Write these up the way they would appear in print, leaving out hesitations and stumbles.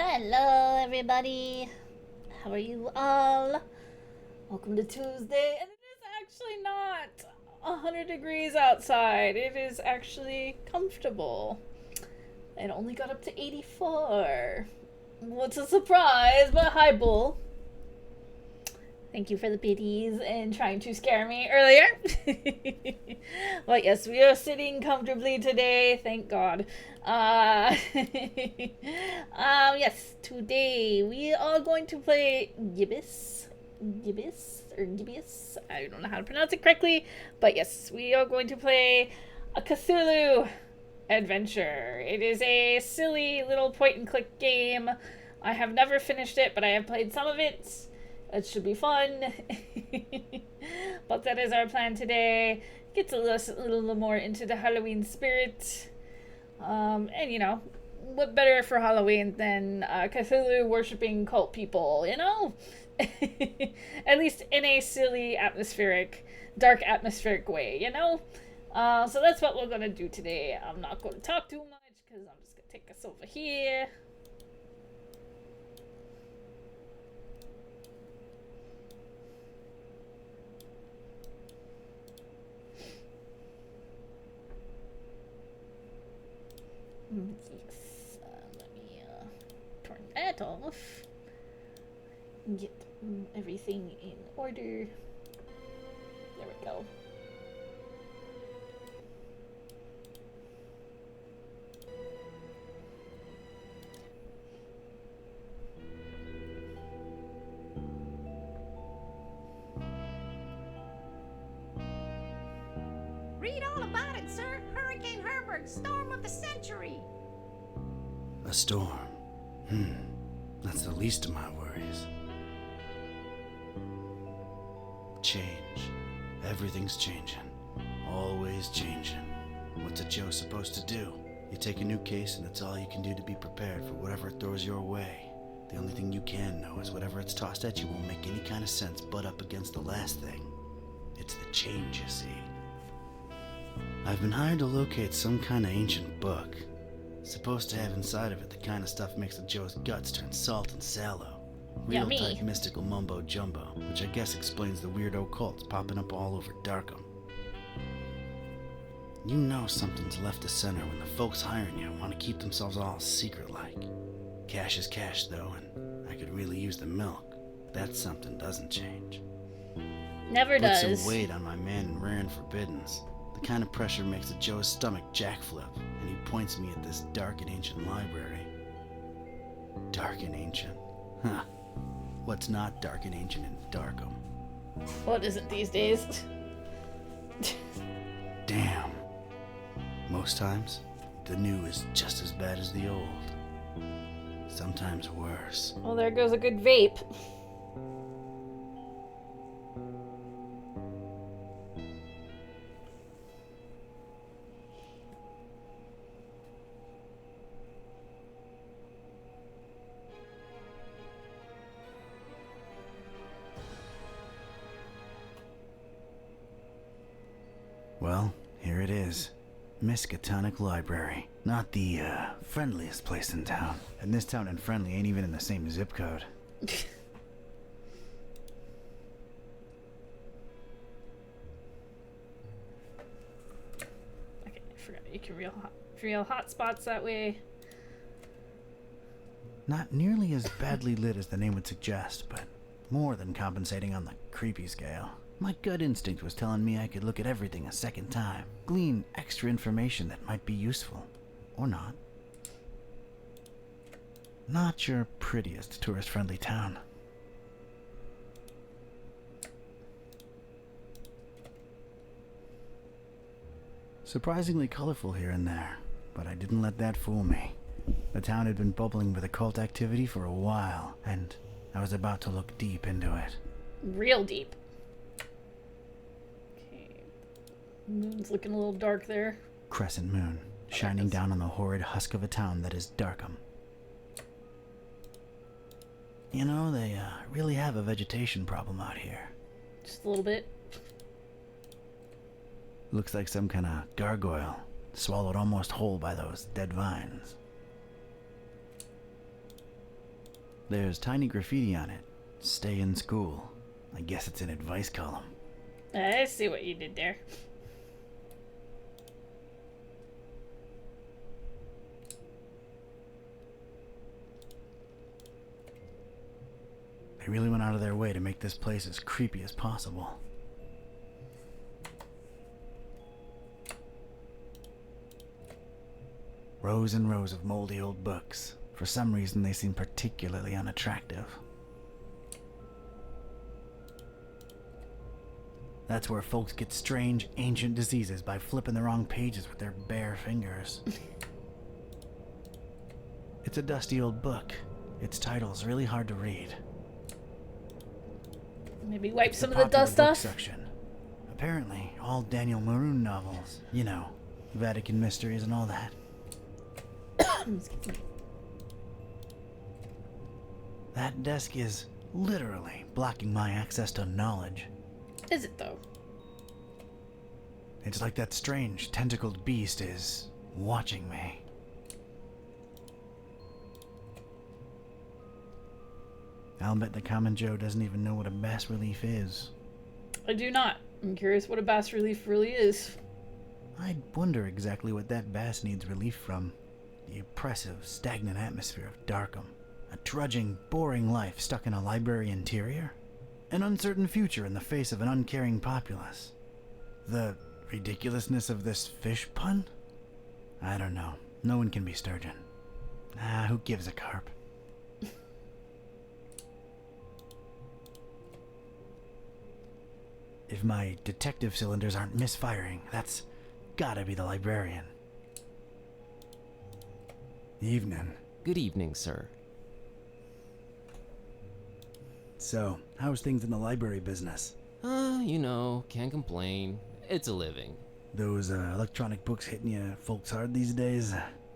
Hello, everybody. How are you all? Welcome to Tuesday, and it is actually not 100 degrees outside. It is actually comfortable. It only got up to 84. What's a surprise? But hi, Bull. Thank you for the biddies and trying to scare me earlier. But yes, we are sitting comfortably today, thank God. Yes, today we are going to play Gibbous. Gibbous. I don't know how to pronounce it correctly, but yes, we are going to play a Cthulhu adventure. It is a silly little point and click game. I have never finished it, but I have played some of it. It should be fun. But that is our plan today. Get a little more into the Halloween spirit. And you know, what better for Halloween than Cthulhu worshipping cult people, you know? At least in a silly, atmospheric, dark atmospheric way, you know? So that's what we're gonna do today. I'm not gonna talk too much because I'm just gonna take us over here. Yes, let me turn that off. Get everything in order. There we go. Read all about it, sir. Hurricane Herbert, storm of the century. A storm. That's the least of my worries. Change. Everything's changing. Always changing. What's a Joe supposed to do? You take a new case and it's all you can do to be prepared for whatever it throws your way. The only thing you can know is whatever it's tossed at you won't make any kind of sense butt up against the last thing. It's the change, you see. I've been hired to locate some kind of ancient book. Supposed to have inside of it the kind of stuff makes a Joe's guts turn salt and sallow. Real Yummy. type mystical mumbo jumbo, which I guess explains the weirdo cults popping up all over Darkham. You know something's left of center when the folks hiring you want to keep themselves all secret-like. Cash is cash, though, and I could really use the milk. That something doesn't change. Never Put does. some weight on my man in rare and forbiddens. The kind of pressure makes a Joe's stomach jackflip, and he points me at this dark and ancient library. Dark and ancient? Huh. What's not dark and ancient in Darkham? What is it these days? Damn. Most times, the new is just as bad as the old. Sometimes worse. Well, there goes a good vape. Well, here it is. Miskatonic Library. Not the, friendliest place in town. And this town and friendly ain't even in the same zip code. Okay, I forgot you can real hot spots that way. Not nearly as badly lit as the name would suggest, but more than compensating on the creepy scale. My gut instinct was telling me I could look at everything a second time, glean extra information that might be useful. Or not. Not your prettiest tourist-friendly town. Surprisingly colorful here and there, but I didn't let that fool me. The town had been bubbling with occult activity for a while, and I was about to look deep into it. Real deep. Okay. Moon's looking a little dark there. Crescent moon, shining down on the horrid husk of a town that is Darkham. You know, they really have a vegetation problem out here. Just a little bit. Looks like some kind of gargoyle, swallowed almost whole by those dead vines. There's tiny graffiti on it. Stay in school. I guess it's an advice column. I see what you did there. They really went out of their way to make this place as creepy as possible. Rows and rows of moldy old books. For some reason, they seem particularly unattractive. That's where folks get strange, ancient diseases by flipping the wrong pages with their bare fingers. It's a dusty old book. Its title's really hard to read. Maybe wipe It's some of the the dust popular book off. section. Apparently, all Daniel Maroon novels. You know, Vatican mysteries and all that. Excuse me. That desk is literally blocking my access to knowledge. Is it though? It's like that strange, tentacled beast is watching me. I'll bet the common Joe doesn't even know what a bas relief is. I do not. I'm curious what a bas relief really is. I'd wonder exactly what that bass needs relief from. The oppressive, stagnant atmosphere of Darkham. A trudging, boring life stuck in a library interior. An uncertain future in the face of an uncaring populace. The ridiculousness of this fish pun? I don't know. No one can be Sturgeon. Who gives a carp? If my detective cylinders aren't misfiring, that's gotta be the librarian. Evening. Good evening, sir. So, how's things in the library business? Can't complain. It's a living. Those electronic books hitting you folks hard these days?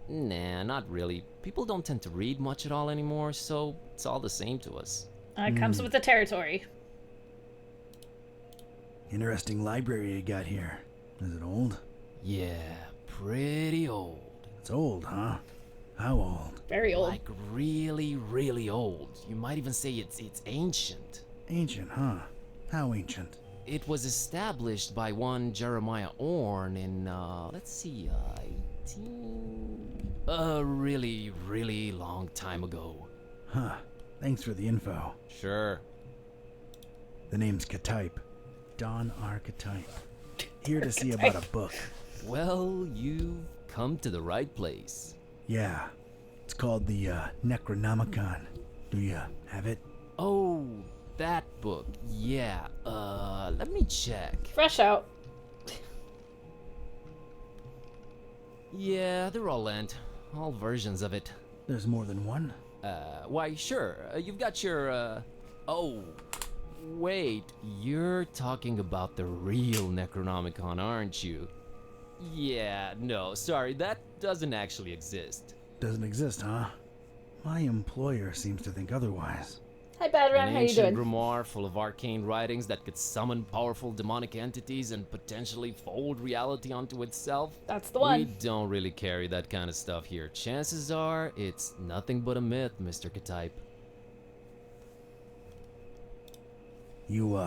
Nah, not really. People don't tend to read much at all anymore, so it's all the same to us. It comes with the territory. Interesting library you got here. Is it old? Yeah, pretty old. It's old, huh? How old? Very old. Like really, really old. You might even say it's ancient. Ancient, huh? How ancient? It was established by one Jeremiah Orne in, let's see, 18... A really, really long time ago. Huh. Thanks for the info. Sure. The name's Ktype. Don Archetype. Here to see about a book. Well, you've come to the right place. Yeah. It's called the Necronomicon. Do you have it? Oh, that book. Yeah, let me check. Fresh out. Yeah, they're all lent. All versions of it. There's more than one? Why, sure. You've got your, Oh, wait. You're talking about the real Necronomicon, aren't you? Yeah, no, sorry. That doesn't actually exist. Doesn't exist, huh? My employer seems to think otherwise. Hi, Badran. An How you ancient doing? grimoire full of arcane writings that could summon powerful demonic entities and potentially fold reality onto itself. That's the We one. don't really carry that kind of stuff here. Chances are it's nothing but a myth, Mr. Ktype. You,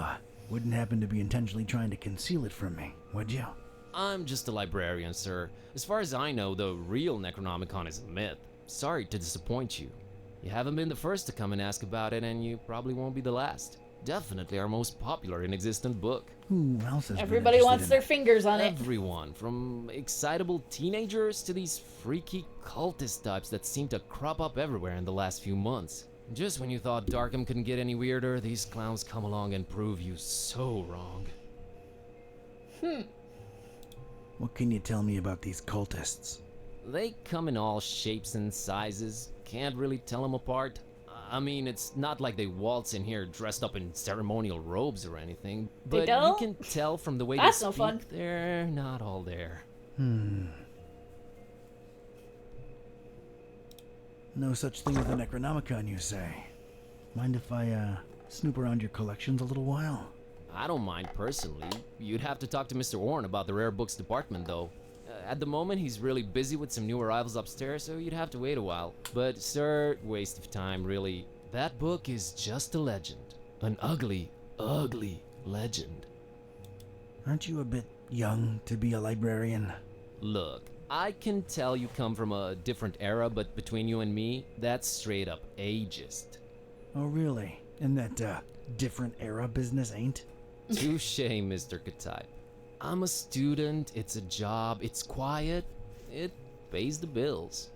wouldn't happen to be intentionally trying to conceal it from me, would you? I'm just a librarian, sir. As far as I know, the real Necronomicon is a myth. Sorry to disappoint you. You haven't been the first to come and ask about it, and you probably won't be the last. Definitely our most popular and existent book. Who else has been Everybody interested wants in their it? fingers on it. Everyone, from excitable teenagers to these freaky cultist types that seem to crop up everywhere in the last few months. Just when you thought Darkham couldn't get any weirder, these clowns come along and prove you so wrong. What can you tell me about these cultists? They come in all shapes and sizes. Can't really tell them apart. I mean, it's not like they waltz in here dressed up in ceremonial robes or anything. They But you don't? can tell from the way That's they no speak, fun. they're not all there. No such thing as a Necronomicon, you say? Mind if I, snoop around your collections a little while? I don't mind personally. You'd have to talk to Mr. Orne about the rare books department, though. At the moment, he's really busy with some new arrivals upstairs, so you'd have to wait a while. But, sir, waste of time, really. That book is just a legend. An ugly, ugly legend. Aren't you a bit young to be a librarian? Look, I can tell you come from a different era, but between you and me, that's straight up ageist. Oh, really? And that, different era business ain't? Touche, Mr. Ktype. I'm a student, it's a job, it's quiet, it pays the bills.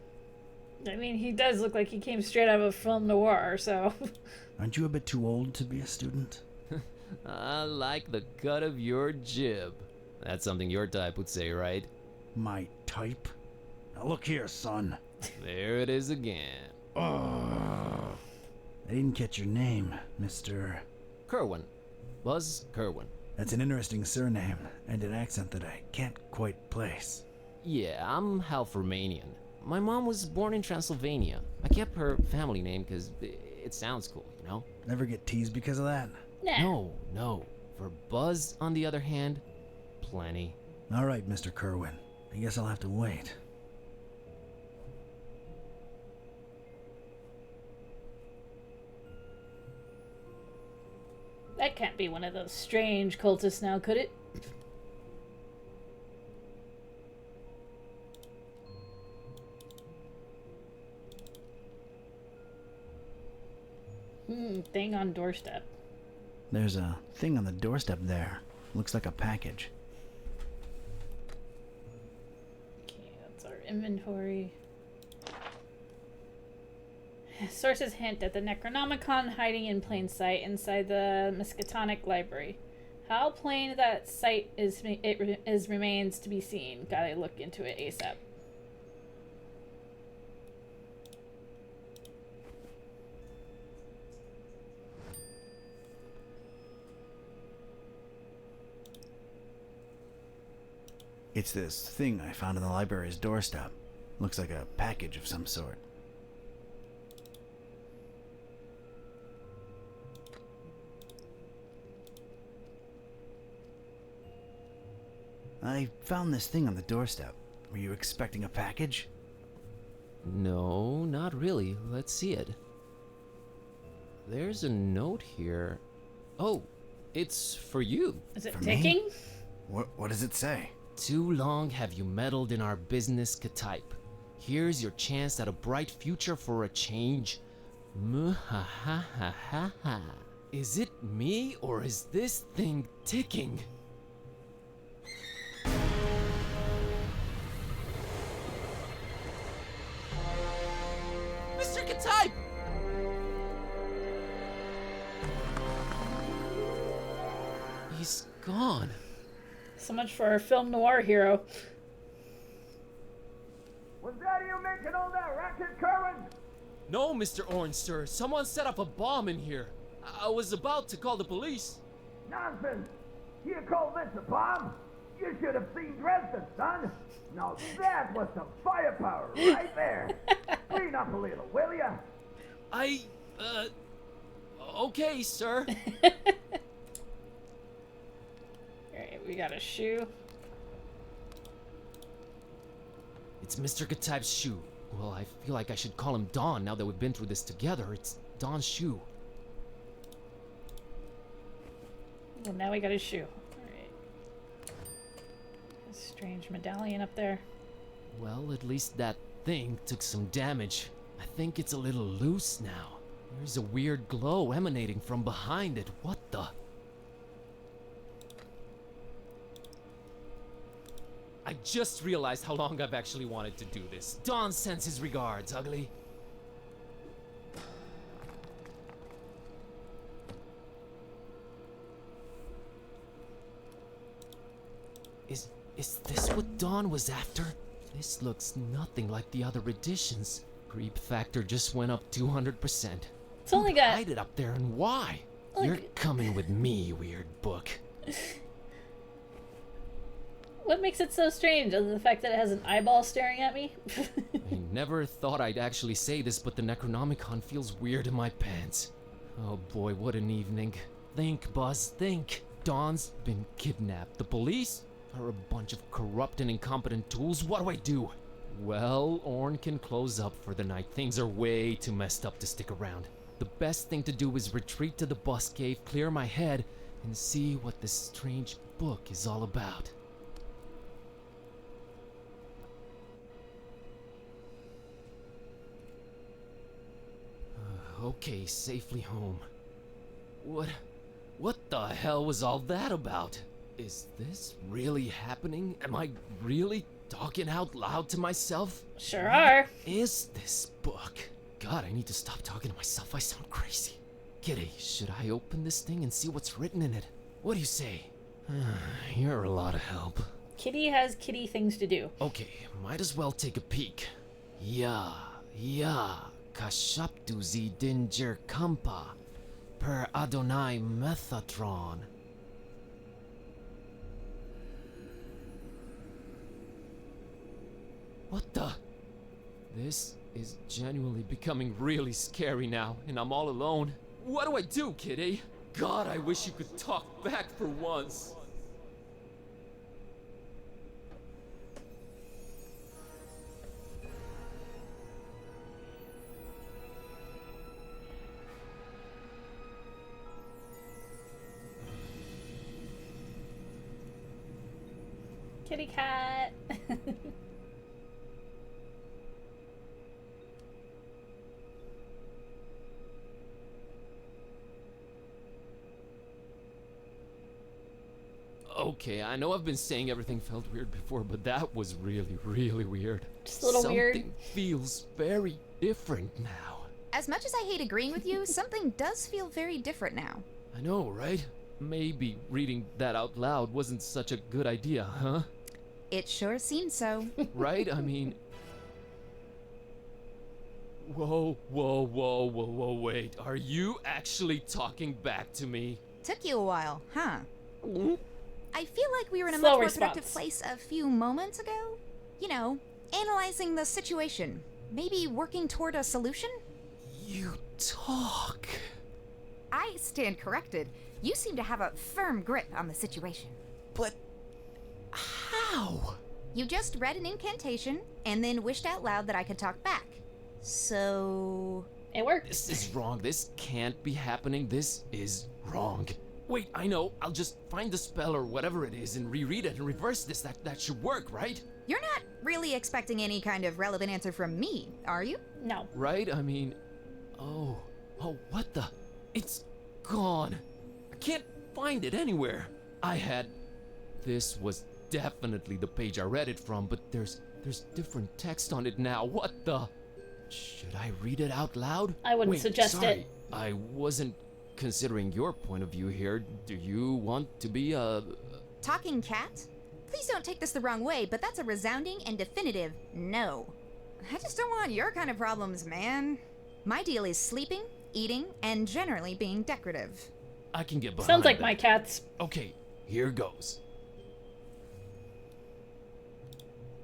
I mean, he does look like he came straight out of a film noir, so. Aren't you a bit too old to be a student? I like the cut of your jib. That's something your type would say, right? My type? Now look here, son. There it is again. I didn't catch your name, Mr. Kerwin. Buzz Kerwin. That's an interesting surname and an accent that I can't quite place. Yeah, I'm half Romanian. My mom was born in Transylvania. I kept her family name because it sounds cool, you know? Never get teased because of that? Nah. No. For Buzz, on the other hand, plenty. All right, Mr. Kerwin. I guess I'll have to wait. That can't be one of those strange cultists now, could it? Thing on doorstep. There's a thing on the doorstep there. Looks like a package. Okay, that's our inventory. Sources hint at the Necronomicon hiding in plain sight inside the Miskatonic Library. How plain that sight is remains to be seen. Gotta look into it ASAP. It's this thing I found on the library's doorstep. Looks like a package of some sort. I found this thing on the doorstep. Were you expecting a package? No, not really. Let's see it. There's a note here. Oh, it's for you. Is it For me? ticking? What does it say? Too long have you meddled in our business, Ktype. Here's your chance at a bright future for a change. Muhahahaha. Is it me or is this thing ticking? Mr. Ktype! He's gone. So much for our film noir hero. Was that you making all that racket, Kerwin? No, Mr. Orange, sir. Someone set up a bomb in here. I was about to call the police. Nonsense! You call this a bomb? You should have seen Dresden, son. Now that was some firepower right there. Clean up a little, will ya? Okay, sir. Alright, we got a shoe. It's Mr. Ktype's shoe. Well, I feel like I should call him Don now that we've been through this together. It's Don's shoe. Well, now we got his shoe. Alright. A strange medallion up there. Well, at least that thing took some damage. I think it's a little loose now. There's a weird glow emanating from behind it. What the? I just realized how long I've actually wanted to do this. Don sends his regards, ugly. Is this what Don was after? This looks nothing like the other editions. Creep factor just went up 200%. It's only got... Hide it up there and why? Look. You're coming with me, weird book. What makes it so strange other than the fact that it has an eyeball staring at me? I never thought I'd actually say this, but the Necronomicon feels weird in my pants. Oh boy, what an evening. Think, Buzz, think. Don's been kidnapped. The police are a bunch of corrupt and incompetent tools. What do I do? Well, Orn can close up for the night. Things are way too messed up to stick around. the best thing to do is retreat to the bus cave, clear my head, and see what this strange book is all about. Okay, safely home. What the hell was all that about? Is this really happening? Am I really talking out loud to myself? Sure are. Is this book? God, I need to stop talking to myself. I sound crazy. Kitty, should I open this thing and see what's written in it? What do you say? You're a lot of help. Kitty has kitty things to do. Okay, might as well take a peek. Yeah, Kashaptu zi dinger kampa per Adonai Methatron. What the? This is genuinely becoming really scary now, and I'm all alone. What do I do, Kitty? God, I wish you could talk back for once. Kitty cat. Okay, I know I've been saying everything felt weird before, but that was really, really weird. Just a little weird. Something feels very different now. As much as I hate agreeing with you, something does feel very different now. I know, right? Maybe reading that out loud wasn't such a good idea, huh? It sure seems so. Right? I mean... Whoa, wait. Are you actually talking back to me? Took you a while, huh? I feel like we were in a Slow much more response. productive place a few moments ago. You know, analyzing the situation. Maybe working toward a solution? You talk. I stand corrected. You seem to have a firm grip on the situation. But... how? You just read an incantation and then wished out loud that I could talk back. So... It worked. This is wrong. This can't be happening. This is wrong. Wait, I know. I'll just find the spell or whatever it is and reread it and reverse this. That should work, right? You're not really expecting any kind of relevant answer from me, are you? No. Right? I mean... Oh, what the... It's gone. I can't find it anywhere. This was definitely the page I read it from, but there's different text on it now. What the... Should I read it out loud? I wouldn't Wait, suggest sorry. it. I wasn't considering your point of view here. Do you want to be a... Talking cat? Please don't take this the wrong way, but that's a resounding and definitive no. I just don't want your kind of problems, man. My deal is sleeping, eating, and generally being decorative. I can get behind Sounds like that. my cats. Okay, here goes.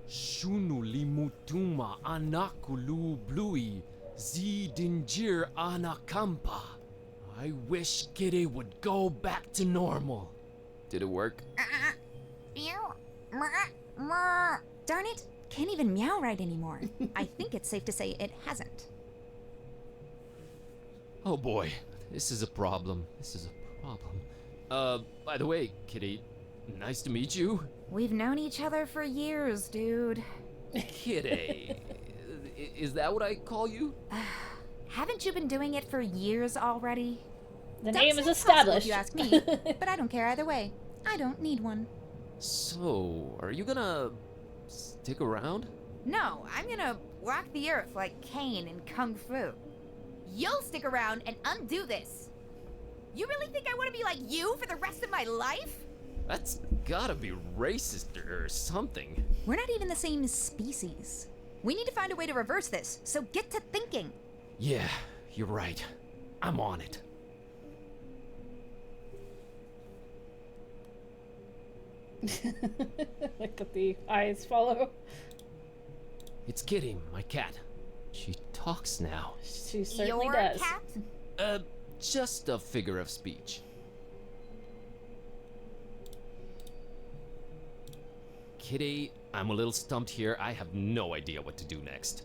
Shunu limutuma anakulu blui zidinjir anakampa. I wish Kitty would go back to normal. Did it work? Darn it, can't even meow right anymore. I think it's safe to say it hasn't. Oh boy, this is a problem. By the way, Kitty, nice to meet you. We've known each other for years, dude. Kitty. Is that what I call you? Haven't you been doing it for years already? The Don't name is seem possible established. if you ask me, but I don't care either way. I don't need one. So, are you gonna stick around? No, I'm gonna walk the earth like Cain in Kung Fu. You'll stick around and undo this. You really think I want to be like you for the rest of my life? That's gotta be racist or something. We're not even the same species. We need to find a way to reverse this, so get to thinking. Yeah, you're right. I'm on it. Like that the eyes follow. It's Kitty, my cat. She talks now. She certainly Your does. cat? Just a figure of speech. Kitty, I'm a little stumped here. I have no idea what to do next.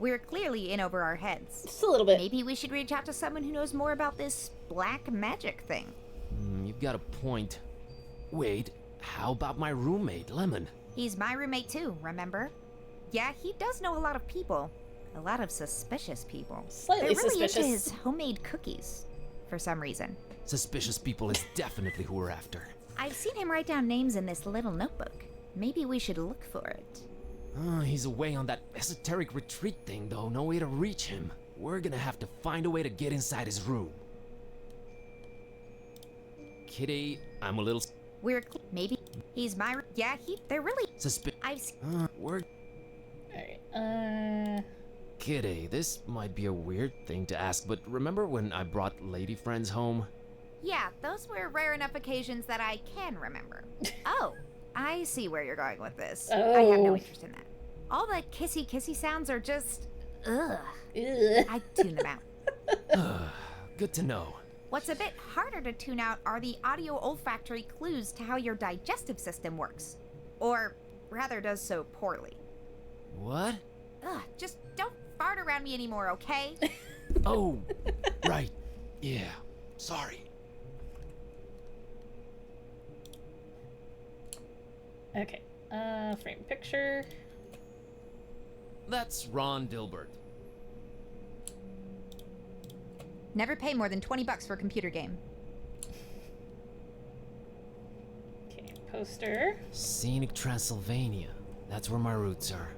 We're clearly in over our heads. Just a little bit. Maybe we should reach out to someone who knows more about this black magic thing. You've got a point. Wait, how about my roommate, Lemon? He's my roommate too, remember? Yeah, he does know a lot of people. A lot of suspicious people. Slightly They're really suspicious. into his homemade cookies, for some reason. Suspicious people is definitely who we're after. I've seen him write down names in this little notebook. Maybe we should look for it. He's away on that esoteric retreat thing, though. No way to reach him. We're gonna have to find a way to get inside his room. Kitty, I'm a little Maybe he's my. Yeah, they're really. I've. We're. Alright, Kitty, this might be a weird thing to ask, but remember when I brought lady friends home? Yeah, those were rare enough occasions that I can remember. Oh, I see where you're going with this. I have no Oh. interest in that. All the kissy sounds are just. Ugh. Ugh. I tune them out. Good to know. What's a bit harder to tune out are the audio olfactory clues to how your digestive system works. Or, rather, does so poorly. What? Ugh, just don't fart around me anymore, okay? Oh, right. Yeah, sorry. Okay. Frame picture. That's Ron Dilbert. Never pay more than $20 for a computer game. Okay, poster. Scenic Transylvania. That's where my roots are.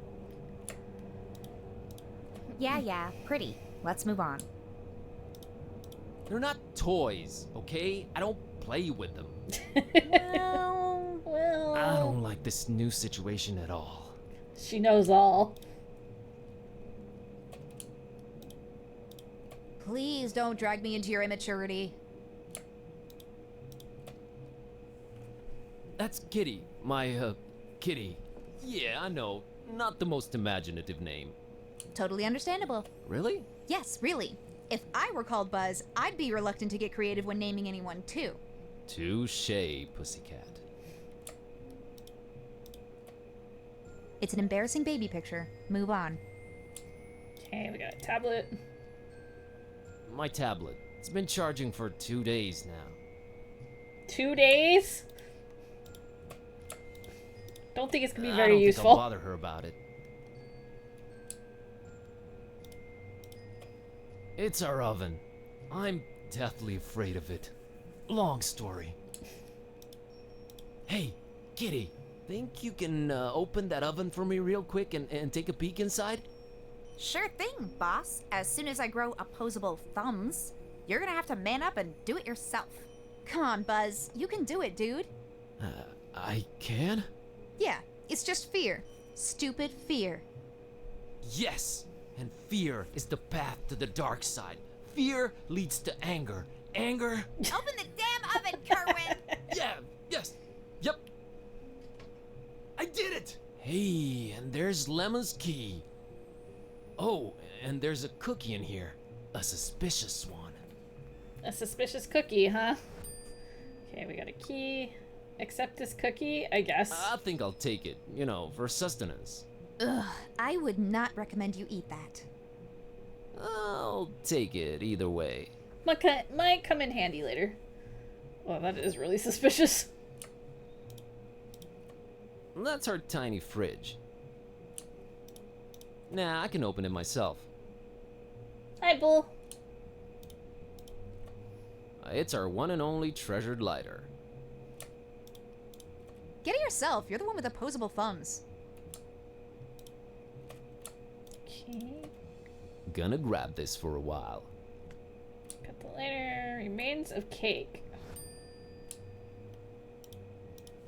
Yeah, pretty. Let's move on. They're not toys, okay? I don't play with them. Well, I don't like this new situation at all. she knows all. Please don't drag me into your immaturity. That's Kitty. My, Kitty. Yeah, I know. Not the most imaginative name. Totally understandable. Really? Yes, really. If I were called Buzz, I'd be reluctant to get creative when naming anyone too. Touché, pussycat. It's an embarrassing baby picture. Move on. Okay, we got a tablet. My tablet. It's been charging for 2 days now. 2 days? Don't think it's gonna be I very don't useful. think I'll bother her about it. It's our oven. I'm deathly afraid of it. Long story. Hey, Kitty, think you can open that oven for me real quick and take a peek inside? Sure thing, boss. As soon as I grow opposable thumbs, you're gonna have to man up and do it yourself. Come on, Buzz. You can do it, dude. I can? Yeah, it's just fear. Stupid fear. Yes! And fear is the path to the dark side. Fear leads to anger. Anger? Open the damn oven, Kerwin! Yeah, yes, yep. I did it! Hey, and there's Lemon's key. Oh, and there's a cookie in here. A suspicious one. A suspicious cookie, huh? Okay, we got a key. Accept this cookie, I guess. I think I'll take it, you know, for sustenance. Ugh, I would not recommend you eat that. I'll take it either way. Might come in handy later. Well, that is really suspicious. That's our tiny fridge. Nah, I can open it myself. Hi, Bull. It's our one and only treasured lighter. Get it yourself. You're the one with opposable thumbs. Okay. Gonna grab this for a while. Got the lighter. Remains of cake.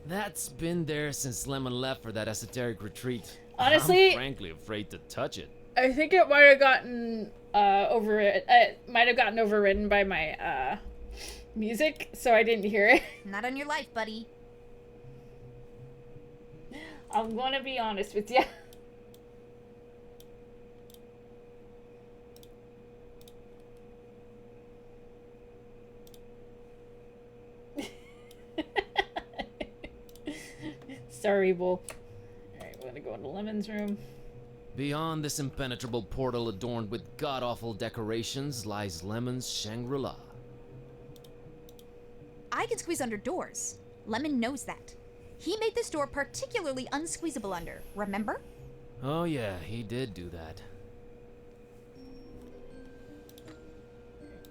That's been there since Lemon left for that esoteric retreat. Honestly, I'm frankly afraid to touch it. I think it might have gotten might have gotten overridden by my music, so I didn't hear it. Not on your life, buddy. I'm gonna be honest with you. Sorry, Bull. Alright, we're gonna go into Lemon's room. Beyond this impenetrable portal adorned with god-awful decorations lies Lemon's Shangri-La. I can squeeze under doors. Lemon knows that. He made this door particularly unsqueezable under, remember? Oh yeah, he did do that.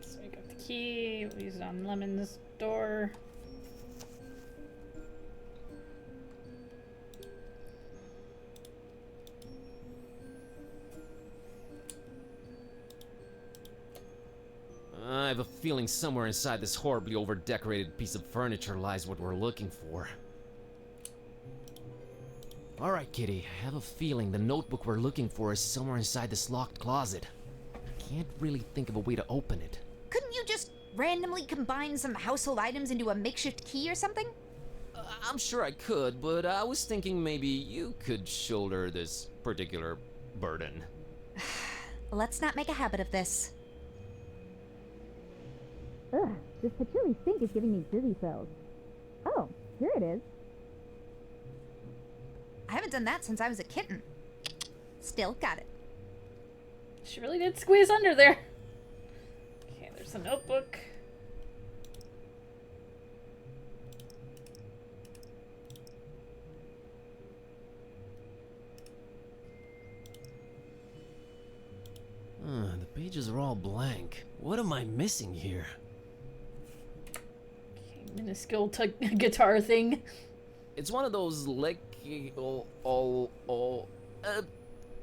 So we got the key. We'll use it on Lemon's door. I have a feeling somewhere inside this horribly over-decorated piece of furniture lies what we're looking for. Alright, Kitty, I have a feeling the notebook we're looking for is somewhere inside this locked closet. I can't really think of a way to open it. Couldn't you just randomly combine some household items into a makeshift key or something? I'm sure I could, but I was thinking maybe you could shoulder this particular burden. Let's not make a habit of this. Ugh, this patchouli stink is giving me dizzy spells. Oh, here it is. I haven't done that since I was a kitten. Still got it. She really did squeeze under there. Okay, there's the notebook. The pages are all blank. What am I missing here? Okay, minuscule guitar thing. It's one of those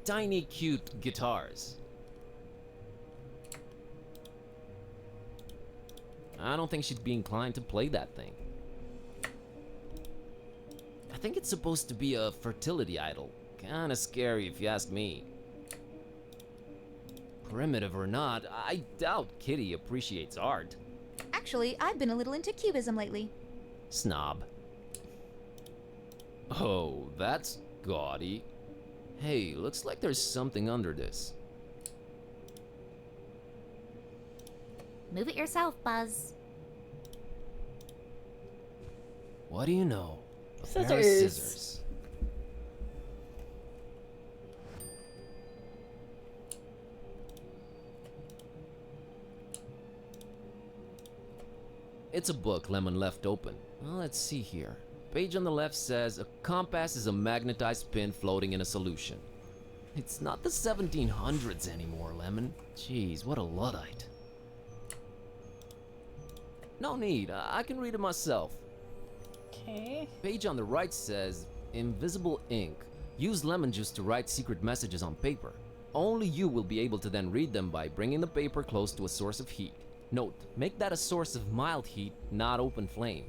tiny cute guitars. I don't think she'd be inclined to play that thing. I think it's supposed to be a fertility idol. Kinda scary if you ask me. Primitive or not, I doubt Kitty appreciates art. Actually, I've been a little into cubism lately. Snob. Oh, that's gaudy. Hey, looks like there's something under this. Move it yourself, Buzz. What do you know? A pair of Scissors. scissors. It's a book Lemon left open. Well, let's see here. Page on the left says, a compass is a magnetized pin floating in a solution. It's not the 1700s anymore, Lemon. Jeez, what a Luddite. No need, I can read it myself. Okay. Page on the right says, invisible ink. Use lemon juice to write secret messages on paper. Only you will be able to then read them by bringing the paper close to a source of heat. Note, make that a source of mild heat, not open flame.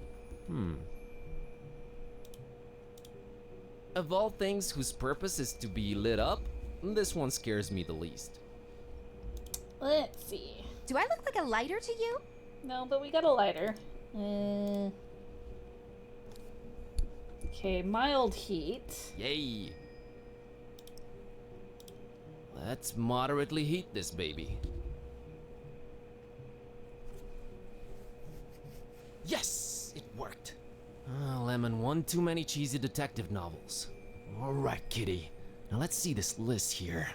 Of all things whose purpose is to be lit up, this one scares me the least. Let's see. Do I look like a lighter to you? No, but we got a lighter. Okay, mild heat. Yay! Let's moderately heat this baby. Yes! It worked! Lemon, one too many cheesy detective novels. Alright, Kitty. Now let's see this list here.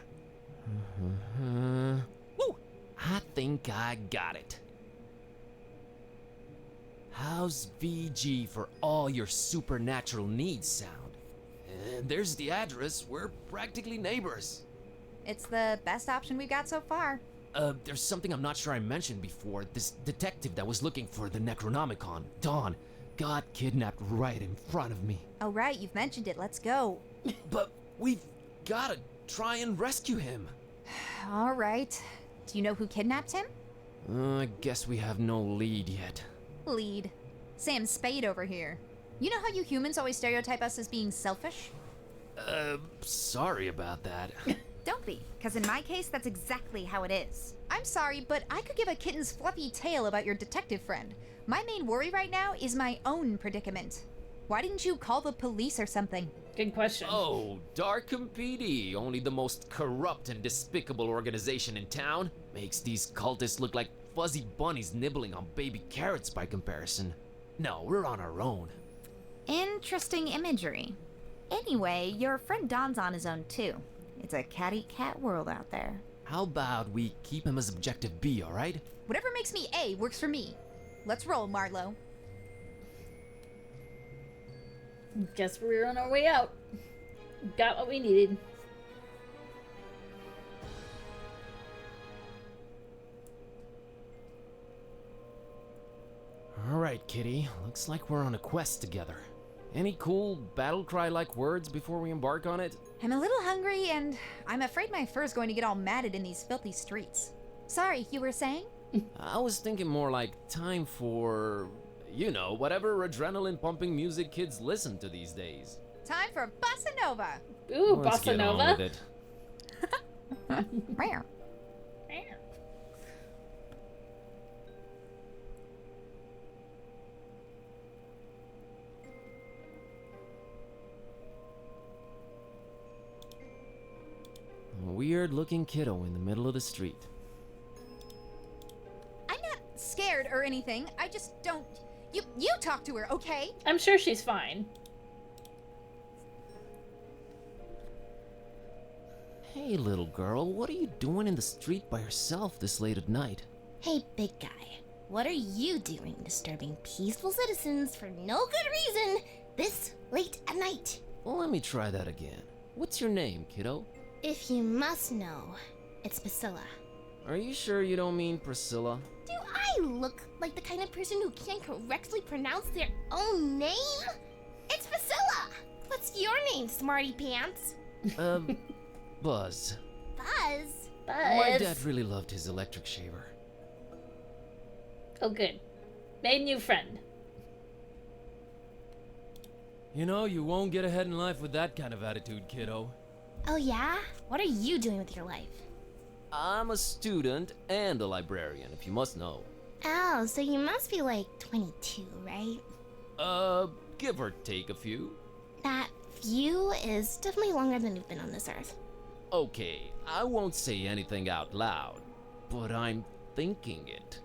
Woo! I think I got it. How's VG for all your supernatural needs sound? And there's the address. We're practically neighbors. It's the best option we've got so far. There's something I'm not sure I mentioned before. This detective that was looking for the Necronomicon, Dawn, got kidnapped right in front of me. Oh right, you've mentioned it. Let's go. But we've gotta try and rescue him. All right. Do you know who kidnapped him? I guess we have no lead yet. Lead. Sam Spade over here. You know how you humans always stereotype us as being selfish? Sorry about that. Don't be, because in my case, that's exactly how it is. I'm sorry, but I could give a kitten's fluffy tale about your detective friend. My main worry right now is my own predicament. Why didn't you call the police or something? Good question. Oh, Darkham PD, only the most corrupt and despicable organization in town, makes these cultists look like fuzzy bunnies nibbling on baby carrots by comparison. No, we're on our own. Interesting imagery. Anyway, your friend Don's on his own too. It's a catty-cat world out there. How about we keep him as objective B, alright? Whatever makes me A works for me. Let's roll, Marlowe. Guess we're on our way out. Got what we needed. Alright, Kitty. Looks like we're on a quest together. Any cool battle cry-like words before we embark on it? I'm a little hungry, and I'm afraid my fur's going to get all matted in these filthy streets. Sorry, you were saying? I was thinking more like time for, you know, whatever adrenaline-pumping music kids listen to these days. Time for Bossa Nova! Ooh, Let's Bossa get on Nova. with it. Meow. A weird-looking kiddo in the middle of the street. I'm not scared or anything. I just don't... You talk to her, okay? I'm sure she's fine. Hey, little girl, what are you doing in the street by yourself this late at night? Hey, big guy. What are you doing disturbing peaceful citizens for no good reason this late at night? Well, let me try that again. What's your name, kiddo? If you must know, it's Priscilla. Are you sure you don't mean Priscilla? Do I look like the kind of person who can't correctly pronounce their own name? It's Priscilla! What's your name, smarty pants? Buzz. Buzz? My dad really loved his electric shaver. Oh, good. Made new friend. You know, you won't get ahead in life with that kind of attitude, kiddo. Oh yeah? What are you doing with your life? I'm a student and a librarian, if you must know. Oh, so you must be like 22, right? Give or take a few. That few is definitely longer than you've been on this earth. Okay, I won't say anything out loud, but I'm thinking it.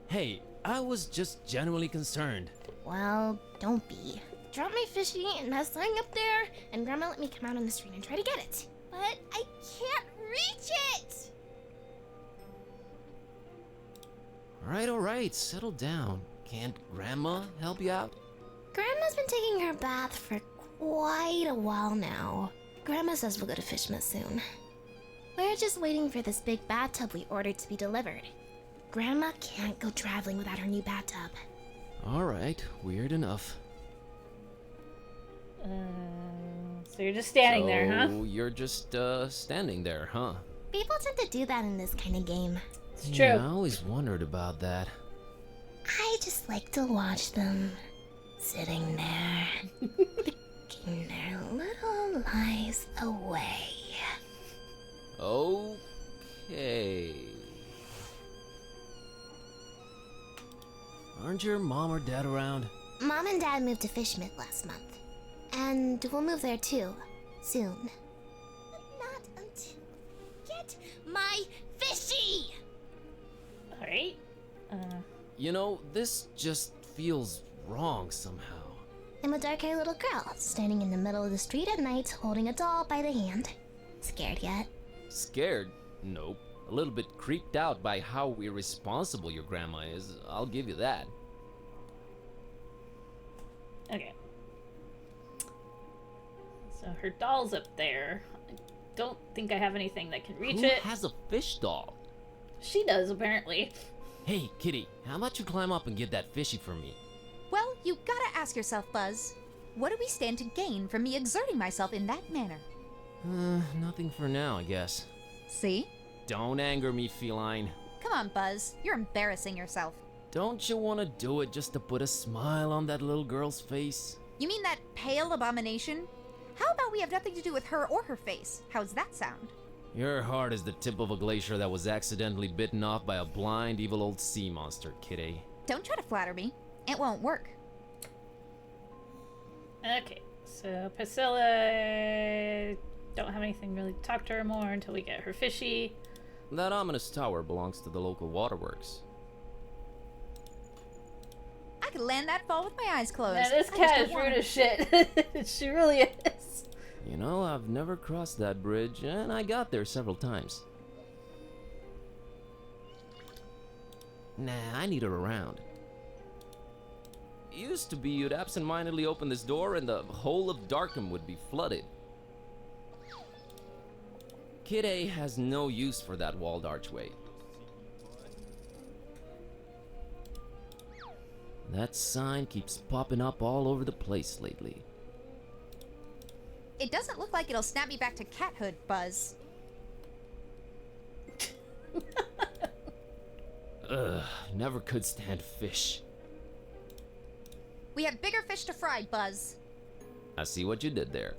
Hey, I was just genuinely concerned. Well, don't be. Drop my fishy and that's lying up there, and Grandma let me come out on the street and try to get it. But I can't reach it! Alright, settle down. Can't Grandma help you out? Grandma's been taking her bath for quite a while now. Grandma says we'll go to Fishmas soon. We're just waiting for this big bathtub we ordered to be delivered. Grandma can't go traveling without her new bathtub. Alright, weird enough. So you're just standing there, huh? So you're just, standing there, huh? People tend to do that in this kind of game. It's true. Yeah, I always wondered about that. I just like to watch them sitting there, thinking their little lives away. Okay. Aren't your mom or dad around? Mom and Dad moved to Fishmith last month. And we'll move there too, soon. But not until... Get my fishy! Alright. You know, this just feels wrong somehow. I'm a dark-haired little girl, standing in the middle of the street at night, holding a doll by the hand. Scared yet? Scared? Nope. A little bit creeped out by how irresponsible your grandma is, I'll give you that. Okay. So her doll's up there. I don't think I have anything that can reach Who it. has a fish doll? She does, apparently. Hey, Kitty, how about you climb up and get that fishy for me? Well, you gotta ask yourself, Buzz. What do we stand to gain from me exerting myself in that manner? Nothing for now, I guess. See? Don't anger me, feline. Come on, Buzz. You're embarrassing yourself. Don't you want to do it just to put a smile on that little girl's face? You mean that pale abomination? How about we have nothing to do with her or her face? How's that sound? Your heart is the tip of a glacier that was accidentally bitten off by a blind, evil old sea monster, Kitty. Don't try to flatter me. It won't work. Okay, so Priscilla... Don't have anything really to talk to her more until we get her fishy. That ominous tower belongs to the local waterworks. I could land that fall with my eyes closed. Man, this I just cat don't is wanna- rude as shit. She really is. You know, I've never crossed that bridge, and I got there several times. Nah, I need her around. It used to be you'd absentmindedly open this door and the whole of Darkham would be flooded. Kid A has no use for that walled archway. That sign keeps popping up all over the place lately. It doesn't look like it'll snap me back to cathood, Buzz. Ugh, never could stand fish. We have bigger fish to fry, Buzz. I see what you did there.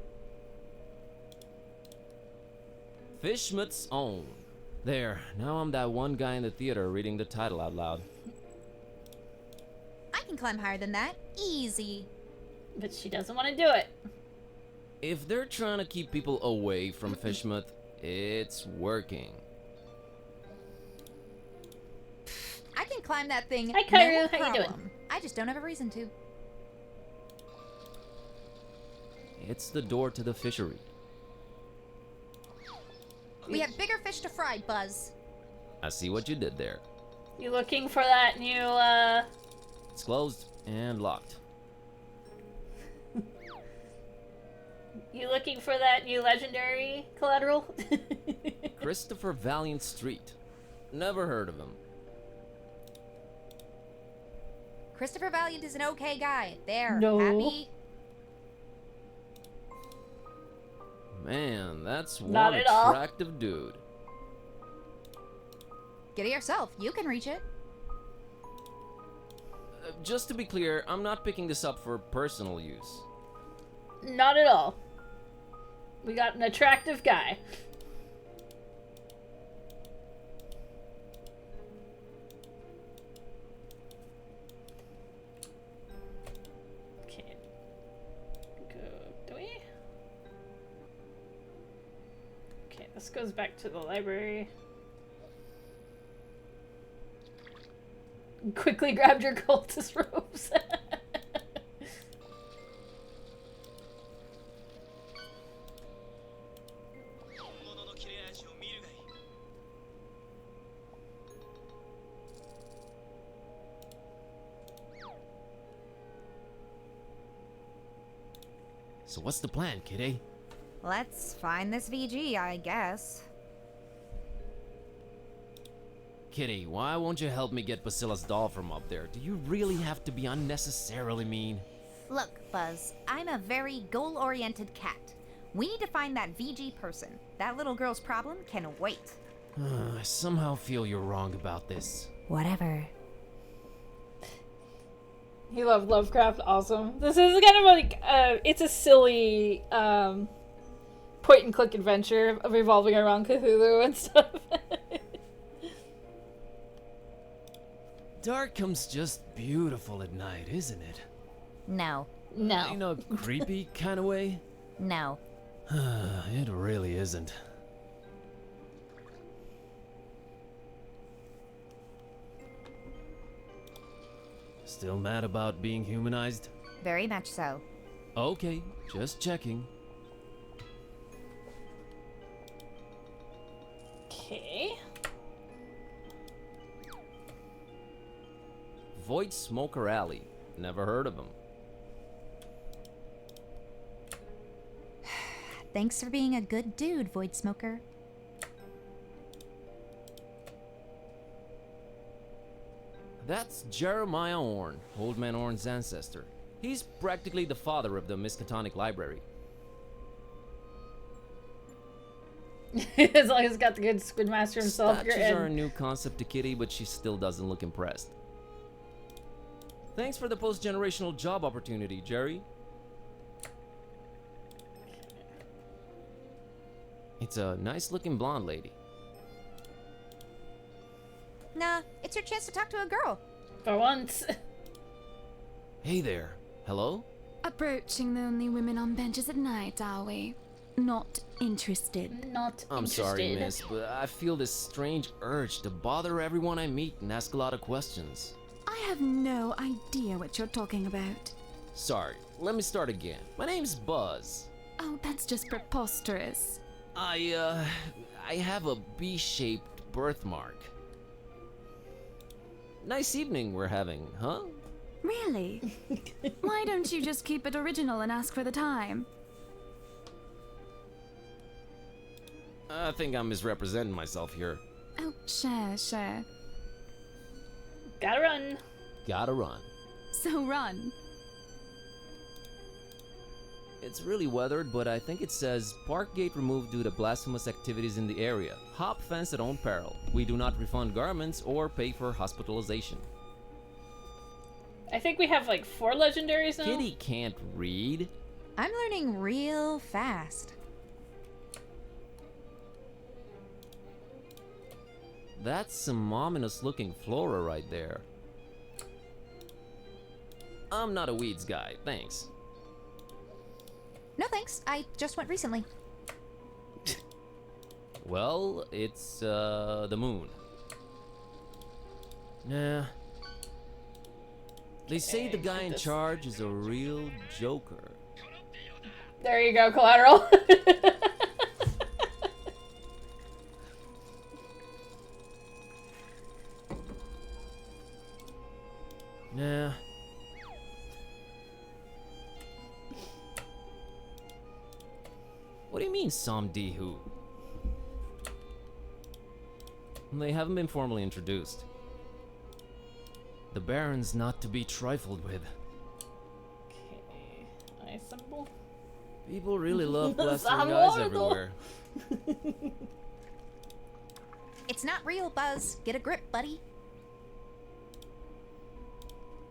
Fishmut's own. There, now I'm that one guy in the theater reading the title out loud. I can climb higher than that. Easy. But she doesn't want to do it. If they're trying to keep people away from Fishmut, it's working. I can climb that thing. Hi, Kairu. No How you doing? problem. I just don't have a reason to. It's the door to the fishery. We have bigger fish to fry, Buzz. I see what you did there. You looking for that new, It's closed and locked. You looking for that new legendary collateral? Christopher Valiant Street. Never heard of him. Christopher Valiant is an okay guy. There, No. happy? Man, that's Not one at all. attractive dude. Get it yourself. You can reach it. Just to be clear, I'm not picking this up for personal use. Not at all. We got an attractive guy. Okay. Go. Do we? Okay, this goes back to the library. Quickly grabbed your cultist robes. So what's the plan, kiddy? Let's find this VG, I guess. Kitty, why won't you help me get Basila's doll from up there? Do you really have to be unnecessarily mean? Look, Buzz, I'm a very goal-oriented cat. We need to find that VG person. That little girl's problem can wait. I somehow feel you're wrong about this. Whatever. He loved Lovecraft. Awesome. This is kind of like it's a silly point and click adventure revolving around Cthulhu and stuff. Darkham's just beautiful at night, isn't it? No. No. In a creepy kind of way? No. It really isn't. Still mad about being humanized? Very much so. Okay, just checking. Okay. Void Smoker Alley. Never heard of him. Thanks for being a good dude, Void Smoker. That's Jeremiah Orn, Old Man Orn's ancestor. He's practically the father of the Miskatonic Library. As long as he's got the good Squid Master himself. Statues are a new concept to Kitty, but she still doesn't look impressed. Thanks for the post-generational job opportunity, Jerry. It's a nice-looking blonde lady. Nah, it's your chance to talk to a girl. For once. Hey there. Hello? Approaching the only women on benches at night, are we? Not interested. Not I'm interested. sorry, miss, but I feel this strange urge to bother everyone I meet and ask a lot of questions. I have no idea what you're talking about. Sorry, let me start again. My name's Buzz. Oh, that's just preposterous. I have a B-shaped birthmark. Nice evening we're having, huh? Really? Why don't you just keep it original and ask for the time? I think I'm misrepresenting myself here. Oh, sure. Gotta run. Gotta run. So run. It's really weathered, but I think it says park gate removed due to blasphemous activities in the area. Hop fence at own peril. We do not refund garments or pay for hospitalization. I think we have like 4 legendaries now. Kitty can't read. I'm learning real fast. That's some ominous looking flora right there. I'm not a weeds guy, thanks. No thanks, I just went recently. Well, it's the moon. Nah. They say the guy in charge is a real joker. There you go, collateral. Nah. What do you mean, Somdi who? They haven't been formally introduced. The Baron's not to be trifled with. Okay, I symbol. People really love blasting San guys Gordo. everywhere. It's not real, Buzz. Get a grip, buddy.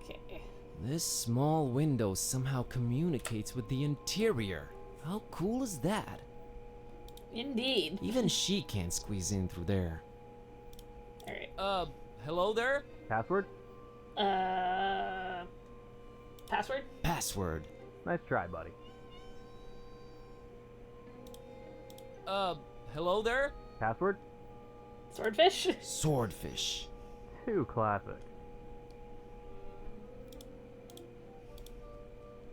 Okay. This small window somehow communicates with the interior. How cool is that? Indeed. Even she can't squeeze in through there. Alright. Hello there? Password? Password? Password. Nice try, buddy. Hello there? Password? Swordfish? Swordfish. Too classic.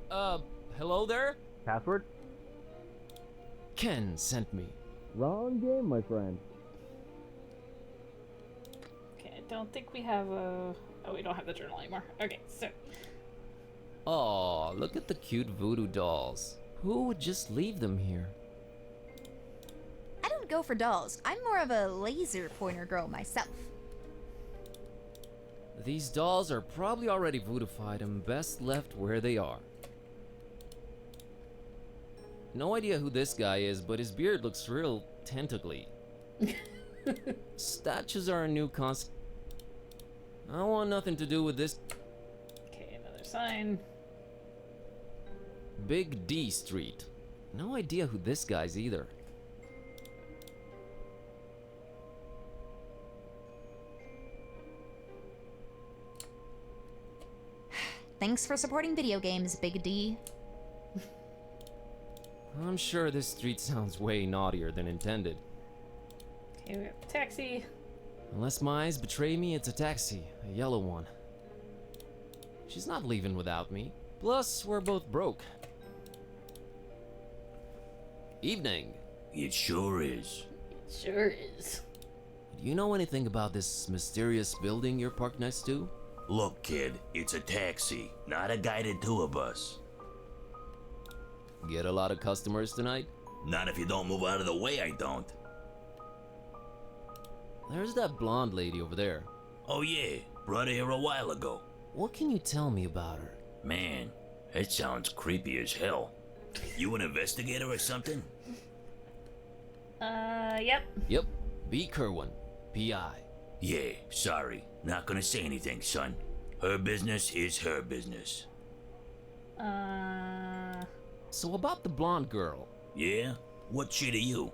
Hello there? Password? Ken sent me. Wrong game, my friend. Okay, I don't think we have a... Oh, we don't have the journal anymore. Okay, so... Aw, look at the cute voodoo dolls. Who would just leave them here? I don't go for dolls. I'm more of a laser pointer girl myself. These dolls are probably already voodoofied and best left where they are. No idea who this guy is, but his beard looks real tentacly. Statues are a new concept. I want nothing to do with this. Okay, another sign. Big D Street. No idea who this guy's either. Thanks for supporting video games, Big D. I'm sure this street sounds way naughtier than intended. Okay, we have a taxi. Unless my eyes betray me, it's a taxi, a yellow one. She's not leaving without me. Plus, we're both broke. Evening. It sure is. Sure is. Do you know anything about this mysterious building you're parked next to? Look, kid, it's a taxi, not a guided tour bus. Get a lot of customers tonight? Not if you don't move out of the way, I don't. There's that blonde lady over there. Oh yeah, brought her here a while ago. What can you tell me about her? Man, that sounds creepy as hell. You an investigator or something? Yep. Yep, B. Kerwin, P.I. Yeah, sorry. Not gonna say anything, son. Her business is her business. So about the blonde girl. Yeah? What's she to you?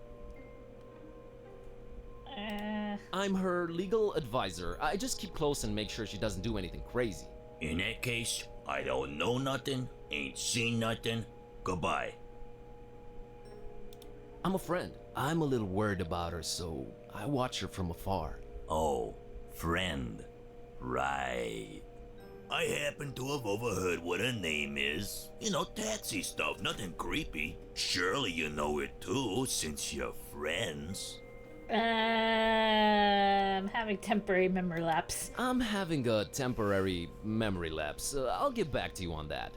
I'm her legal advisor. I just keep close and make sure she doesn't do anything crazy. In that case, I don't know nothing, ain't seen nothing. Goodbye. I'm a friend. I'm a little worried about her, so I watch her from afar. Oh, friend. Right. I happen to have overheard what her name is. You know, taxi stuff, nothing creepy. Surely you know it too, since you're friends. Having temporary memory lapse. I'm having a temporary memory lapse. I'll get back to you on that.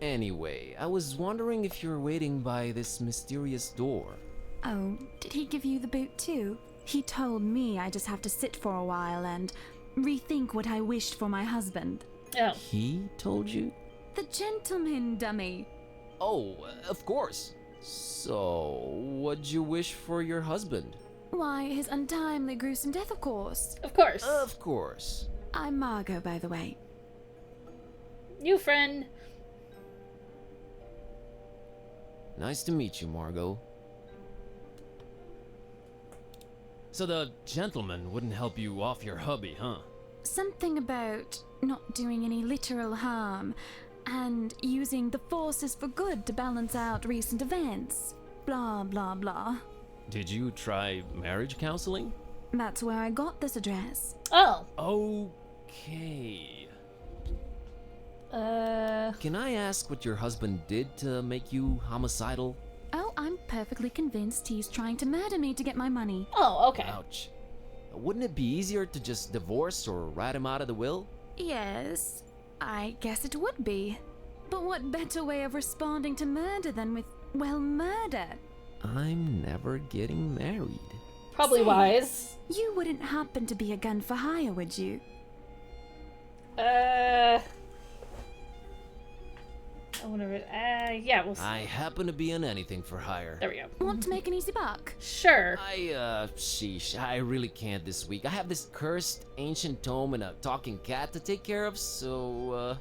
Anyway, I was wondering if you're waiting by this mysterious door. Oh, did he give you the boot too? He told me I just have to sit for a while and rethink what I wished for my husband. Oh. He told you? The gentleman, dummy. Oh, of course. So, what'd you wish for your husband? Why, his untimely, gruesome death, of course. Of course. Of course. I'm Margot, by the way. New friend. Nice to meet you, Margot. So the gentleman wouldn't help you off your hubby, huh? Something about not doing any literal harm and using the forces for good to balance out recent events. Blah, blah, blah. Did you try marriage counseling? That's where I got this address. Oh. Okay. Can I ask what your husband did to make you homicidal? Oh, I'm perfectly convinced he's trying to murder me to get my money. Oh, okay. Ouch. Wouldn't it be easier to just divorce or write him out of the will? Yes, I guess it would be. But what better way of responding to murder than with, well, murder? I'm never getting married. Probably Say, wise. You wouldn't happen to be a gun for hire, would you? I wonder. Yeah, we'll see. I happen to be in anything for hire. There we go. Want to make an easy buck? Sure. Sheesh, I really can't this week. I have this cursed ancient tome and a talking cat to take care of, so,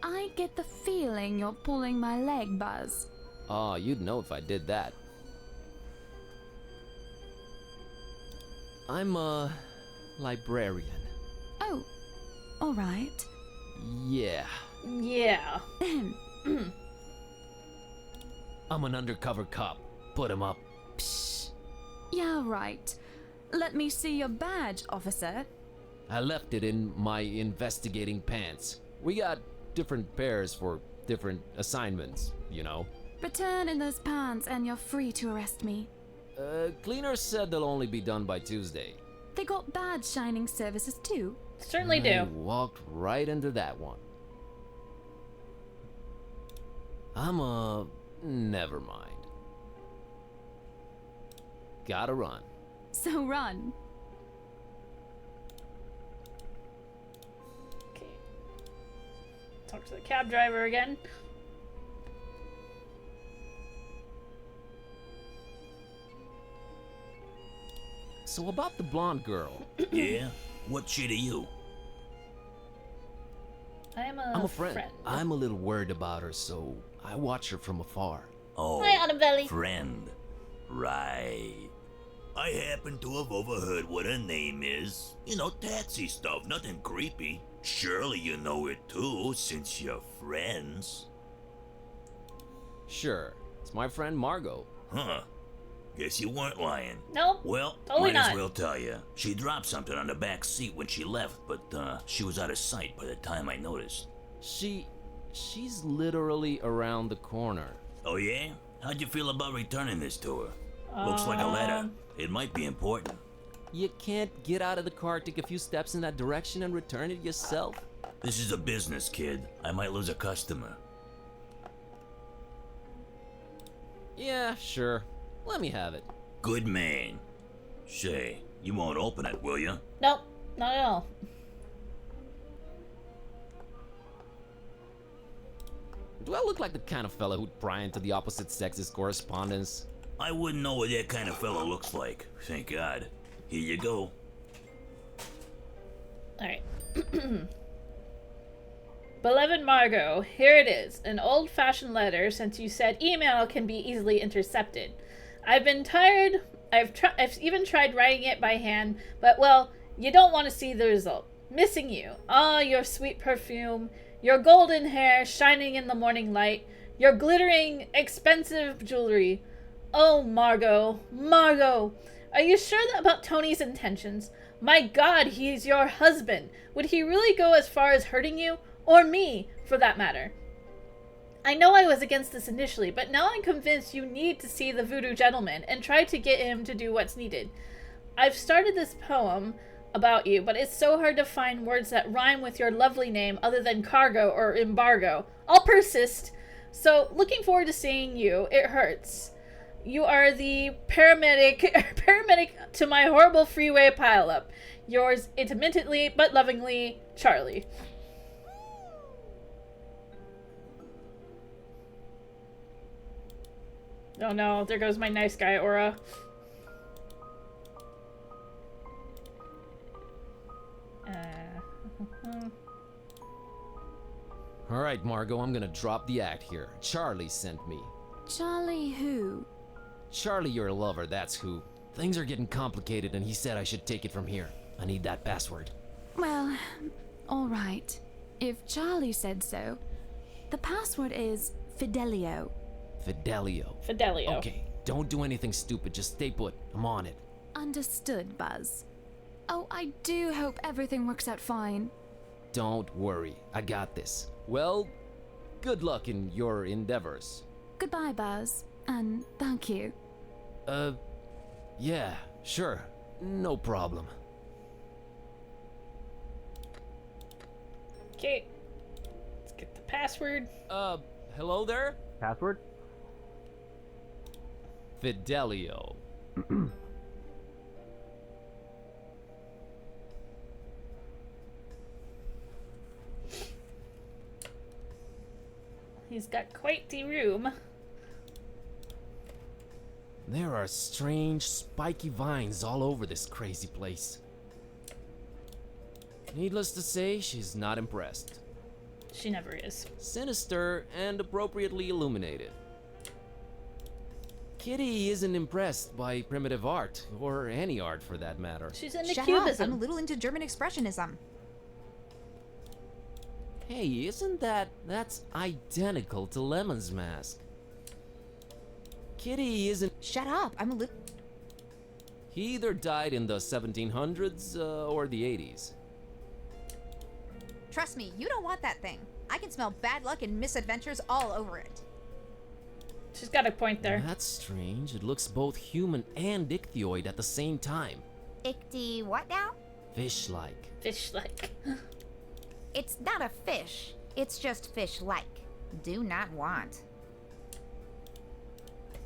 I get the feeling you're pulling my leg, Buzz. Oh, you'd know if I did that. I'm a librarian. Oh, all right. Yeah. Yeah. I'm an undercover cop. Put him up. Psh. Yeah, right. Let me see your badge, officer. I left it in my investigating pants. We got different pairs for different assignments, you know. Return in those pants and you're free to arrest me. Cleaners said they'll only be done by Tuesday. They got badge shining services too. Certainly I do. walked right into that one. Never mind. Gotta run. So run. Okay. Talk to the cab driver again. So about the blonde girl. Yeah? What's she to you? I'm I'm a friend. I'm a little worried about her, so I watch her from afar. Oh, Hi, Autumn Valley. friend. Right. I happen to have overheard what her name is. You know, taxi stuff, nothing creepy. Surely you know it too, since you're friends. Sure, it's my friend Margot. Huh. Guess you weren't lying. Nope. Well, Totally might not. as well tell you. She dropped something on the back seat when she left, but she was out of sight by the time I noticed. She's literally around the corner. Oh yeah? How'd you feel about returning this to her? Looks like a letter. It might be important. You can't get out of the car, take a few steps in that direction, and return it yourself? This is a business, kid. I might lose a customer. Yeah, sure. Let me have it. Good man. Say, you won't open it, will you? Nope. Not at all. Do I look like the kind of fella who'd pry into the opposite sex's correspondence? I wouldn't know what that kind of fellow looks like. Thank God. Here you go. Alright. Beloved Margot, here it is. An old-fashioned letter since you said email can be easily intercepted. I've been tired I've even tried writing it by hand, but well, you don't want to see the result. Missing you. Ah, your sweet perfume, your golden hair shining in the morning light, your glittering, expensive jewelry. Oh, Margot, Margot, are you sure about Tony's intentions? My God, he's your husband. Would he really go as far as hurting you? Or me, for that matter? I know I was against this initially, but now I'm convinced you need to see the voodoo gentleman and try to get him to do what's needed. I've started this poem about you, but it's so hard to find words that rhyme with your lovely name other than cargo or embargo. I'll persist. So, looking forward to seeing you. It hurts. You are the paramedic to my horrible freeway pileup. Yours intermittently but lovingly, Charlie. Oh no, there goes my nice guy aura. Alright, Margot, I'm gonna drop the act here. Charlie sent me. Charlie who? Charlie, your lover, that's who. Things are getting complicated and he said I should take it from here. I need that password. Well, alright. If Charlie said so. The password is Fidelio. Fidelio. Fidelio. Okay, don't do anything stupid, just stay put. I'm on it. Understood, Buzz. Oh, I do hope everything works out fine. Don't worry, I got this. Well, good luck in your endeavors. Goodbye, Buzz, and thank you. Yeah, sure. No problem. Okay. Let's get the password. Hello there? Password? Fidelio. He's got quite the room. There are strange, spiky vines all over this crazy place. Needless to say, she's not impressed. She never is. Sinister and appropriately illuminated. Kitty isn't impressed by primitive art, or any art for that matter. She's into Shut cubism. up, I'm a little into German expressionism. Hey, isn't that's identical to Lemon's mask? Kitty isn't... Shut up, I'm a little... He either died in the 1700s or the 80s. Trust me, you don't want that thing. I can smell bad luck and misadventures all over it. She's got a point there. That's strange. It looks both human and ichthyoid at the same time. Ichty what now? Fish-like. Fish-like. It's not a fish. It's just fish-like. Do not want.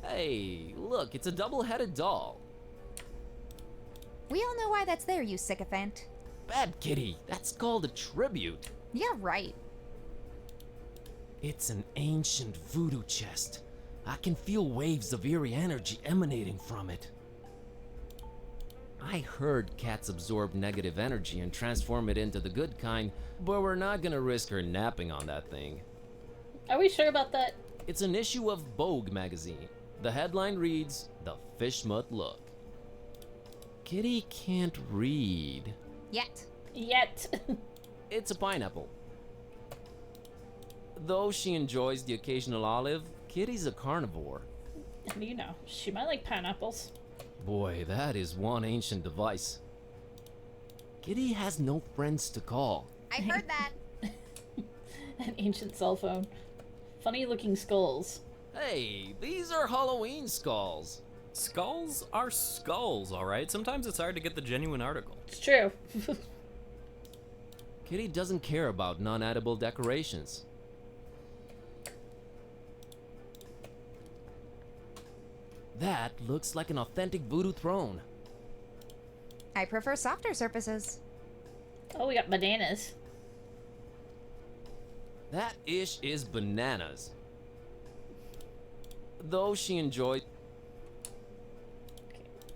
Hey, look, it's a double-headed doll. We all know why that's there, you sycophant. Bad kitty, that's called a tribute. Yeah, right. It's an ancient voodoo chest. I can feel waves of eerie energy emanating from it. I heard cats absorb negative energy and transform it into the good kind, but we're not gonna risk her napping on that thing. Are we sure about that? It's an issue of Vogue magazine. The headline reads, "The Fish Mutt Look." Kitty can't read. Yet. Yet. It's a pineapple. Though she enjoys the occasional olive, Kitty's a carnivore. You know, she might like pineapples. Boy, that is one ancient device. Kitty has no friends to call. I heard that. An ancient cell phone. Funny looking skulls. Hey, these are Halloween skulls. Skulls are skulls, alright? Sometimes it's hard to get the genuine article. It's true. Kitty doesn't care about non-edible decorations. That looks like an authentic voodoo throne. I prefer softer surfaces. Oh, we got bananas. That ish is bananas. Though she enjoyed...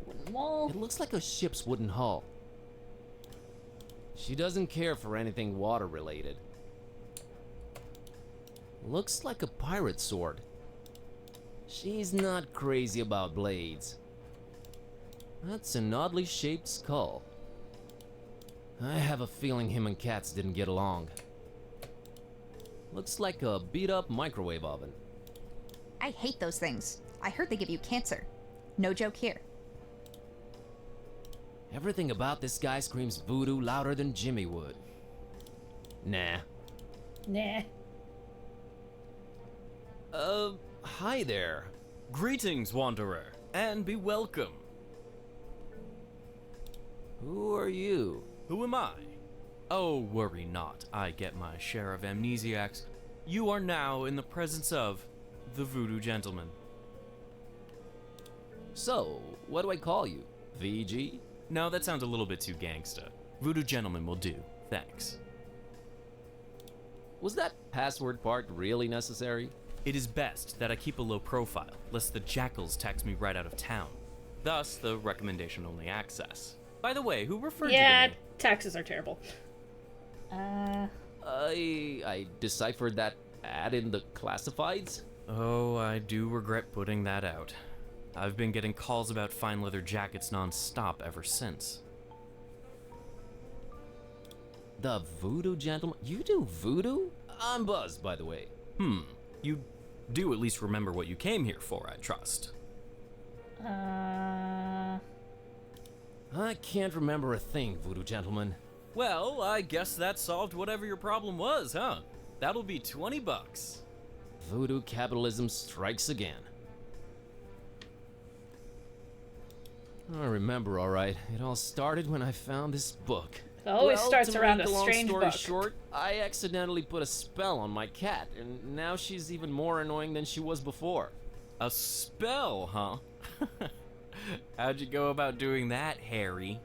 Wooden wall. It looks like a ship's wooden hull. She doesn't care for anything water-related. Looks like a pirate sword. She's not crazy about blades. That's an oddly shaped skull. I have a feeling him and Cats didn't get along. Looks like a beat-up microwave oven. I hate those things. I heard they give you cancer. No joke here. Everything about this guy screams voodoo louder than Jimmy would. Nah. Nah. Hi there. Greetings, Wanderer, and be welcome. Who are you? Who am I? Oh, worry not. I get my share of amnesiacs. You are now in the presence of the Voodoo Gentleman. So, what do I call you? VG? No, that sounds a little bit too gangsta. Voodoo Gentleman will do. Thanks. Was that password part really necessary? It is best that I keep a low profile, lest the jackals tax me right out of town. Thus, the recommendation-only access. By the way, who referred Yeah, you to me? taxes are terrible. I deciphered that ad in the classifieds. Oh, I do regret putting that out. I've been getting calls about fine leather jackets non-stop ever since. The Voodoo Gentleman? You do voodoo? I'm buzzed, by the way. You do at least remember what you came here for, I trust. I can't remember a thing, Voodoo Gentleman. Well, I guess that solved whatever your problem was, huh? That'll be $20. Voodoo capitalism strikes again. I remember, all right. It all started when I found this book. It always Well, starts to around make a long strange story book. short, I accidentally put a spell on my cat, and now she's even more annoying than she was before. A spell, huh? How'd you go about doing that, Harry?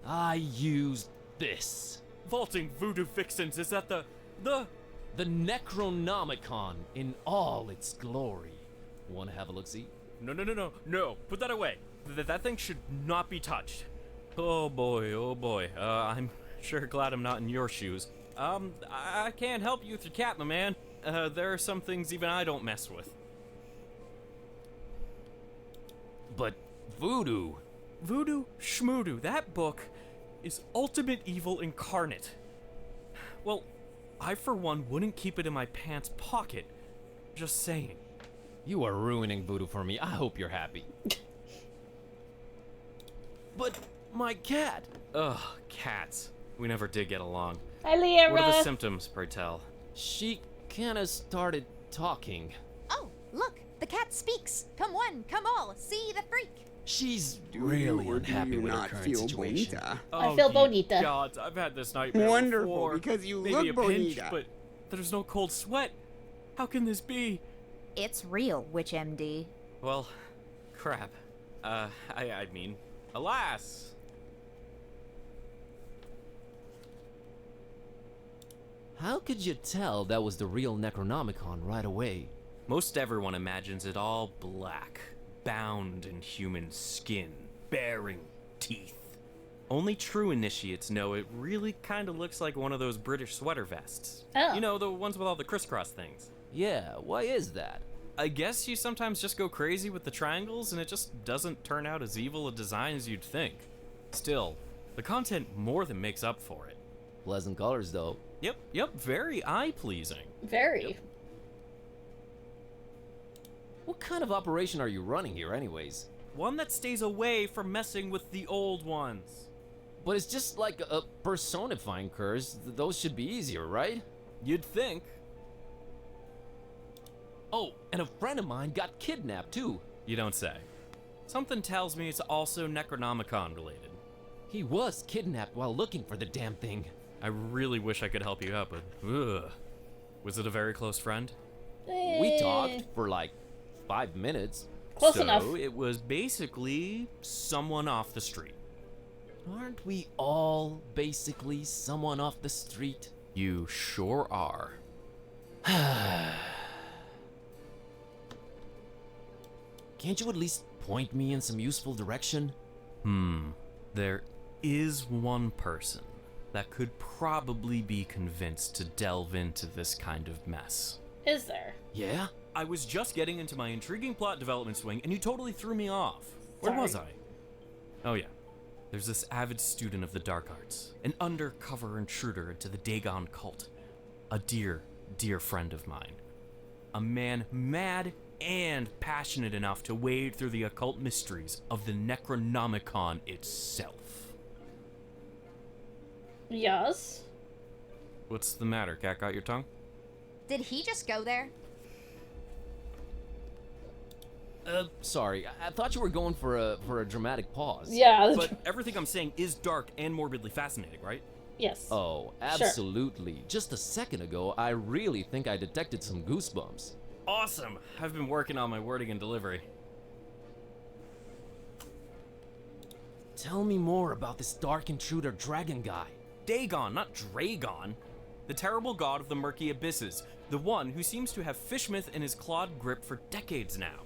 I used this. Vaulting voodoo vixens, is that the The Necronomicon in all its glory. Want to have a look-see? No, put that away. That thing should not be touched. Oh boy. I'm sure glad I'm not in your shoes. I can't help you with your cat, my man. There are some things even I don't mess with. But voodoo. Voodoo Schmoodoo, that book is ultimate evil incarnate. Well, I for one wouldn't keep it in my pants pocket. Just saying. You are ruining voodoo for me. I hope you're happy. But my cat. Ugh, cats. We never did get along. Hi, Lyra. What are the symptoms, pray tell? She kinda started talking. Oh, look, the cat speaks. Come one, come all, see the freak. She's really unhappy with her current situation. I feel ye bonita. gods, I've had this nightmare Wonderful, before. because you Maybe look a pinch, bonita. but there's no cold sweat. How can this be? It's real, Witch MD. Well, crap. I mean, alas. How could you tell that was the real Necronomicon right away? Most everyone imagines it all black, bound in human skin, bearing teeth. Only true initiates know it really kind of looks like one of those British sweater vests. Oh. You know, the ones with all the crisscross things. Yeah, why is that? I guess you sometimes just go crazy with the triangles and it just doesn't turn out as evil a design as you'd think. Still, the content more than makes up for it. Pleasant colors, though. Yep, very eye-pleasing. Very. What kind of operation are you running here, anyways? One that stays away from messing with the old ones. But it's just like a personifying curse. Those should be easier, right? You'd think. Oh, and a friend of mine got kidnapped, too. You don't say. Something tells me it's also Necronomicon related. He was kidnapped while looking for the damn thing. I really wish I could help you out, but ugh. Was it a very close friend? We talked for like 5 minutes. Close so enough. It was basically someone off the street. Aren't we all basically someone off the street? You sure are. Can't you at least point me in some useful direction? There is one person that could probably be convinced to delve into this kind of mess. Is there? Yeah? I was just getting into my intriguing plot development swing and you totally threw me off. Where Sorry. was I? Oh yeah. There's this avid student of the dark arts, an undercover intruder into the Dagon cult. A dear, dear friend of mine. A man mad and passionate enough to wade through the occult mysteries of the Necronomicon itself. Yes. What's the matter? Cat got your tongue? Did he just go there? Sorry. I thought you were going for a dramatic pause. Yeah. But everything I'm saying is dark and morbidly fascinating, right? Yes. Oh, absolutely. Sure. Just a second ago, I really think I detected some goosebumps. Awesome! I've been working on my wording and delivery. Tell me more about this dark intruder dragon guy. Dagon, not Dragon. The terrible god of the murky abysses. The one who seems to have Fishmouth in his clawed grip for decades now.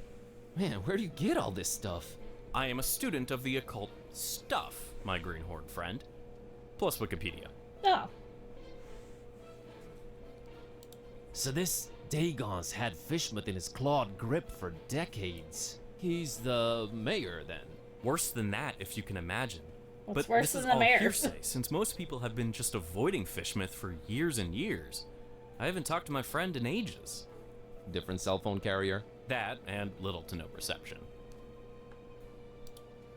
Man, where do you get all this stuff? I am a student of the occult stuff, my greenhorn friend. Plus Wikipedia. Oh. So this Dagon's had Fishmouth in his clawed grip for decades. He's the mayor, then. Worse than that, if you can imagine. What's but worse this is than the all mayor? hearsay, since most people have been just avoiding Fishmouth for years and years. I haven't talked to my friend in ages. Different cell phone carrier? That, and little to no reception.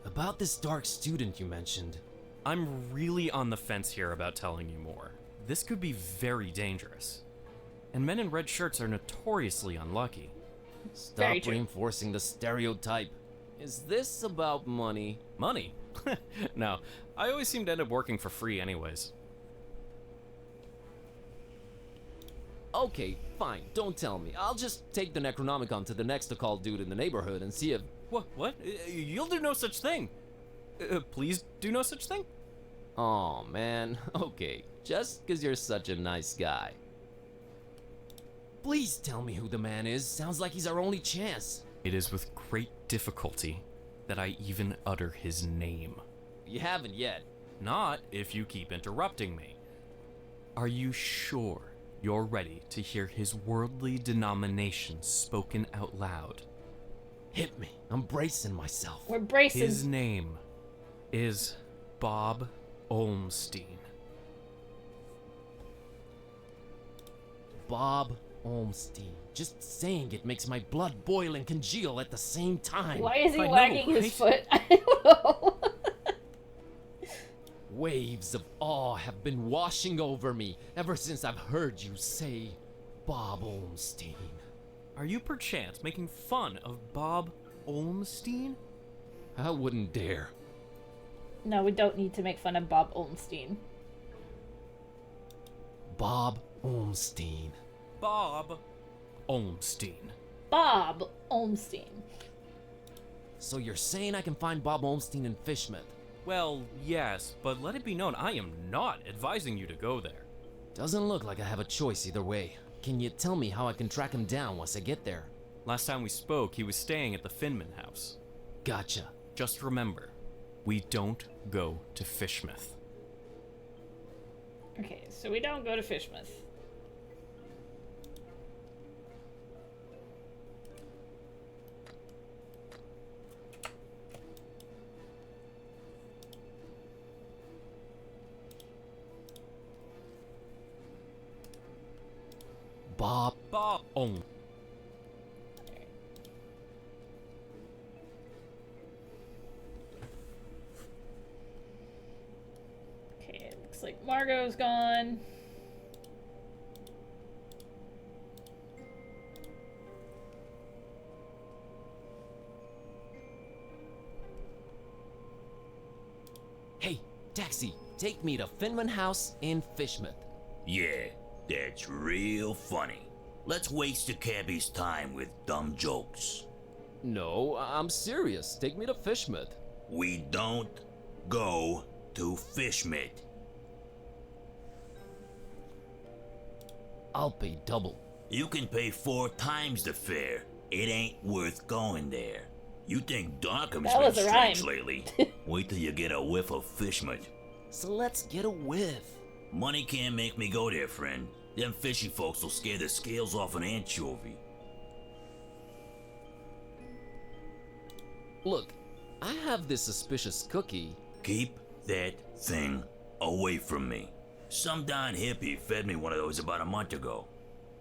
About this dark student you mentioned. I'm really on the fence here about telling you more. This could be very dangerous. And men in red shirts are notoriously unlucky. Stop reinforcing the stereotype. Is this about money? Money? No, I always seem to end up working for free anyways. Okay, fine, don't tell me. I'll just take the Necronomicon to the next occult dude in the neighborhood and see if... What? You'll do no such thing. Please do no such thing? Aw, man. Okay, just because you're such a nice guy. Please tell me who the man is. Sounds like he's our only chance. It is with great difficulty that I even utter his name. You haven't yet. Not if you keep interrupting me. Are you sure you're ready to hear his worldly denomination spoken out loud? Hit me. I'm bracing myself. We're bracing. His name is Bob Olmstein. Bob Olmstein. Just saying it makes my blood boil and congeal at the same time. Why is he I know, wagging his right? foot? I don't know. Waves of awe have been washing over me ever since I've heard you say Bob Olmstein. Are you perchance making fun of Bob Olmstein? I wouldn't dare. No, we don't need to make fun of Bob Olmstein. Bob Olmstein. Bob Olmstein. Bob Olmstein. So you're saying I can find Bob Olmstein in Fishmouth? Well, yes, but let it be known I am not advising you to go there. Doesn't look like I have a choice either way. Can you tell me how I can track him down once I get there? Last time we spoke, he was staying at the Finman house. Gotcha. Just remember, we don't go to Fishmouth. Okay, so we don't go to Fishmouth. Bob Olm. Okay, it looks like Margot's gone. Hey, taxi, take me to Finman House in Fishmouth. Yeah, that's real funny. Let's waste the cabbie's time with dumb jokes. No, I'm serious. Take me to Fishmouth. We don't go to Fishmouth. I'll pay double. You can pay 4 times the fare. It ain't worth going there. You think Darkham's That been was a strange rhyme. lately? Wait till you get a whiff of Fishmouth. So let's get a whiff. Money can't make me go there, friend. Them fishy folks will scare the scales off an anchovy. Look, I have this suspicious cookie. Keep that thing away from me. Some darn hippie fed me one of those about a month ago.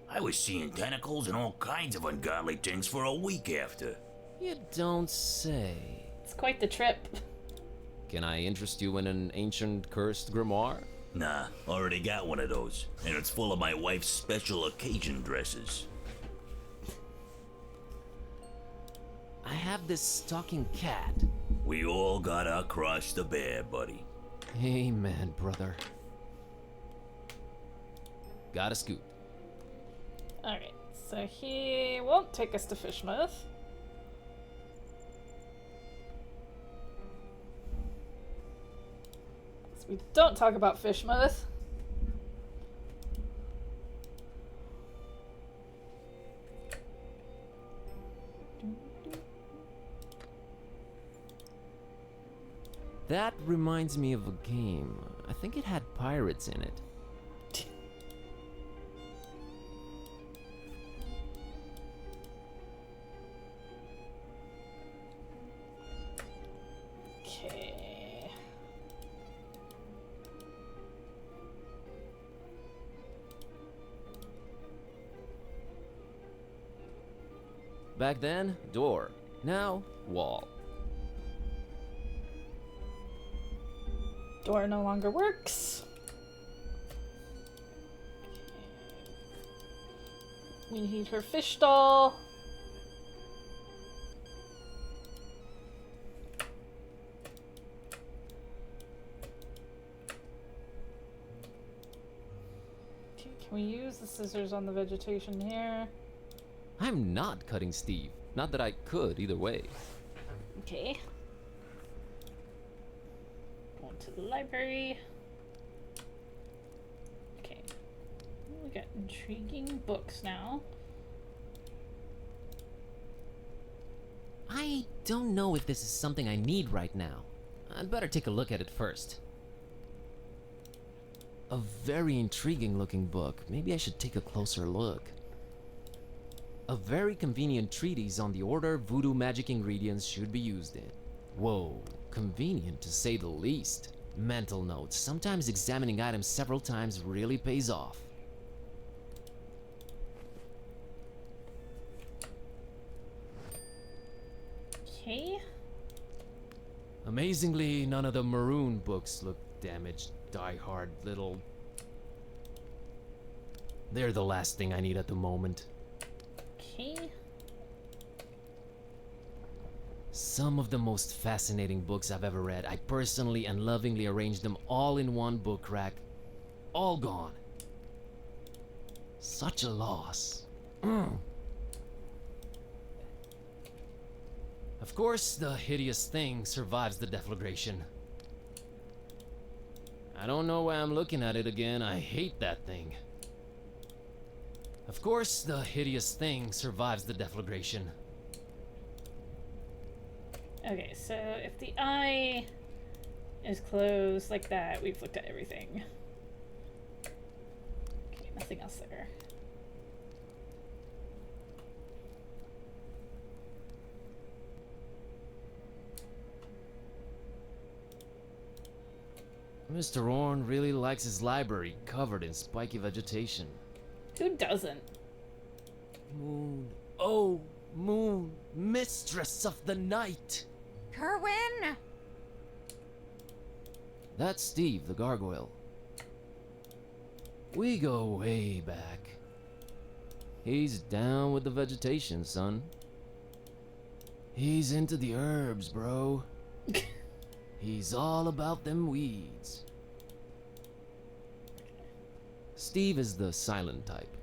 I was seeing tentacles and all kinds of ungodly things for a week after. You don't say. It's quite the trip. Can I interest you in an ancient cursed grimoire? Nah, already got one of those, and it's full of my wife's special occasion dresses. I have this talking cat. We all got our cross to bear, buddy. Amen, brother. Got a scoop. Alright, so he won't take us to Fishmouth. So we don't talk about Fishmouth. That reminds me of a game. I think it had pirates in it. Okay. Back then, door. Now, wall. Door no longer works. We need her fish doll. Okay, can we use the scissors on the vegetation here? I'm not cutting Steve. Not that I could either way. Okay. Going to the library. Okay. We got intriguing books now. I don't know if this is something I need right now. I'd better take a look at it first. A very intriguing looking book. Maybe I should take a closer look. A very convenient treatise on the order voodoo magic ingredients should be used in. Whoa, convenient to say the least. Mental notes. Sometimes examining items several times really pays off. Okay. Amazingly, none of the maroon books look damaged, die-hard little... They're the last thing I need at the moment. Okay. Some of the most fascinating books I've ever read. I personally and lovingly arranged them all in one book rack. All gone. Such a loss. Of course, the hideous thing survives the deflagration. I don't know why I'm looking at it again. I hate that thing. Of course, the hideous thing survives the deflagration. Okay, so if the eye is closed like that, we've looked at everything. Okay, nothing else there. Mr. Orn really likes his library covered in spiky vegetation. Who doesn't? Moon, oh, moon, mistress of the night! Kerwin! That's Steve, the gargoyle. We go way back. He's down with the vegetation, son. He's into the herbs, bro. He's all about them weeds. Steve is the silent type.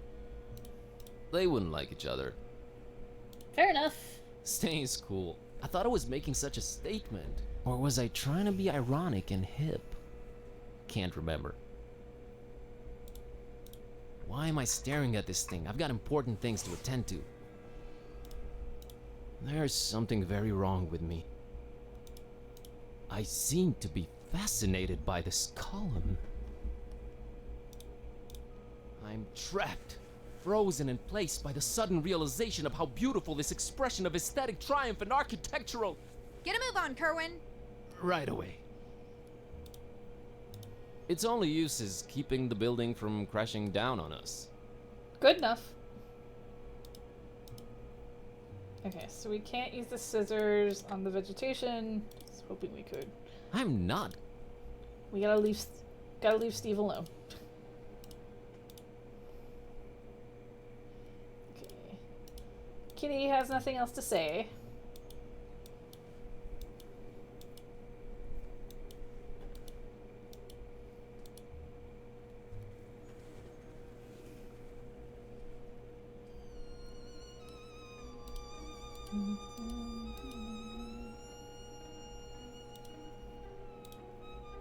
They wouldn't like each other. Fair enough. Staying's cool. I thought I was making such a statement. Or was I trying to be ironic and hip? Can't remember. Why am I staring at this thing? I've got important things to attend to. There's something very wrong with me. I seem to be fascinated by this column. I'm trapped, frozen in place by the sudden realization of how beautiful this expression of aesthetic triumph and architectural... Get a move on, Kerwin. Right away. Its only use is keeping the building from crashing down on us. Good enough. Okay, so we can't use the scissors on the vegetation. I was hoping we could. I'm not. We gotta leave Steve alone. Okay. Kitty has nothing else to say.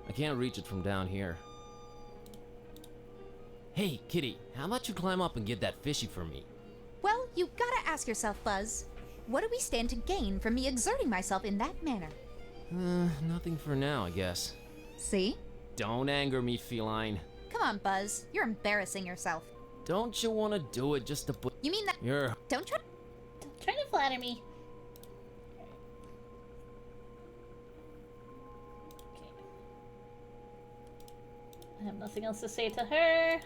I can't reach it from down here. Hey, Kitty, how about you climb up and get that fishy for me? Well, you gotta ask yourself, Buzz. What do we stand to gain from me exerting myself in that manner? Nothing for now, I guess. See? Don't anger me, feline. Come on, Buzz. You're embarrassing yourself. Don't you want to do it just to put... You mean that... You're... Don't try... Try to flatter me. I have nothing else to say to her.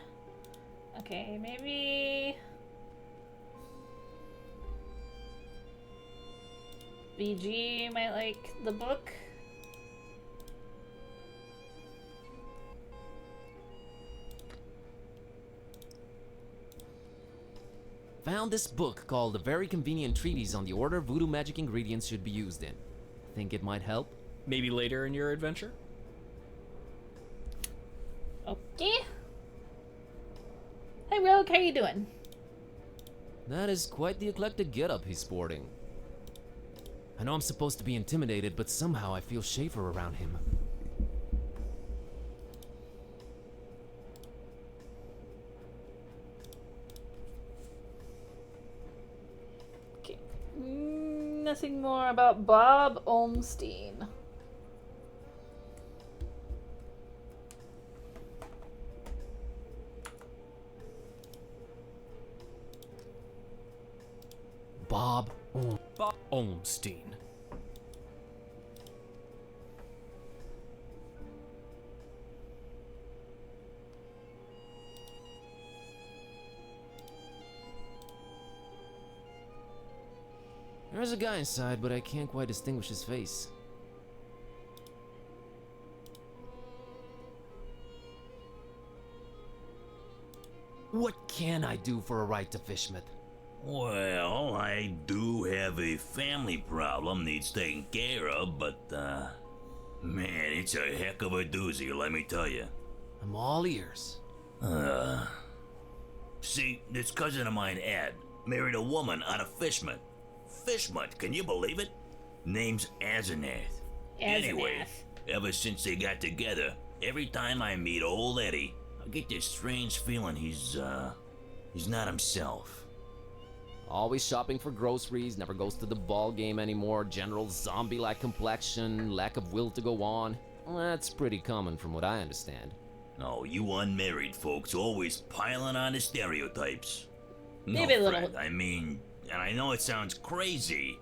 Okay, maybe... BG might like the book. Found this book called A Very Convenient Treatise on the Order Voodoo Magic Ingredients Should Be Used In. Think it might help? Maybe later in your adventure? Okay. Hey Rogue, how you doing? That is quite the eclectic getup he's sporting. I know I'm supposed to be intimidated, but somehow I feel safer around him. Okay. Nothing more about Bob Olmstein. Bob Olmstein. There's a guy inside, but I can't quite distinguish his face. What can I do for a ride to Fishmouth? Well, I do have a family problem needs taken care of, but, man, it's a heck of a doozy, let me tell you. I'm all ears. See, this cousin of mine, Ed, married a woman out of Fishmouth. Fishmouth, can you believe it? Name's Asenath. Anyway, ever since they got together, every time I meet old Eddie, I get this strange feeling he's not himself. Always shopping for groceries, never goes to the ball game anymore, general zombie-like complexion, lack of will to go on. Well, that's pretty common from what I understand. Oh, you unmarried folks always piling on the stereotypes. Maybe a no, little. Fred, I mean, and I know it sounds crazy.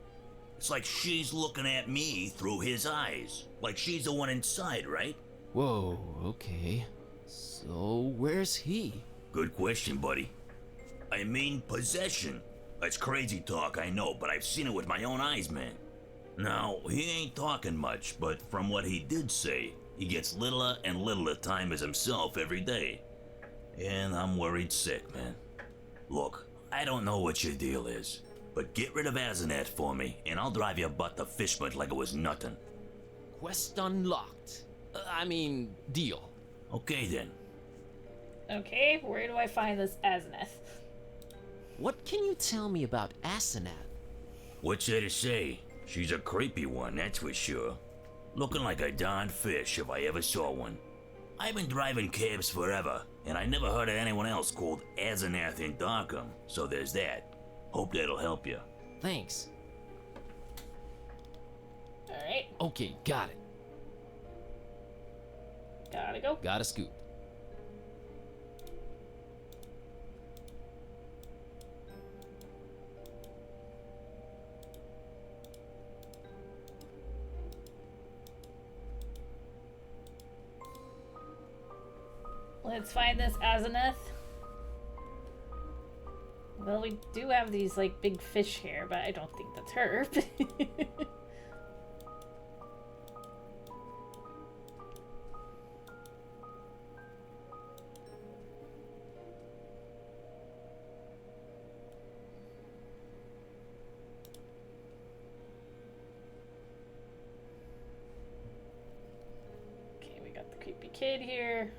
It's like she's looking at me through his eyes. Like she's the one inside, right? Whoa, okay. So, where's he? Good question, buddy. I mean, possession. That's crazy talk, I know, but I've seen it with my own eyes, man. Now, he ain't talking much, but from what he did say, he gets littler and littler time as himself every day. And I'm worried sick, man. Look, I don't know what your deal is, but get rid of Asenath for me, and I'll drive your butt to Fishmouth like it was nothing. Quest unlocked. Deal. Okay then. Okay, where do I find this Asenath? What can you tell me about Asenath? What's there to say? She's a creepy one, that's for sure. Looking like a darn fish if I ever saw one. I've been driving cabs forever, and I never heard of anyone else called Asenath in Darkham, so there's that. Hope that'll help you. Thanks. Alright, Okay, got it. gotta go. Got a scoop. Let's find this Azimuth. Well, we do have these, like, big fish here, but I don't think that's her. Okay, we got the creepy kid here.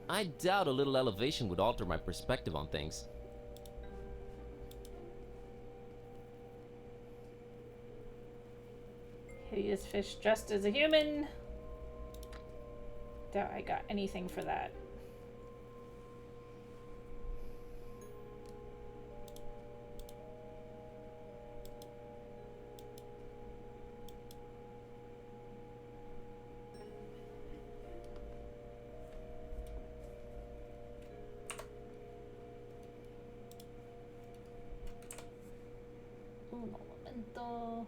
I doubt a little elevation would alter my perspective on things. Hideous fish dressed as a human. Doubt I got anything for that. Un momento.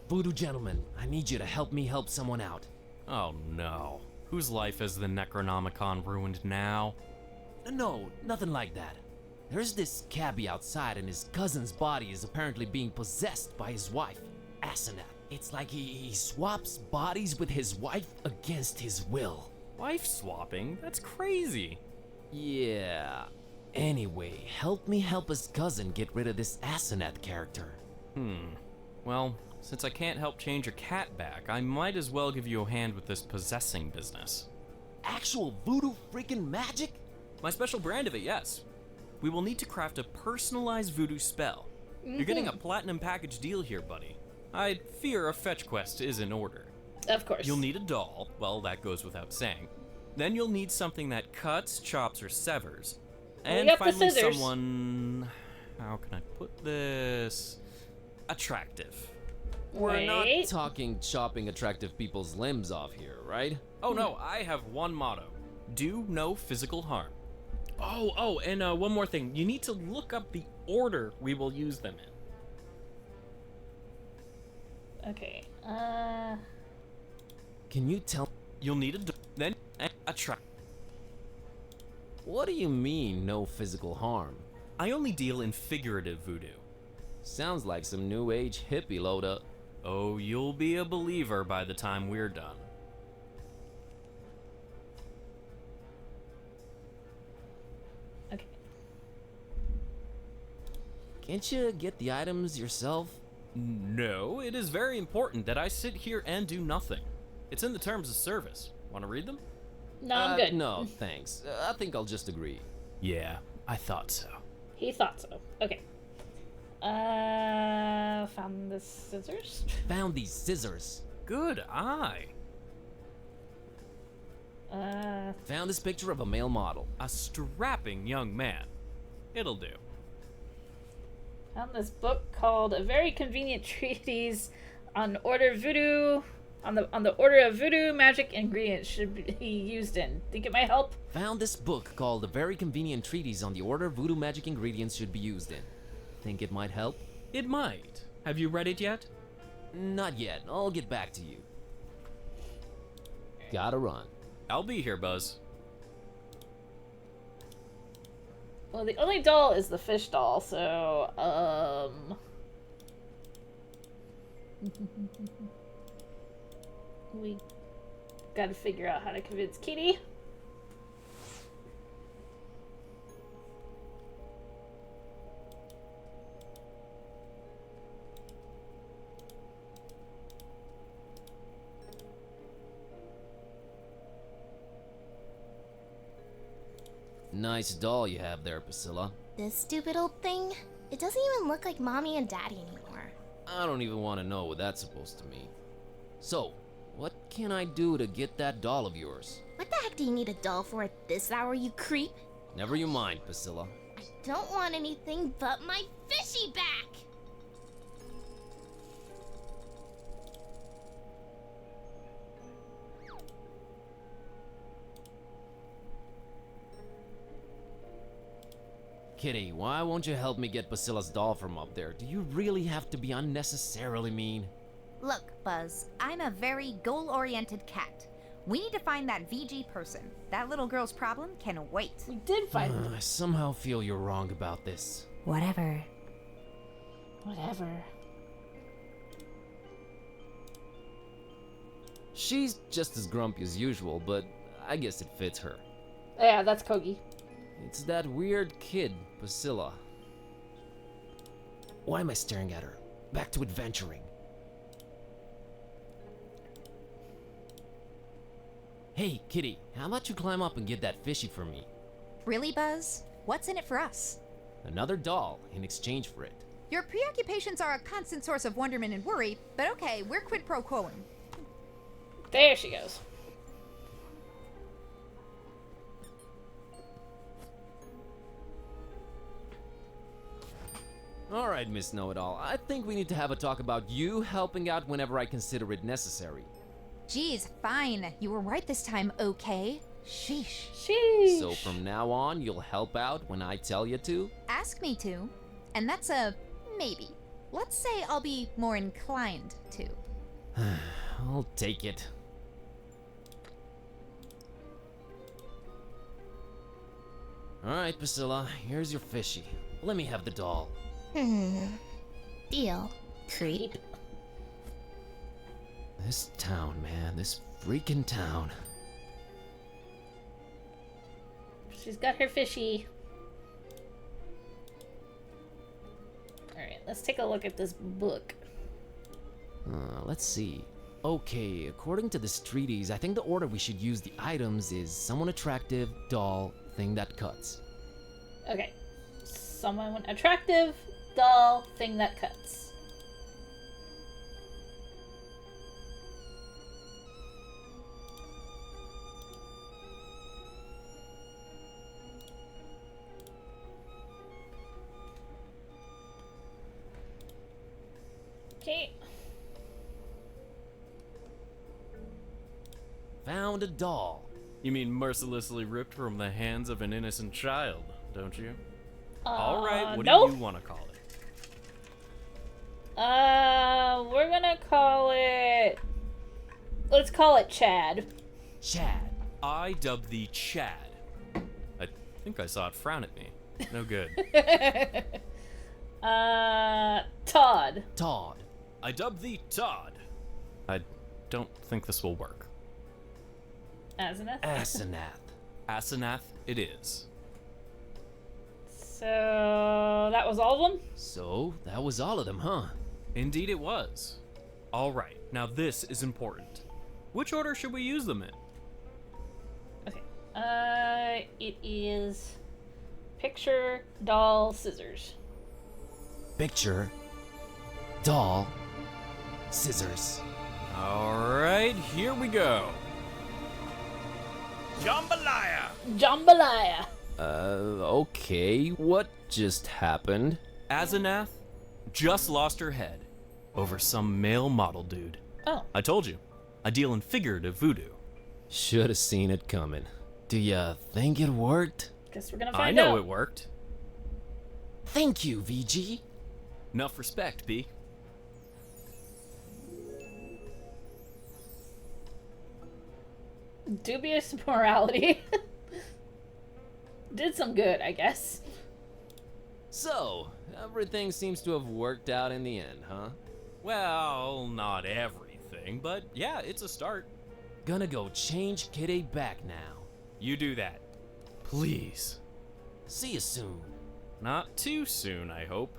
Voodoo gentleman, I need you to help me help someone out. Oh no. Whose life has the Necronomicon ruined now? No, nothing like that. There's this cabbie outside and his cousin's body is apparently being possessed by his wife, Asenath. It's like he swaps bodies with his wife against his will. Wife swapping? That's crazy. Yeah. Anyway, help me help his cousin get rid of this Asenath character. Well, since I can't help change your cat back, I might as well give you a hand with this possessing business. Actual voodoo freaking magic? My special brand of it, yes. We will need to craft a personalized voodoo spell. You're getting a platinum package deal here, buddy. I fear a fetch quest is in order. Of course. You'll need a doll, well, that goes without saying. Then you'll need something that cuts, chops, or severs. And got the finally scissors. someone... How can I put this? Attractive. We're not talking chopping attractive people's limbs off here, right? Oh no, I have one motto. Do no physical harm. Oh, and one more thing. You need to look up the order we will use them in. Okay. Can you tell? You'll need then attract. What do you mean, no physical harm? I only deal in figurative voodoo. Sounds like some new age hippie load up. Oh, you'll be a believer by the time we're done. Okay. Can't you get the items yourself? No, it is very important that I sit here and do nothing. It's in the terms of service. Want to read them? No, I'm good. No, thanks. I think I'll just agree. Yeah, I thought so. He thought so. Okay. Found the scissors. Found these scissors. Good eye. Found this picture of a male model. A strapping young man. It'll do. Found this book called A Very Convenient Treatise on Order Voodoo. On the order of voodoo magic ingredients should be used in. Think it might help? Found this book called A Very Convenient Treatise on the Order voodoo magic ingredients should be used in. Think it might help? It might. Have you read it yet? Not yet. I'll get back to you. Gotta run. I'll be here, Buzz. Well, the only doll is the fish doll, so, we gotta figure out how to convince Kitty. Nice doll you have there, Priscilla. This stupid old thing? It doesn't even look like mommy and daddy anymore. I don't even want to know what that's supposed to mean. So, what can I do to get that doll of yours? What the heck do you need a doll for at this hour, you creep? Never you mind, Priscilla. I don't want anything but my fishy back! Kitty, why won't you help me get Priscilla's doll from up there? Do you really have to be unnecessarily mean? Look, Buzz, I'm a very goal-oriented cat. We need to find that VG person. That little girl's problem can wait. We did find him. I somehow feel you're wrong about this. Whatever. Whatever. She's just as grumpy as usual, but I guess it fits her. Yeah, that's Kogi. It's that weird kid, Priscilla. Why am I staring at her? Back to adventuring. Hey, Kitty, how about you climb up and get that fishy for me? Really, Buzz? What's in it for us? Another doll in exchange for it. Your preoccupations are a constant source of wonderment and worry, but okay, we're quid pro quoing. There she goes. Alright, Miss Know-It-All, I think we need to have a talk about you helping out whenever I consider it necessary. Geez, fine. You were right this time, okay? Sheesh. Sheesh. So from now on, you'll help out when I tell you to? Ask me to. And that's a maybe. Let's say I'll be more inclined to. I'll take it. Alright, Priscilla, here's your fishy. Let me have the doll. Deal. Creep. This town, man, this freaking town. She's got her fishy. Alright, let's take a look at this book. Let's see. Okay, according to this treatise, I think the order we should use the items is someone attractive, doll, thing that cuts. Okay. Someone attractive, doll, thing that cuts. Okay. Found a doll. You mean mercilessly ripped from the hands of an innocent child, don't you? Alright, what no. do you want to call it? We're gonna call it... Let's call it Chad. Chad. I dub thee Chad. I think I saw it frown at me. No good. Todd. Todd. I dub thee Todd. I don't think this will work. Asenath. Asenath. Asenath it is. So that was all of them? So, that was all of them, huh? Indeed it was. Alright, now this is important. Which order should we use them in? Okay. It is picture, doll, scissors. Picture, doll, scissors. Alright, here we go. Jambalaya! Jambalaya. Okay, what just happened? Asenath just lost her head over some male model dude. Oh. I told you, I deal in figurative voodoo. Should have seen it coming. Do ya think it worked? Guess we're gonna I find out. know it worked. Thank you, VG. Enough respect, B. Dubious morality. Did some good, I guess. So, everything seems to have worked out in the end, huh? Well, not everything, but yeah, it's a start. Gonna go change Kitty back now. You do that. Please. See you soon. Not too soon, I hope.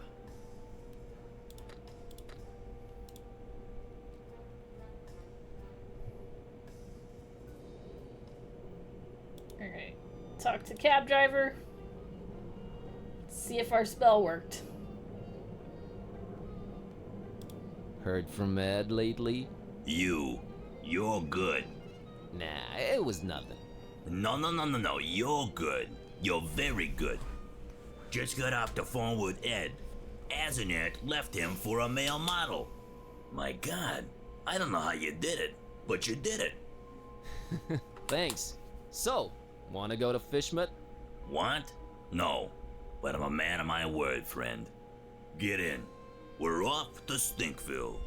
Alright. Talk to cab driver. See if our spell worked. Heard from Ed lately? You're good. Nah, it was nothing. No, you're good. You're very good. Just got off the phone with Ed. Azanet left him for a male model. My God, I don't know how you did it, but you did it. Thanks. So, wanna go to Fishmut? Want? No, but I'm a man of my word, friend. Get in. We're off to Stinkville.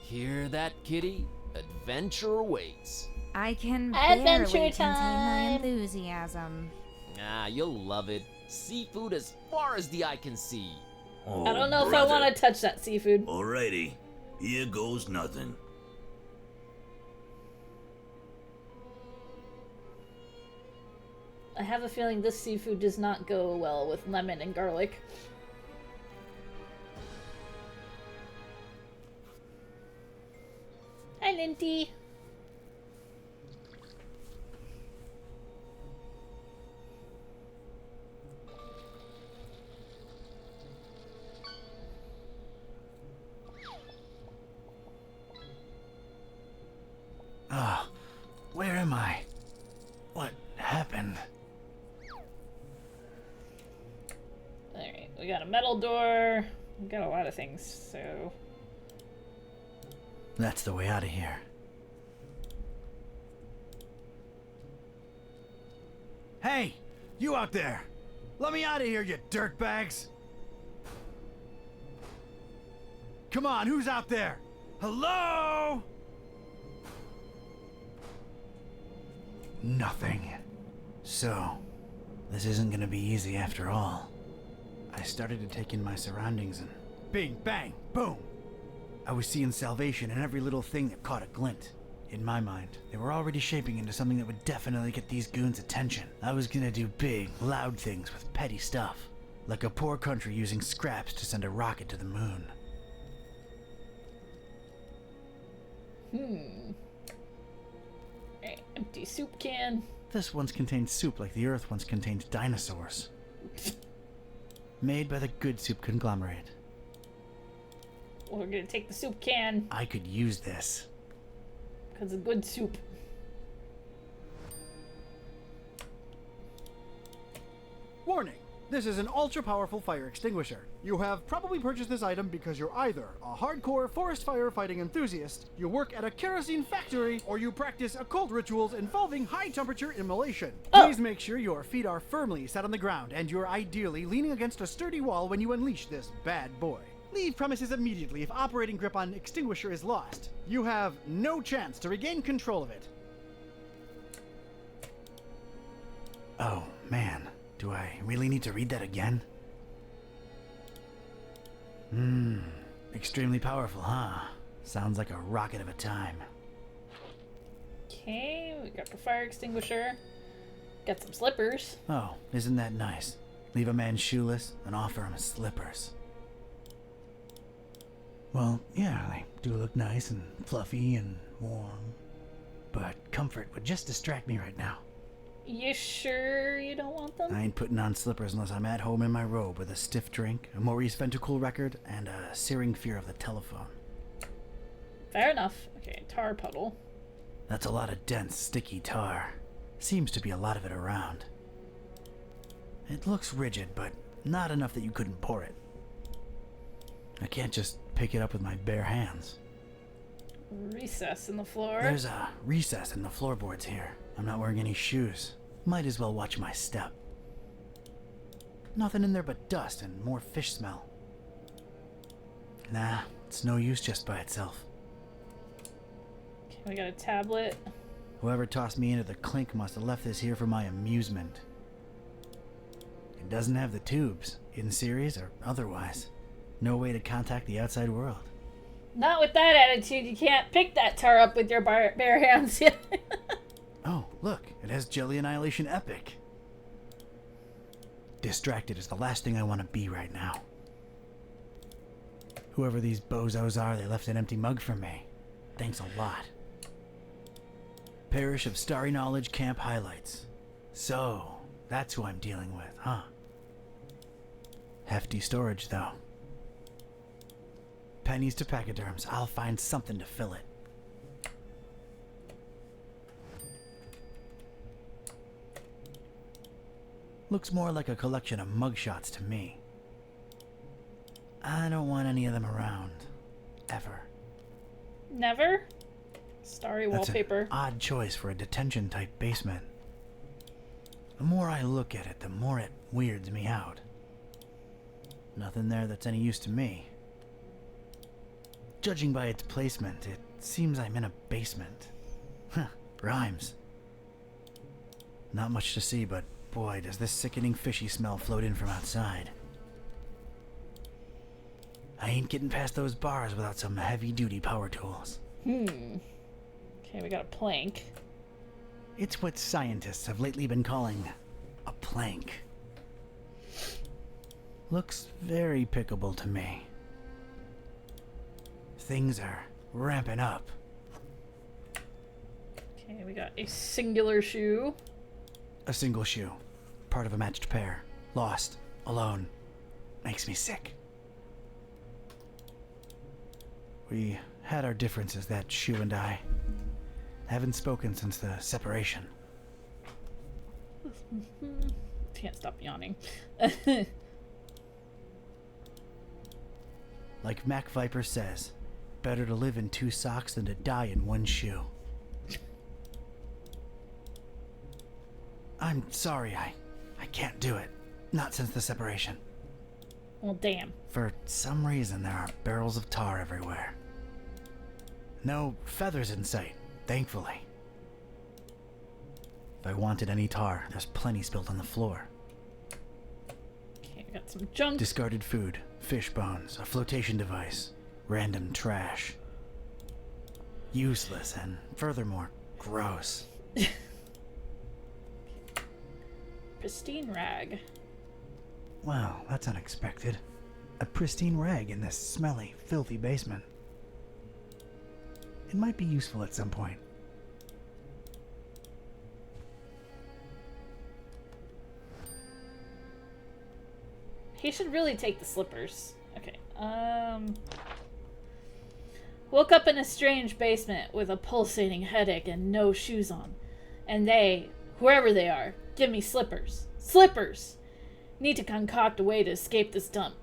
Hear that, kitty? Adventure awaits. I can Adventure barely contain time. my enthusiasm. Ah, you'll love it. Seafood as far as the eye can see. Oh, I don't know if brother. I want to touch that seafood. Alrighty, here goes nothing. I have a feeling this seafood does not go well with lemon and garlic. Hi, Linty. Ah, where am I? What happened? Alright, we got a metal door. We got a lot of things, so... That's the way out of here. Hey! You out there! Let me out of here, you dirtbags! Come on, who's out there? Hello? Nothing. So, this isn't gonna be easy after all. I started to take in my surroundings and bing, bang, boom! I was seeing salvation in every little thing that caught a glint. In my mind, they were already shaping into something that would definitely get these goons' attention. I was gonna do big, loud things with petty stuff. Like a poor country using scraps to send a rocket to the moon. Alright, empty soup can. This once contained soup like the Earth once contained dinosaurs. Made by the Good Soup Conglomerate. We're gonna take the soup can, I could use this. because it's good soup. Warning! This is an ultra-powerful fire extinguisher. You have probably purchased this item because you're either a hardcore forest firefighting enthusiast, you work at a kerosene factory, or you practice occult rituals involving high-temperature immolation. Please make sure your feet are firmly set on the ground and you're ideally leaning against a sturdy wall when you unleash this bad boy. Leave premises immediately if operating grip on extinguisher is lost. You have no chance to regain control of it. Oh, man. Do I really need to read that again? Extremely powerful, huh? Sounds like a rocket of a time. Okay, we got the fire extinguisher. Got some slippers. Oh, isn't that nice? Leave a man shoeless and offer him slippers. Well, yeah, they do look nice and fluffy and warm. But comfort would just distract me right now. You sure you don't want them? I ain't putting on slippers unless I'm at home in my robe with a stiff drink, a Maurice Ventacool record, and a searing fear of the telephone. Fair enough. Okay, tar puddle. That's a lot of dense, sticky tar. Seems to be a lot of it around. It looks rigid, but not enough that you couldn't pour it. I can't just pick it up with my bare hands. Recess in the floor. There's a recess in the floorboards here. I'm not wearing any shoes. Might as well watch my step. Nothing in there but dust and more fish smell. Nah, it's no use just by itself. Okay, we got a tablet. Whoever tossed me into the clink must have left this here for my amusement. It doesn't have the tubes, in series or otherwise. No way to contact the outside world. Not with that attitude. You can't pick that tar up with your bare hands. Oh, look, it has Jelly Annihilation Epic. Distracted is the last thing I want to be right now. Whoever these bozos are, they left an empty mug for me. Thanks a lot. Parish of Starry Knowledge Camp Highlights. So, that's who I'm dealing with, huh? Hefty storage, though. Pennies to pachyderms. I'll find something to fill it. Looks more like a collection of mugshots to me. I don't want any of them around. Ever. Never? Starry That's wallpaper. an odd choice for a detention-type basement. The more I look at it, the more it weirds me out. Nothing there that's any use to me. Judging by its placement, it seems I'm in a basement. Huh, rhymes. Not much to see, but boy, does this sickening fishy smell float in from outside. I ain't getting past those bars without some heavy-duty power tools. Okay, we got a plank. It's what scientists have lately been calling a plank. Looks very pickable to me. Things are ramping up. Okay, we got a singular shoe. A single shoe. Part of a matched pair. Lost. Alone. Makes me sick. We had our differences, that shoe and I. Haven't spoken since the separation. Can't stop yawning. Like Mac Viper says, better to live in 2 socks than to die in 1 shoe. I'm sorry, I can't do it. Not since the separation. Well, damn. For some reason, there are barrels of tar everywhere. No feathers in sight, thankfully. If I wanted any tar, there's plenty spilled on the floor. Okay, we got some junk. Discarded food, fish bones, a flotation device, random trash. Useless and, furthermore, gross. Pristine rag. Wow, that's unexpected. A pristine rag in this smelly, filthy basement. It might be useful at some point. He should really take the slippers. Okay, woke up in a strange basement with a pulsating headache and no shoes on. And they, whoever they are, give me slippers. Slippers! Need to concoct a way to escape this dump.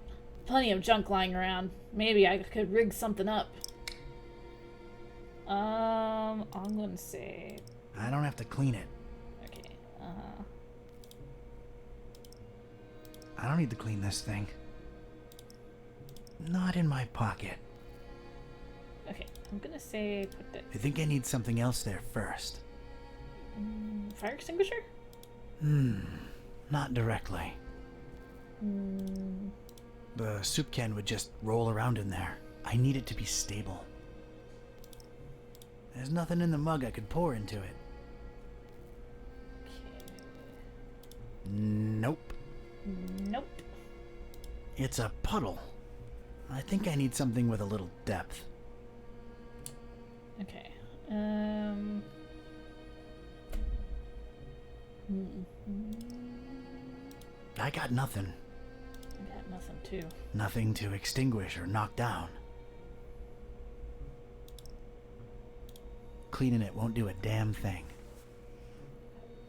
Plenty of junk lying around. Maybe I could rig something up. I'm gonna say... I don't have to clean it. Okay, I don't need to clean this thing. Not in my pocket. okay, I'm gonna say put that... I think I need something else there first. Fire extinguisher? Not directly. The soup can would just roll around in there. I need it to be stable. There's nothing in the mug I could pour into it. Nope. Nope. It's a puddle. I think I need something with a little depth. Okay, I got nothing. I got nothing too. Nothing to extinguish or knock down. Cleaning it won't do a damn thing.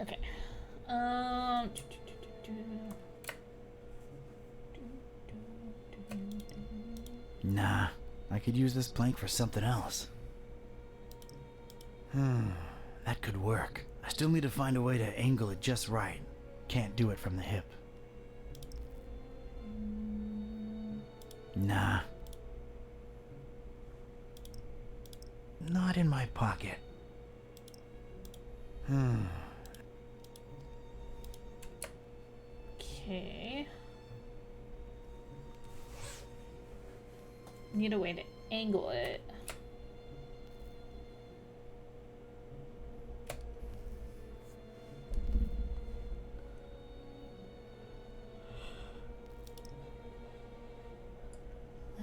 Okay. Nah, I could use this plank for something else. That could work. I still need to find a way to angle it just right. Can't do it from the hip. Nah. Not in my pocket. Okay. Need a way to angle it.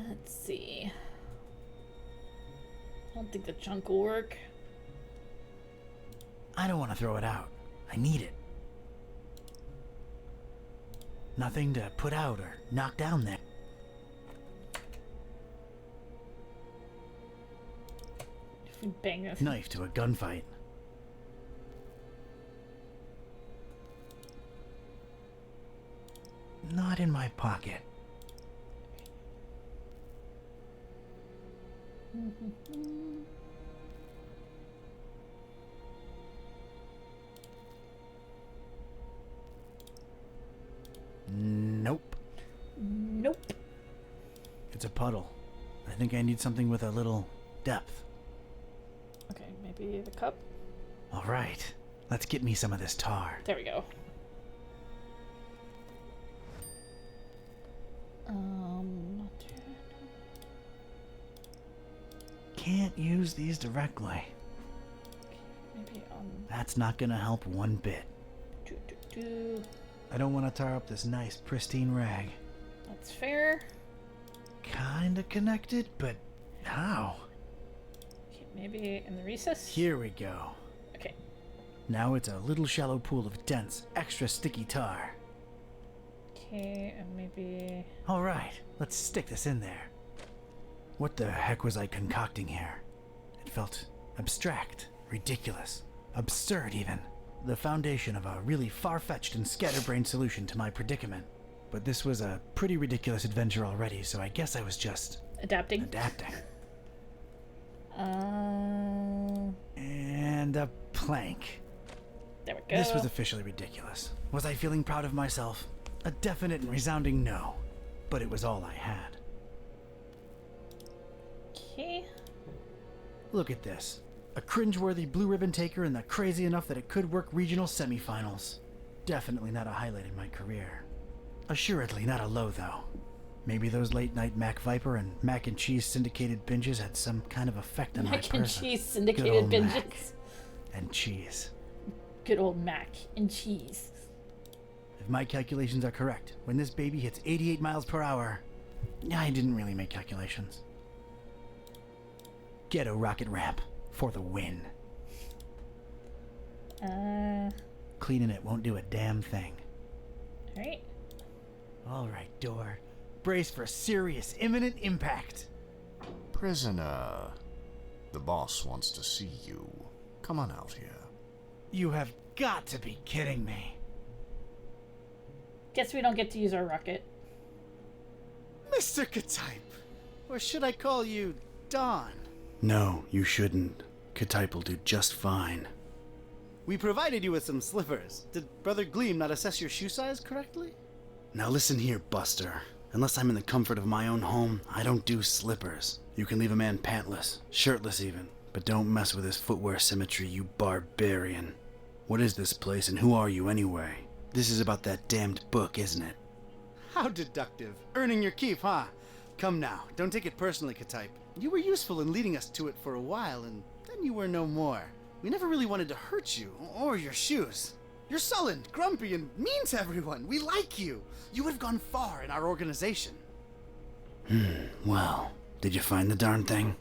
Let's see. I don't think the junk will work. I don't want to throw it out. I need it. Nothing to put out or knock down there. If we bang this. Knife to a gunfight. not in my pocket. Nope. Nope. It's a puddle. I think I need something with a little depth. Okay, maybe the cup. All right, let's get me some of this tar. There we go. Can't use these directly. Maybe That's not gonna help one bit. I don't want to tar up this nice, pristine rag. That's fair. Kinda connected, but how? Okay, maybe in the recess. Here we go. Okay. Now it's a little shallow pool of dense, extra sticky tar. Okay, and maybe. All right, let's stick this in there. What the heck was I concocting here? It felt abstract, ridiculous, absurd even. The foundation of a really far-fetched and scatterbrained solution to my predicament. But this was a pretty ridiculous adventure already, so I guess I was just... Adapting. And a plank. There we go. This was officially ridiculous. Was I feeling proud of myself? A definite and resounding no. But it was all I had. Okay. Look at this. A cringeworthy blue ribbon taker and the crazy enough that it could work regional semifinals. Definitely not a highlight in my career. Assuredly not a low, though. Maybe those late-night Mac Viper and mac and cheese syndicated binges had some kind of effect on my person. Mac and cheese syndicated binges. Mac and cheese. Good old mac and cheese. If my calculations are correct, when this baby hits 88 miles per hour... I didn't really make calculations. Ghetto rocket ramp for the win. Cleaning it won't do a damn thing. Alright. Alright, door. Brace for serious, imminent impact. Prisoner, the boss wants to see you. Come on out here. You have got to be kidding me. Guess we don't get to use our rocket. Mr. Ktype, or should I call you Don? No, you shouldn't. Ktype will do just fine. We provided you with some slippers. Did Brother Gleam not assess your shoe size correctly? Now listen here, Buster. Unless I'm in the comfort of my own home, I don't do slippers. You can leave a man pantless, shirtless even, but don't mess with his footwear symmetry, you barbarian. What is this place and who are you anyway? This is about that damned book, isn't it? How deductive. Earning your keep, huh? Come now, don't take it personally, Ktype. You were useful in leading us to it for a while, and then you were no more. We never really wanted to hurt you, or your shoes. You're sullen, grumpy, and mean to everyone. We like you. You would have gone far in our organization. Well, did you find the darn thing?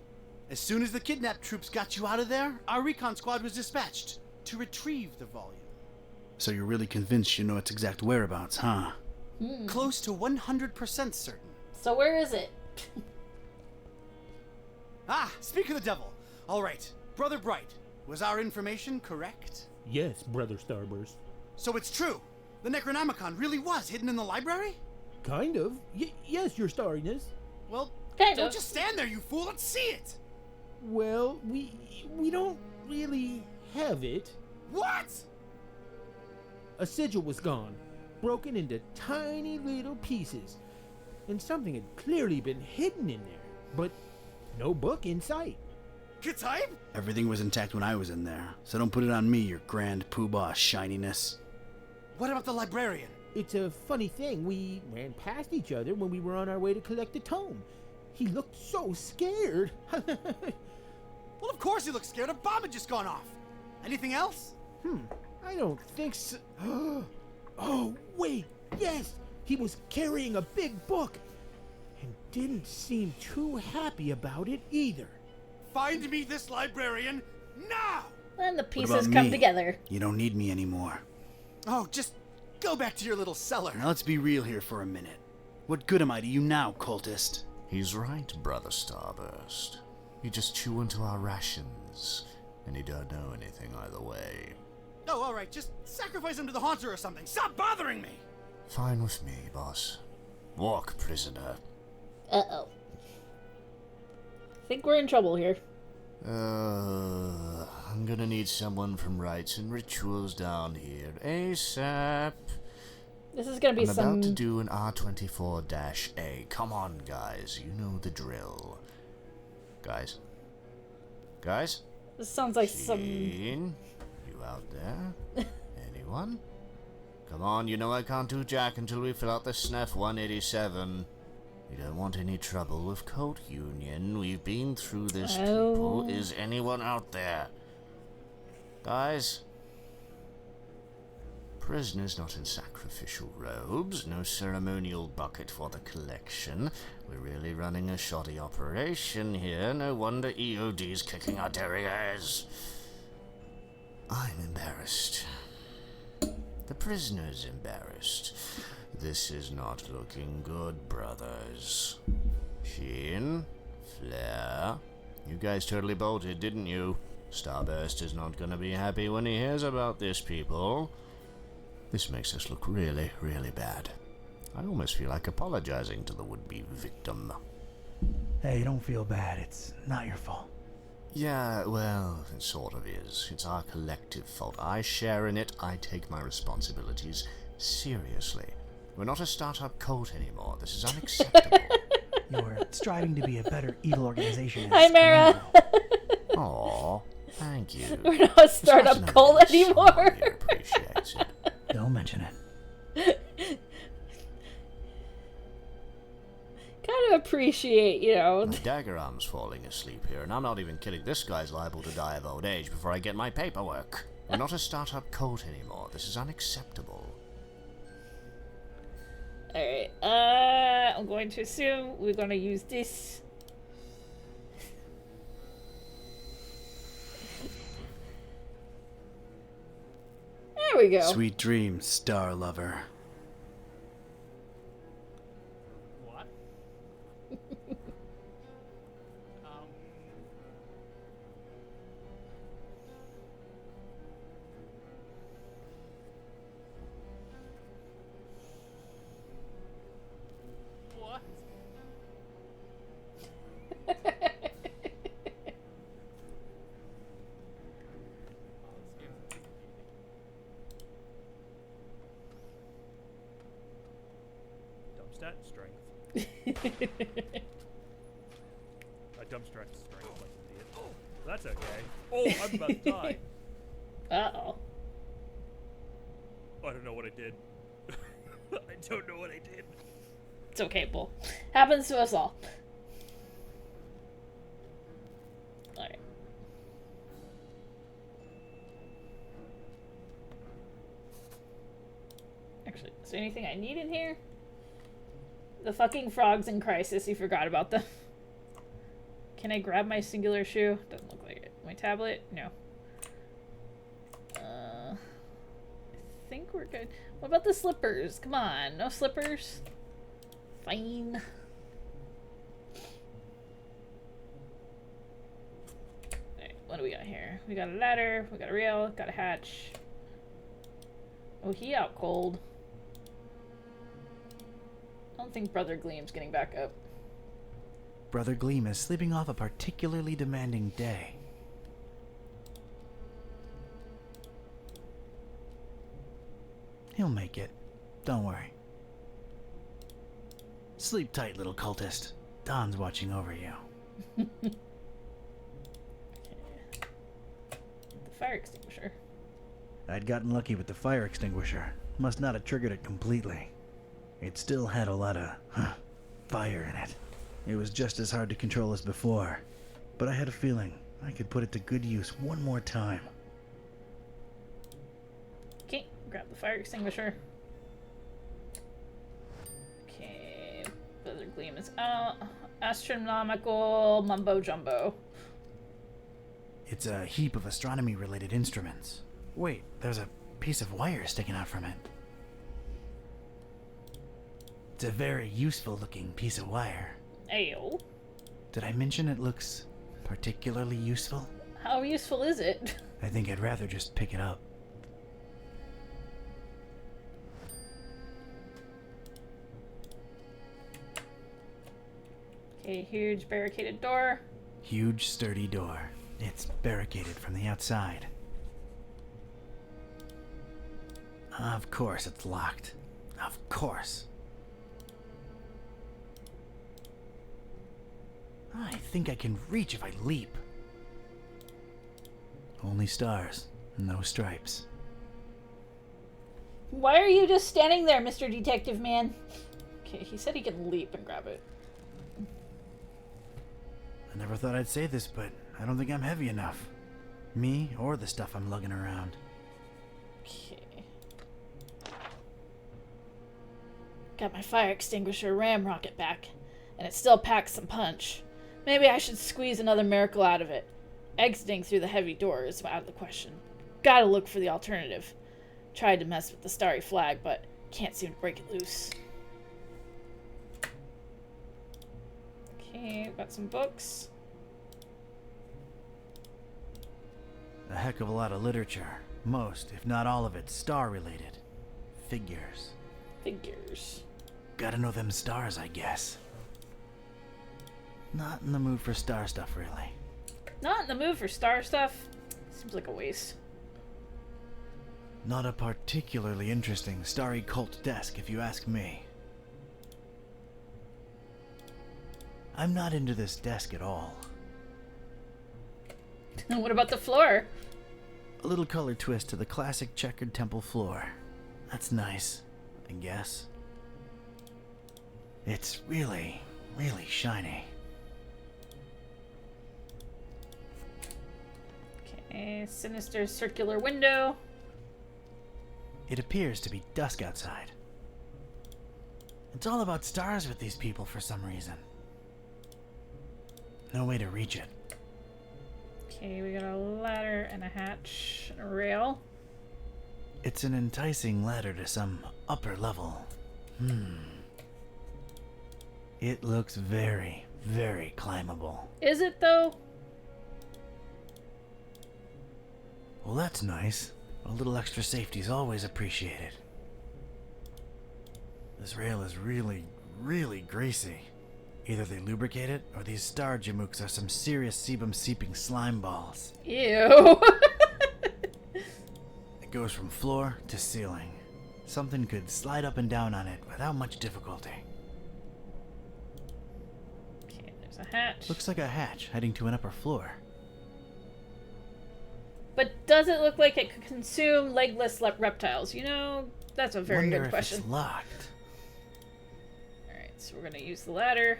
As soon as the kidnapped troops got you out of there, our recon squad was dispatched to retrieve the volume. So you're really convinced you know its exact whereabouts, huh? Close to 100% certain. So where is it? Speak of the devil. All right, Brother Bright, was our information correct? Yes, Brother Starburst. So it's true. The Necronomicon really was hidden in the library? Kind of. Yes, Your Starriness. Well, Kind don't of. just stand there, you fool. Let's see it. Well, we don't really have it. What? A sigil was gone, broken into tiny little pieces, and something had clearly been hidden in there, but no book in sight. Ktype? Everything was intact when I was in there, so don't put it on me, your grand poobah shininess. What about the librarian? It's a funny thing. We ran past each other when we were on our way to collect the tome. He looked so scared. Well, of course he looked scared. A bomb had just gone off. Anything else? I don't think so. Oh, wait. Yes, he was carrying a big book and didn't seem too happy about it either. Find me this librarian now! And the What pieces about come me? together. You don't need me anymore. Oh, just go back to your little cellar. Now let's be real here for a minute. What good am I to you now, cultist? He's right, Brother Starburst. You just chew into our rations, and he don't know anything either way. Oh, all right. Just sacrifice him to the Haunter or something. Stop bothering me! Fine with me, boss. Walk, prisoner. Uh-oh. Think we're in trouble here. I'm gonna need someone from rites and rituals down here ASAP. This is gonna be I'm some... about to do an R24-A. Come on, guys. You know the drill. Guys? Guys? This sounds like Gene? You out there? Anyone? Come on, you know I can't do jack until we fill out the SNF 187. We don't want any trouble with Code Union. We've been through this, people. Is anyone out there? Guys? Prisoners not in sacrificial robes. No ceremonial bucket for the collection. We're really running a shoddy operation here. No wonder EOD's kicking our derrieres. I'm embarrassed. The prisoner's embarrassed. This is not looking good, brothers. Sheen, Flair, you guys totally bolted, didn't you? Starburst is not gonna be happy when he hears about this, people. This makes us look really, really bad. I almost feel like apologizing to the would-be victim. Hey, don't feel bad. It's not your fault. Yeah, well, it sort of is. It's our collective fault. I share in it. I take my responsibilities seriously. We're not a startup cult anymore. This is unacceptable. You're striving to be a better evil organization. Hi, Mara. Aw, thank you. We're not a startup cult anymore. Appreciates it. Don't mention it. Kind of appreciate, you know. My dagger arm's falling asleep here, and I'm not even kidding. This guy's liable to die of old age before I get my paperwork. We're not a startup cult anymore. This is unacceptable. Alright, I'm going to assume we're going to use this. There we go. Sweet dreams, star lover. What? What? Stat strength. I dump strength like an idiot. That's okay. Oh, I'm about to die. Uh-oh. I don't know what I did. I don't know what I did. It's okay, Bull. Happens to us all. Alright. Actually, is there anything I need in here? The fucking frogs in Crisis, you forgot about them. Can I grab my singular shoe? Doesn't look like it. My tablet? No. I think we're good. What about the slippers? Come on, no slippers? Fine. Alright, what do we got here? We got a ladder, we got a rail, got a hatch. Oh, he out cold. I don't think Brother Gleam's getting back up. Brother Gleam is sleeping off a particularly demanding day. He'll make it. Don't worry. Sleep tight, little cultist. Don's watching over you. Okay. The fire extinguisher. I'd gotten lucky with the fire extinguisher. Must not have triggered it completely. It still had a lot of fire in it. It was just as hard to control as before, but I had a feeling I could put it to good use one more time. Okay, grab the fire extinguisher. Okay, Brother Gleam is out. Astronomical mumbo jumbo. It's a heap of astronomy-related instruments. Wait, there's a piece of wire sticking out from it. It's a very useful-looking piece of wire. Ayo. Did I mention it looks particularly useful? How useful is it? I think I'd rather just pick it up. A huge barricaded door. Huge, sturdy door. It's barricaded from the outside. Of course it's locked. Of course. I think I can reach if I leap. Only stars, no stripes. Why are you just standing there, Mr. Detective Man? Okay, he said he can leap and grab it. I never thought I'd say this, but I don't think I'm heavy enough. Me or the stuff I'm lugging around. Okay. Got my fire extinguisher ram rocket back, and it still packs some punch. Maybe I should squeeze another miracle out of it. Exiting through the heavy door is out of the question. Gotta look for the alternative. Tried to mess with the starry flag, but can't seem to break it loose. Okay, got some books. A heck of a lot of literature. Most, if not all of it, star-related. Figures. Figures. Gotta know them stars, I guess. Not in the mood for star stuff, really. Not in the mood for star stuff? Seems like a waste. Not a particularly interesting starry cult desk, if you ask me. I'm not into this desk at all. What about the floor? A little color twist to the classic checkered temple floor. That's nice, I guess. It's really, really shiny. Okay, sinister circular window. It appears to be dusk outside. It's all about stars with these people for some reason. No way to reach it. Okay, we got a ladder and a hatch and a rail. It's an enticing ladder to some upper level. It looks very, very climbable. Is it though? Well, that's nice. A little extra safety is always appreciated. This rail is really, really greasy. Either they lubricate it, or these star jamooks are some serious sebum-seeping slime balls. Ew. It goes from floor to ceiling. Something could slide up and down on it without much difficulty. Okay, there's a hatch. Looks like a hatch heading to an upper floor. But does it look like it could consume legless reptiles? You know, that's a very Wonder good if question. It's locked. Alright, so we're gonna use the ladder.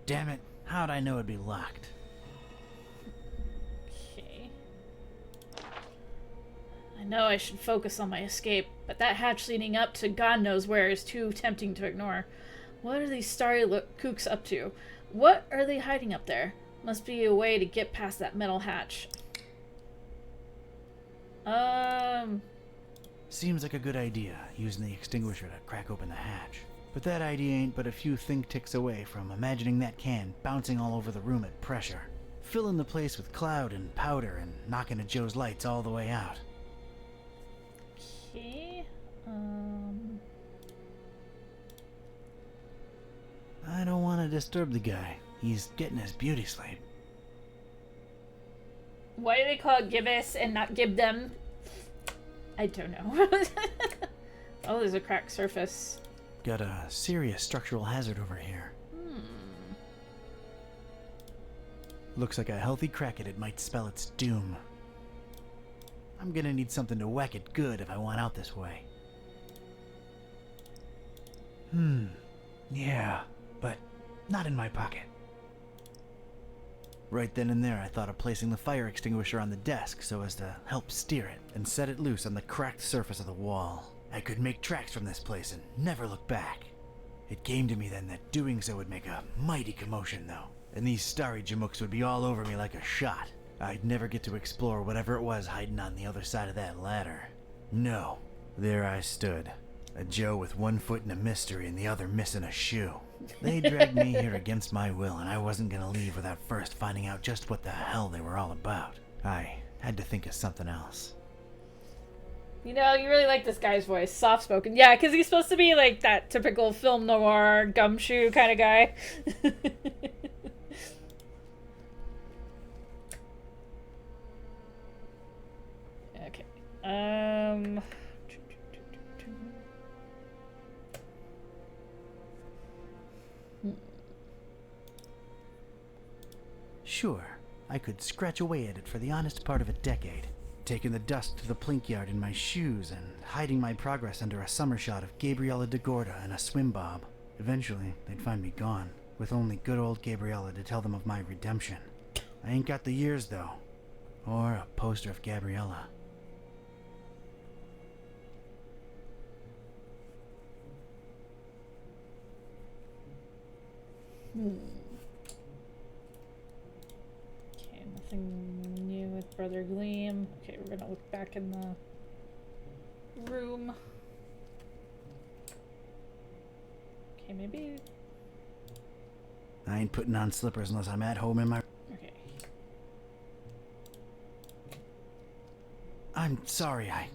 Damn it, how'd I know it'd be locked? Okay. I know I should focus on my escape, but that hatch leading up to God knows where is too tempting to ignore. What are these starry kooks up to? What are they hiding up there? Must be a way to get past that metal hatch. Seems like a good idea, using the extinguisher to crack open the hatch. But that idea ain't but a few think ticks away from imagining that can bouncing all over the room at pressure, filling the place with cloud and powder and knocking at Joe's lights all the way out. Okay. I don't want to disturb the guy. He's getting his beauty sleep. Why do they call it Gibbous and not Gib them? I don't know. Oh, there's a cracked surface. Got a serious structural hazard over here. Looks like a healthy crack at it might spell its doom. I'm gonna need something to whack it good if I want out this way. Yeah, but not in my pocket. Right then and there, I thought of placing the fire extinguisher on the desk so as to help steer it and set it loose on the cracked surface of the wall. I could make tracks from this place and never look back. It came to me then that doing so would make a mighty commotion, though, and these starry jamooks would be all over me like a shot. I'd never get to explore whatever it was hiding on the other side of that ladder. No, there I stood, a Joe with one foot in a mystery and the other missing a shoe. They dragged me here against my will, and I wasn't gonna leave without first finding out just what the hell they were all about. I had to think of something else. Okay, there's a hatch. I don't want to disturb the guy. He's getting his beauty sleep. Looks like a healthy crack at it might spell its doom. I You know, you really like this guy's voice. Soft spoken. Yeah, because he's supposed to be like that typical film noir gumshoe kind of guy. Okay. Sure, I could scratch away at it for the honest part of a decade, taking the dust to the plink yard in my shoes and hiding my progress under a summer shot of Gabriella de Gorda and a swim bob. Eventually, they'd find me gone, with only good old Gabriella to tell them of my redemption. I ain't got the years, though. Or a poster of Gabriella. Okay, nothing new with Brother Gleam. Okay, we're gonna look back in the room. Okay, maybe... I ain't putting on slippers unless I'm at home in my... Okay. I'm sorry, I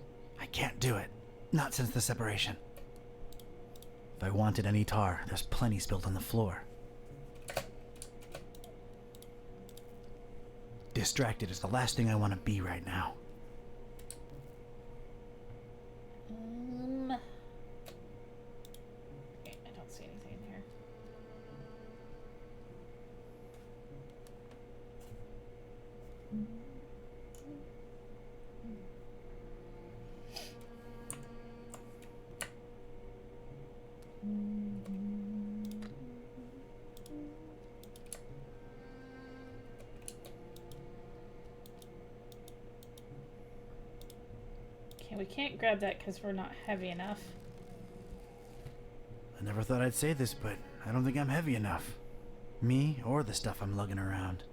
can't do it. Not since the separation. If I wanted any tar, there's plenty spilled on the floor. Distracted is the last thing I want to be right now. Okay, I don't see anything in here. Okay, we can't grab that because we're not heavy enough. I never thought I'd say this, but I don't think I'm heavy enough. Me or the stuff I'm lugging around.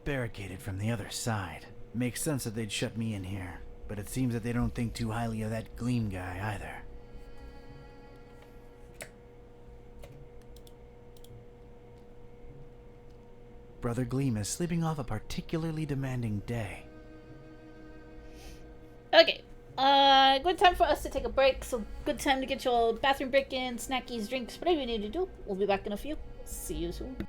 Barricaded from the other side. Makes sense that they'd shut me in here, but it seems that they don't think too highly of that Gleam guy either. Brother Gleam is sleeping off a particularly demanding day. Okay. Good time for us to take a break. So good time to get your bathroom break in, snackies, drinks, whatever you need to do. We'll be back in a few. See you soon.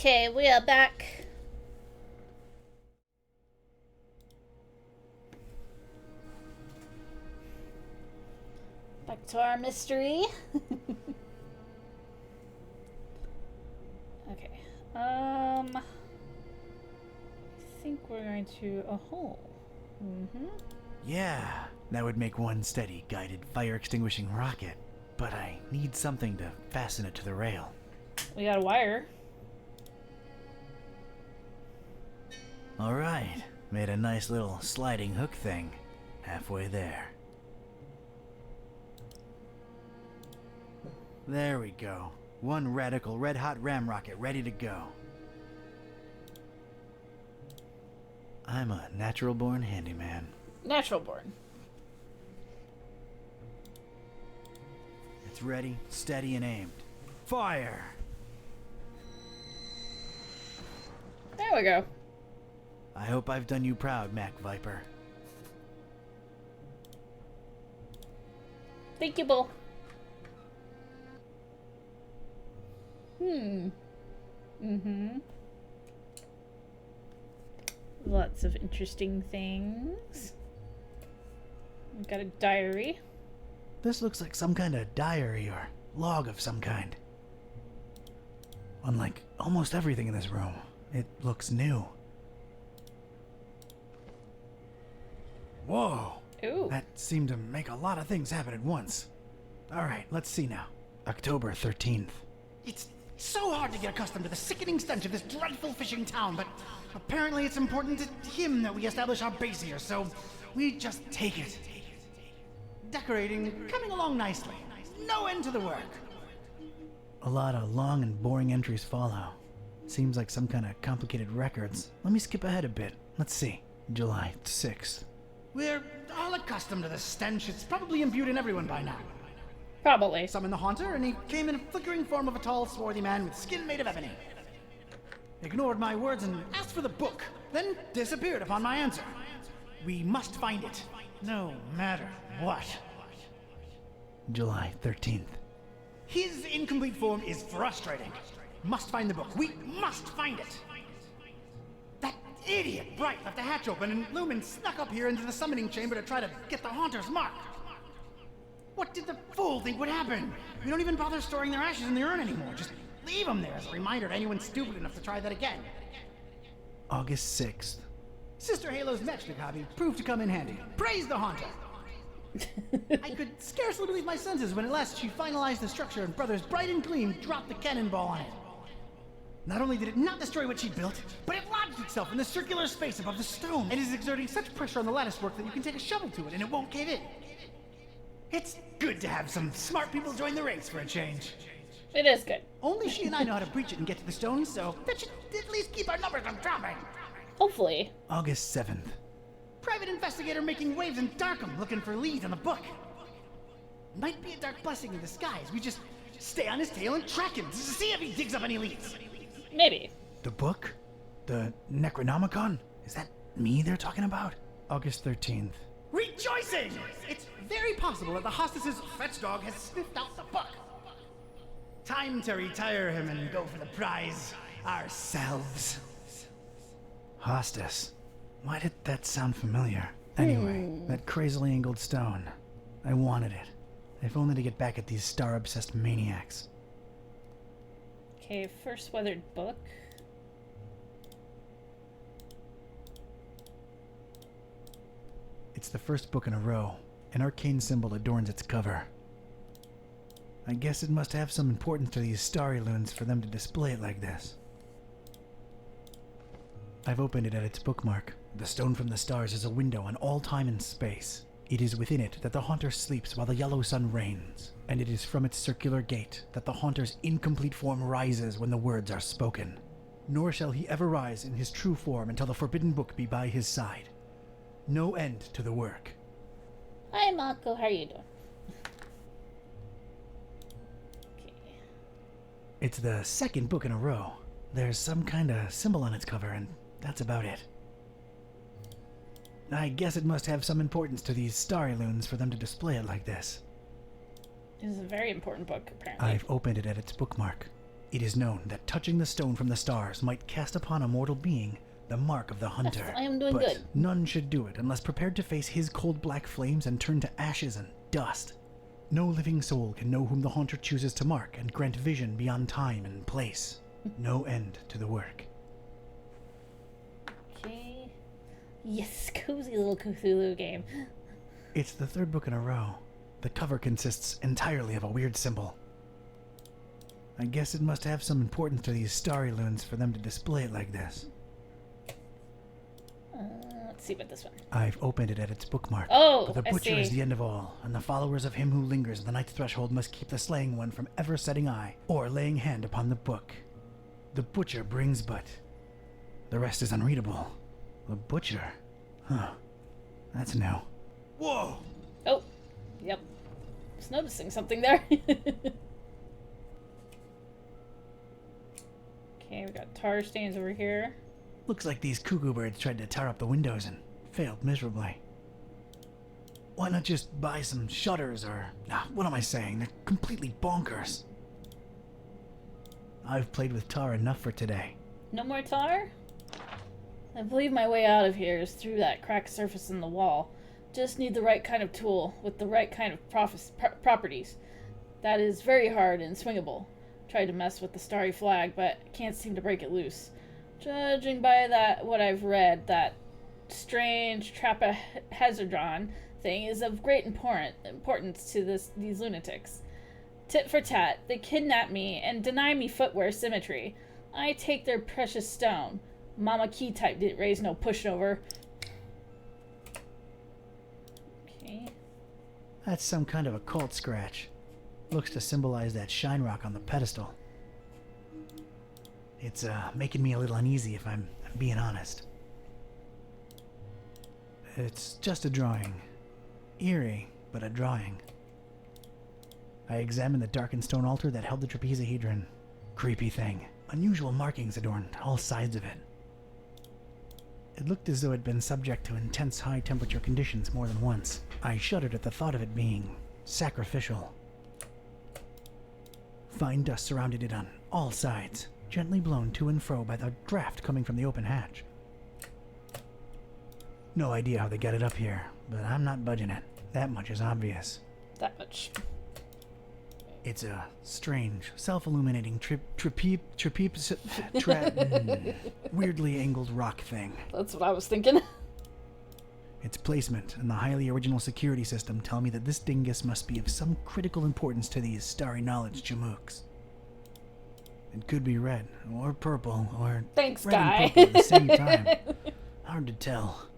Okay, we are back. Back to our mystery. Okay. I think we're going to a hole. Yeah, that would make one steady, guided, fire-extinguishing rocket. But I need something to fasten it to the rail. We got a wire. Alright, made a nice little sliding hook thing. Halfway there. There we go. One radical red-hot ram rocket ready to go. I'm a natural-born handyman. Natural born. It's ready, steady, and aimed. Fire! There we go. I hope I've done you proud, Mac Viper. Thank you, Bull. Lots of interesting things. We've got a diary. This looks like some kind of diary or log of some kind. Unlike almost everything in this room, it looks new. Whoa! Ooh. That seemed to make a lot of things happen at once. Alright, let's see now. October 13th. It's so hard to get accustomed to the sickening stench of this dreadful fishing town, but apparently it's important to him that we establish our base here, so we just take it. Decorating coming along nicely. No end to the work. A lot of long and boring entries follow. Seems like some kind of complicated records. Let me skip ahead a bit. Let's see. July 6th. We're all accustomed to the stench. It's probably imbued in everyone by now. Probably. Summoned the Haunter, and he came in a flickering form of a tall, swarthy man with skin made of ebony. Ignored my words and asked for the book, then disappeared upon my answer. We must find it, no matter what. July 13th. His incomplete form is frustrating. Must find the book. We must find it. That idiot Bright left the hatch open, and Lumen snuck up here into the summoning chamber to try to get the Haunter's mark. What did the fool think would happen? We don't even bother storing their ashes in the urn anymore. Just leave them there as a reminder to anyone stupid enough to try that again. August 6th. Sister Halo's matchstick hobby proved to come in handy. Praise the Haunter! I could scarcely believe my senses when at last she finalized the structure and Brothers Bright and Gleam dropped the cannonball on it. Not only did it not destroy what she built, but it lodged itself in the circular space above the stone and is exerting such pressure on the lattice work that you can take a shovel to it and it won't cave in. It's good to have some smart people join the race for a change. It is good. Only she and I know how to breach it and get to the stones, so that should at least keep our numbers from dropping. Hopefully. August 7th. Private investigator making waves in Darkham looking for leads on the book. Might be a dark blessing in disguise. We just stay on his tail and track him to see if he digs up any leads. Maybe. The book? The Necronomicon? Is that me they're talking about? August 13th. Rejoicing! It's very possible that the hostess's fetch dog has sniffed out the book. Time to retire him and go for the prize ourselves. Hostess. Why did that sound familiar? Anyway, that crazily angled stone. I wanted it. If only to get back at these star-obsessed maniacs. Okay, first weathered book. It's the first book in a row. An arcane symbol adorns its cover. I guess it must have some importance to these starry loons for them to display it like this. I've opened it at its bookmark. The stone from the stars is a window on all time and space. It is within it that the Haunter sleeps while the yellow sun reigns, and it is from its circular gate that the Haunter's incomplete form rises when the words are spoken. Nor shall he ever rise in his true form until the forbidden book be by his side. No end to the work. Hi, Mako. How are you doing? Okay. It's the second book in a row. There's some kind of symbol on its cover, and that's about it. I guess it must have some importance to these starry loons for them to display it like this. This is a very important book, apparently. I've opened it at its bookmark. It is known that touching the stone from the stars might cast upon a mortal being the mark of the hunter. I am doing but good. None should do it unless prepared to face his cold black flames and turn to ashes and dust. No living soul can know whom the haunter chooses to mark and grant vision beyond time and place. No end to the work. Okay. Yes, cozy little Cthulhu game. It's the third book in a row. The cover consists entirely of a weird symbol. I guess it must have some importance to these starry loons for them to display it like this. Let's see about this one. I've opened it at its bookmark. Oh, but the I butcher see. is the end of all, and the followers of him who lingers at the night's threshold must keep the slaying one from ever setting eye or laying hand upon the book. The butcher brings but... The rest is unreadable. The butcher? Huh. That's new. Whoa! Oh, yep. Just noticing something there. Okay, we got tar stains over here. Looks like these cuckoo birds tried to tar up the windows and failed miserably. Why not just buy some shutters or... what am I saying? They're completely bonkers. I've played with tar enough for today. No more tar? I believe my way out of here is through that cracked surface in the wall. Just need the right kind of tool with the right kind of properties. That is very hard and swingable. Tried to mess with the starry flag, but can't seem to break it loose. Judging by what I've read, that strange trapezohedron thing is of great importance to these lunatics. Tit for tat, they kidnap me and deny me footwear symmetry. I take their precious stone. Mama Key type didn't raise no pushover. Okay. That's some kind of a cult scratch. Looks to symbolize that shine rock on the pedestal. It's making me a little uneasy if I'm being honest. It's just a drawing. Eerie, but a drawing. I examined the darkened stone altar that held the trapezohedron. Creepy thing. Unusual markings adorned all sides of it. It looked as though it had been subject to intense high-temperature conditions more than once. I shuddered at the thought of it being sacrificial. Fine dust surrounded it on all sides, gently blown to and fro by the draft coming from the open hatch. No idea how they got it up here, but I'm not budging it. That much is obvious. That much. It's a strange, self-illuminating weirdly angled rock thing. That's what I was thinking. Its placement and the highly original security system tell me that this dingus must be of some critical importance to these starry knowledge jamooks. It could be red, or purple, or Thanks, red guy. and purple at the same time. Hard to tell.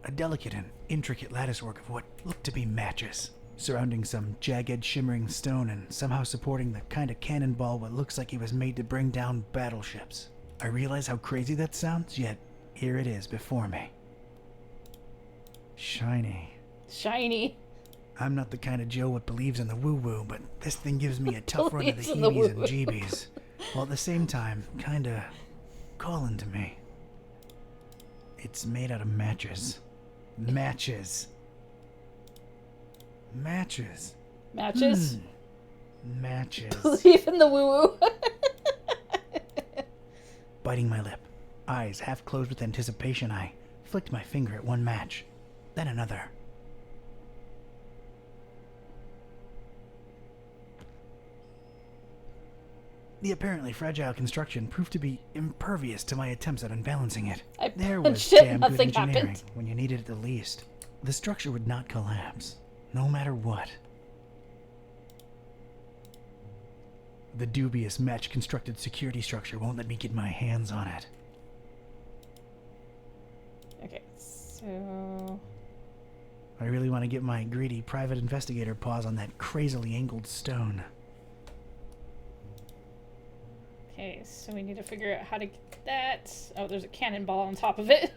A delicate and intricate latticework of what looked to be matches, surrounding some jagged, shimmering stone and somehow supporting the kind of cannonball what looks like it was made to bring down battleships. I realize how crazy that sounds, yet here it is before me. Shiny. Shiny. I'm not the kind of Joe what believes in the woo-woo, but this thing gives me a tough run of the Believes in the heebies and woo-woo. jeebies, while at the same time, kinda calling to me. It's made out of matches. Matches. Matches. Matches? Matches. Believe in the woo-woo. Biting my lip, eyes half closed with anticipation, I flicked my finger at one match, then another. The apparently fragile construction proved to be impervious to my attempts at unbalancing it. I There was punched it, damn good nothing engineering happened. when you needed it the least. The structure would not collapse, no matter what. The dubious match-constructed security structure won't let me get my hands on it. Okay, so... I really want to get my greedy private investigator paws on that crazily angled stone. Okay, so we need to figure out how to get that. Oh, there's a cannonball on top of it.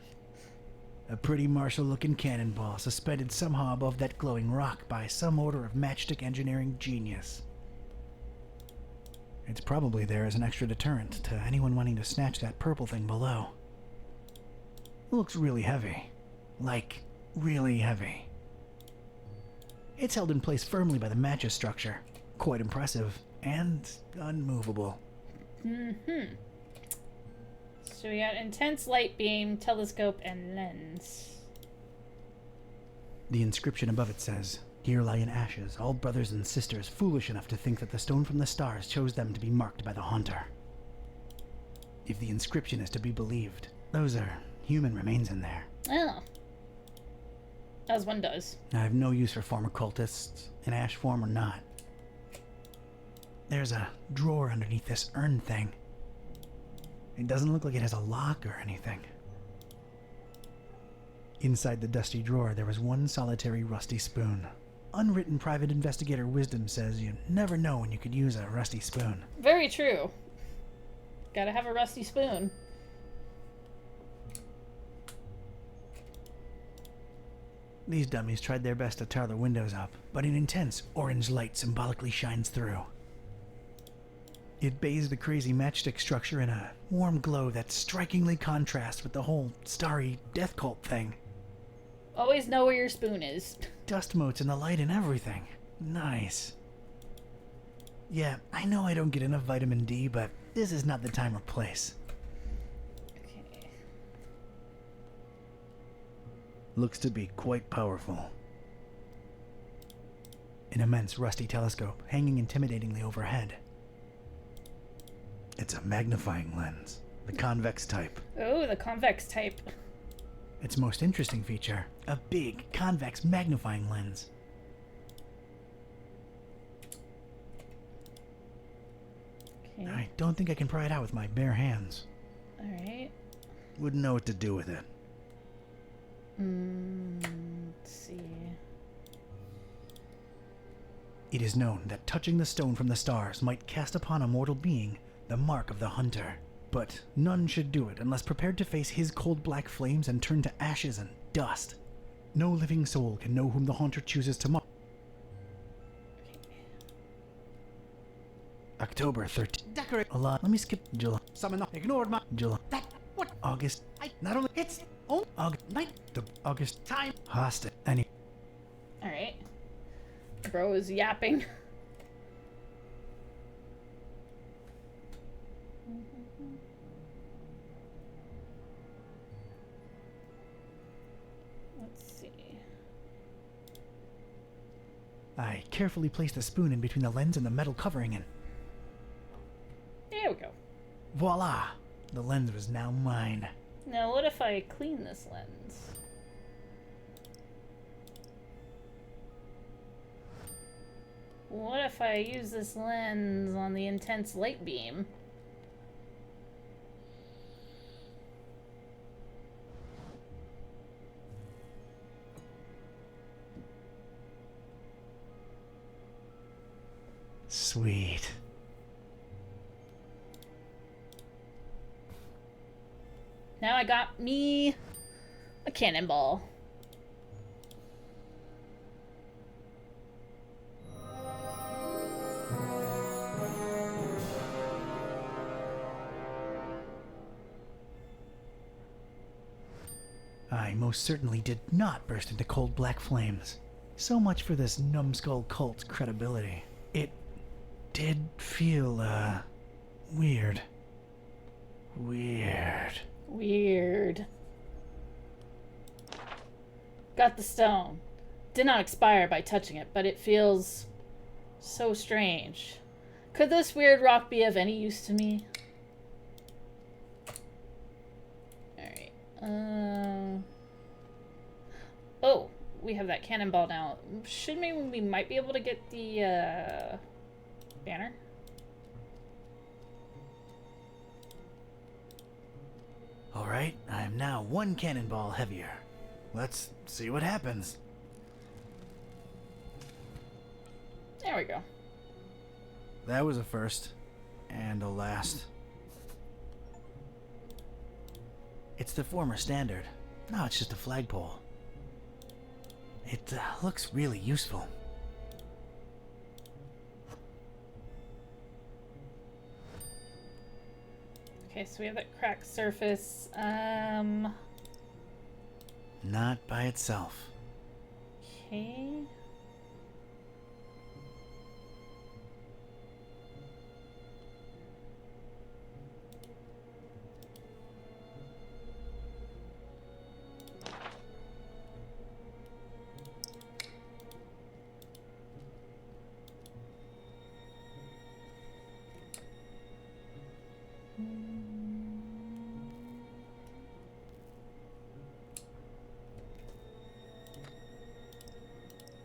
A pretty martial-looking cannonball suspended somehow above that glowing rock by some order of matchstick engineering genius. It's probably there as an extra deterrent to anyone wanting to snatch that purple thing below. It looks really heavy. Like, really heavy. It's held in place firmly by the matches structure. Quite impressive. and unmovable. Mm-hmm. So we got intense light beam, telescope, and lens. The inscription above it says, "Here lie in ashes all brothers and sisters foolish enough to think that the stone from the stars chose them to be marked by the Haunter." If the inscription is to be believed, those are human remains in there. Oh. As one does. I have no use for former cultists, in ash form or not. There's a drawer underneath this urn thing. It doesn't look like it has a lock or anything. Inside the dusty drawer, there was one solitary rusty spoon. Unwritten private investigator wisdom says you never know when you could use a rusty spoon. Very true. Gotta have a rusty spoon. These dummies tried their best to tar the windows up, but an intense orange light symbolically shines through. It bathes the crazy matchstick structure in a warm glow that strikingly contrasts with the whole starry death cult thing. Always know where your spoon is. Dust motes in the light and everything. Nice. Yeah, I know I don't get enough vitamin D, but this is not the time or place. Okay. Looks to be quite powerful. An immense rusty telescope hanging intimidatingly overhead. It's a magnifying lens, the convex type. Oh, the convex type. Its most interesting feature, a big convex magnifying lens. Okay. I don't think I can pry it out with my bare hands. Alright. Wouldn't know what to do with it. Let's see. It is known that touching the stone from the stars might cast upon a mortal being the mark of the Hunter. But none should do it unless prepared to face his cold black flames and turn to ashes and dust. No living soul can know whom the Haunter chooses to mock. October 13th. Decorate. Allah. Let me skip July. Summon. Ignored my. July. That. What? August. I. Not only. It's. Oh. August. Night. The August. Time. Hostage. Any. Alright. Bro is yapping. Let's see. I carefully placed the spoon in between the lens and the metal covering and There we go. voila! The lens was now mine. Now what if I clean this lens? What if I use this lens on the intense light beam? Sweet. Now I got me a cannonball. I most certainly did not burst into cold black flames. So much for this numbskull cult's credibility. It did feel, weird. Weird. Got the stone. Did not expire by touching it, but it feels so strange. Could this weird rock be of any use to me? Alright. Oh, we have that cannonball now. Should we might be able to get the banner? Alright, I am now one cannonball heavier. Let's see what happens. There we go. That was a first. And a last. It's the former standard. Now it's just a flagpole. It looks really useful. Okay, so we have that cracked surface. Not by itself. Okay.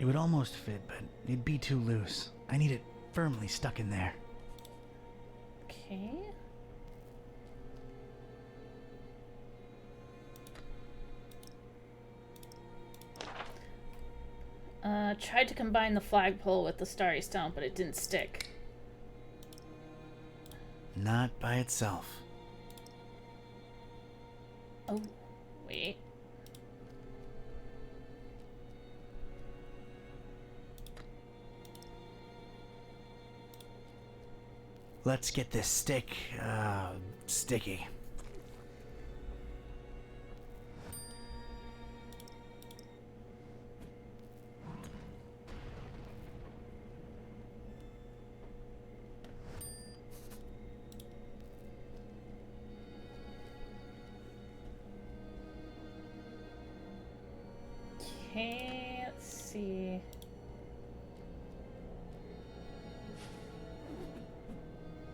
It would almost fit, but it'd be too loose. I need it firmly stuck in there. Okay. Tried to combine the flagpole with the starry stone, but it didn't stick. Not by itself. Oh, wait. Let's get this stick, sticky. Okay, let's see.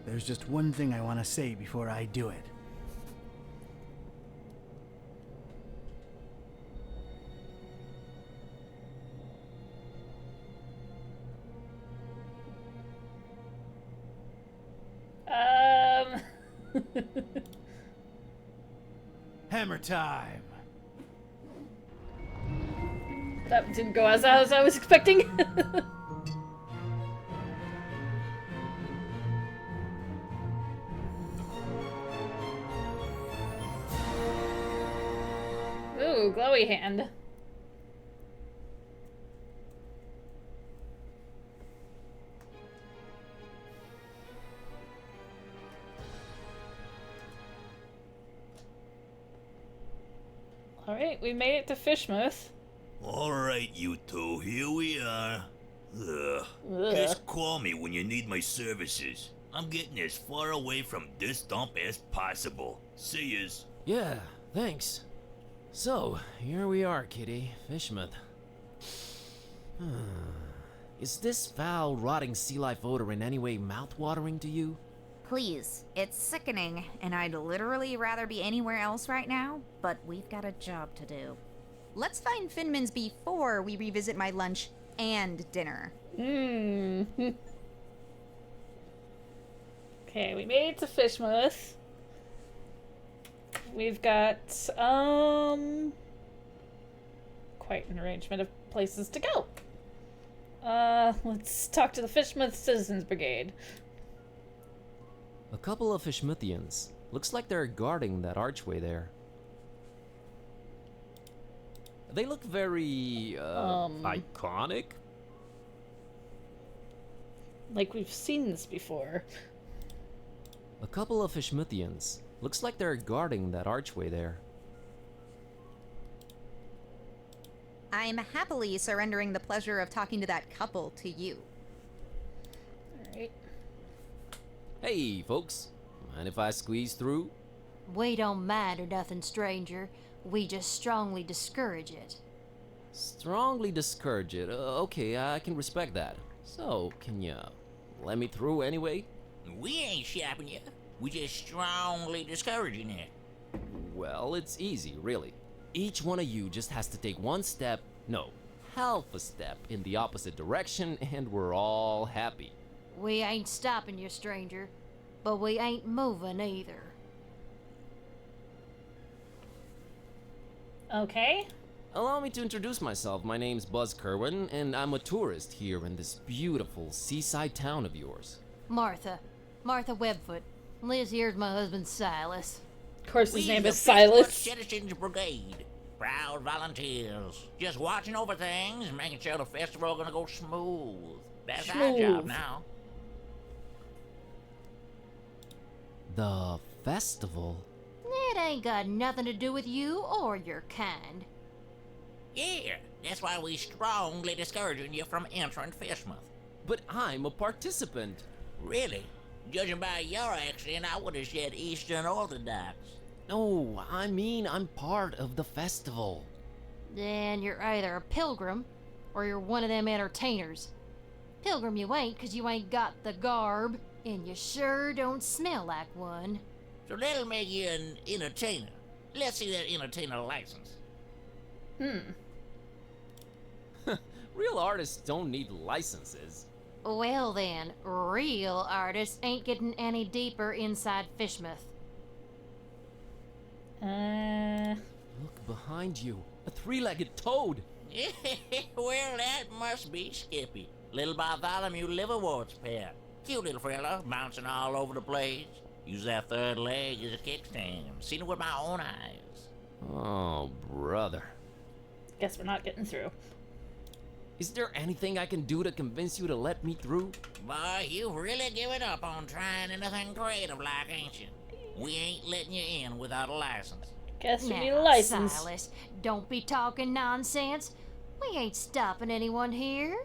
There's just one thing I want to say before I do it. Hammer time! That didn't go as I was expecting. Ooh, glowy hand. Alright, we made it to Fishmouth. Alright, you two, here we are. Ugh. Just call me when you need my services. I'm getting as far away from this dump as possible. See yous. Yeah, thanks. So, here we are, kitty. Fishmouth. Is this foul, rotting sea life odor in any way mouth-watering to you? Please, it's sickening, and I'd literally rather be anywhere else right now, but we've got a job to do. Let's find Finman's before we revisit my lunch and dinner. Okay, we made it to Fishmouth. We've got, quite an arrangement of places to go. Let's talk to the Fishmouth Citizens Brigade. A couple of Fishmouthians. Looks like they're guarding that archway there. They look very, iconic? Like we've seen this before. A couple of Fishmouthians. Looks like they're guarding that archway there. I'm happily surrendering the pleasure of talking to that couple to you. Alright. Hey, folks. Mind if I squeeze through? We don't mind or nothing, stranger. We just strongly discourage it. Strongly discourage it. Okay, I can respect that. So, can you let me through anyway? We ain't shopping you. We just strongly discouraging it. Well, it's easy, really. Each one of you just has to take one step, no, half a step in the opposite direction, and we're all happy. We ain't stopping you, stranger, but we ain't moving either. Okay. Allow me to introduce myself. My name's Buzz Kerwin, and I'm a tourist here in this beautiful seaside town of yours. Martha Webfoot. Liz here's my husband Silas. Of course, his We name the is Silas. Citizens Brigade. Proud volunteers. Just watching over things and making sure the festival gonna go smooth. That's our job now. The festival? It ain't got nothing to do with you or your kind. Yeah, that's why we strongly discouraging you from entering Fishmouth. But I'm a participant. Really? Judging by your accent, I would have said Eastern Orthodox. No, I mean I'm part of the festival. Then you're either a pilgrim or you're one of them entertainers. Pilgrim you ain't, 'cause you ain't got the garb, and you sure don't smell like one. So that'll make you an entertainer. Let's see that entertainer license. Real artists don't need licenses. Well then, real artists ain't getting any deeper inside Fishmouth. Look behind you. A three-legged toad. Well, that must be Skippy. Little Bartholomew Liverwort's pet. Cute little fella, bouncing all over the place. Use that third leg as a kickstand. Seen it with my own eyes. Oh, brother. Guess we're not getting through. Is there anything I can do to convince you to let me through? Boy, you've really given up on trying anything creative like, ain't you? We ain't letting you in without a license. Guess we Now, need a license. Silas, don't be talking nonsense. We ain't stopping anyone here.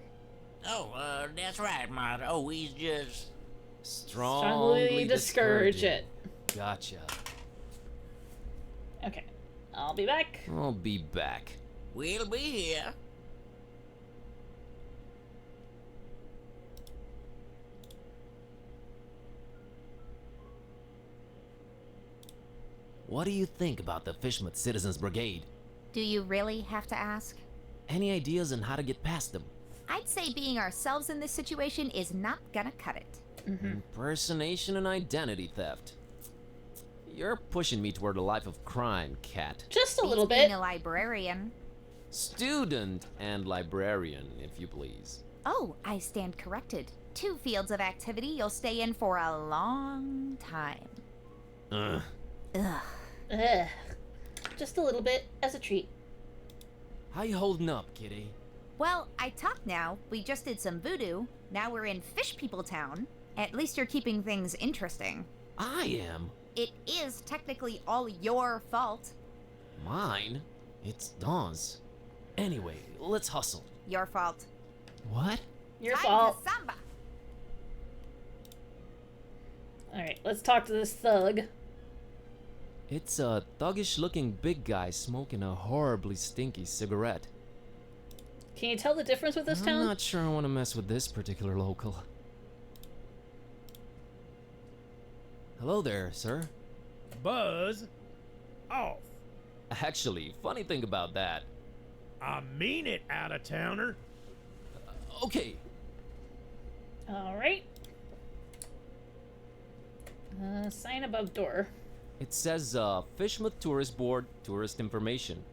Oh, that's right, Martha. Oh, he's just... Strongly discourage it. Gotcha. Okay. I'll be back. I'll be back. We'll be here. What do you think about the Fishmouth Citizens Brigade? Do you really have to ask? Any ideas on how to get past them? I'd say being ourselves in this situation is not gonna cut it. Impersonation and identity theft. You're pushing me toward a life of crime, Cat. Just a little Being bit. a librarian. Student and librarian, if you please. Oh, I stand corrected. 2 fields of activity you'll stay in for a long time. Ugh. Ugh. Ugh. Just a little bit, as a treat. How you holding up, kitty? Well, I talk now. We just did some voodoo. Now we're in Fish People Town. At least you're keeping things interesting. I am. It is technically all your fault. Mine? It's Dawn's. Anyway, let's hustle. Your fault. What? Your Time fault. to samba. Alright, let's talk to this thug. It's a thuggish-looking big guy smoking a horribly stinky cigarette. Can you tell the difference with this I'm town? not sure I want to mess with this particular local. Hello there, sir. Buzz off. Actually, funny thing about that. I mean it, out-of-towner. Okay. Alright. Sign above door. It says, Fishmouth Tourist Board, tourist information.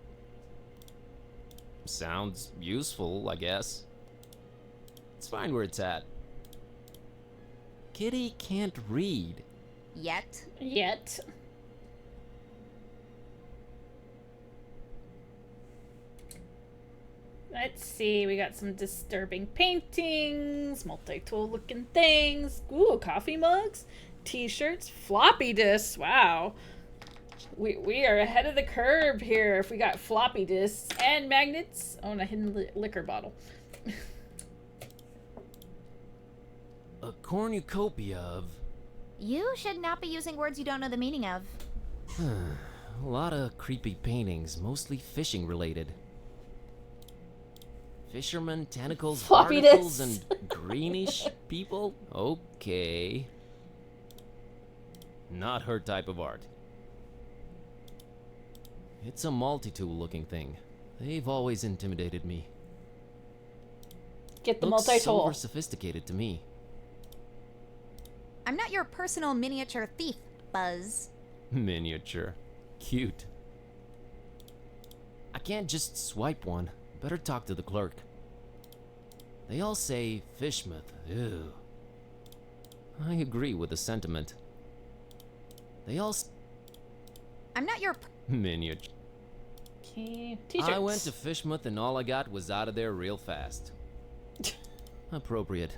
Sounds useful, I guess. It's fine where it's at. Kitty can't read. Yet. Yet. Let's see, we got some disturbing paintings, multi-tool looking things, ooh, coffee mugs, t-shirts, floppy disks, wow. We are ahead of the curve here if we got floppy disks and magnets. Oh, and a hidden liquor bottle. A cornucopia of... You should not be using words you don't know the meaning of. A lot of creepy paintings, mostly fishing related. Fishermen, tentacles, Floppy barnacles, disks. and greenish people? Okay. Not her type of art. It's a multi-tool looking thing. They've always intimidated me. Get the Looks multi-tool. over sophisticated to me. I'm not your personal miniature thief, Buzz. Miniature. Cute. I can't just swipe one. Better talk to the clerk. They all say Fishmouth. Ew. I agree with the sentiment. They all I'm not your... miniature. Okay, t-shirts. I went to Fishmouth and all I got was out of there real fast. Appropriate.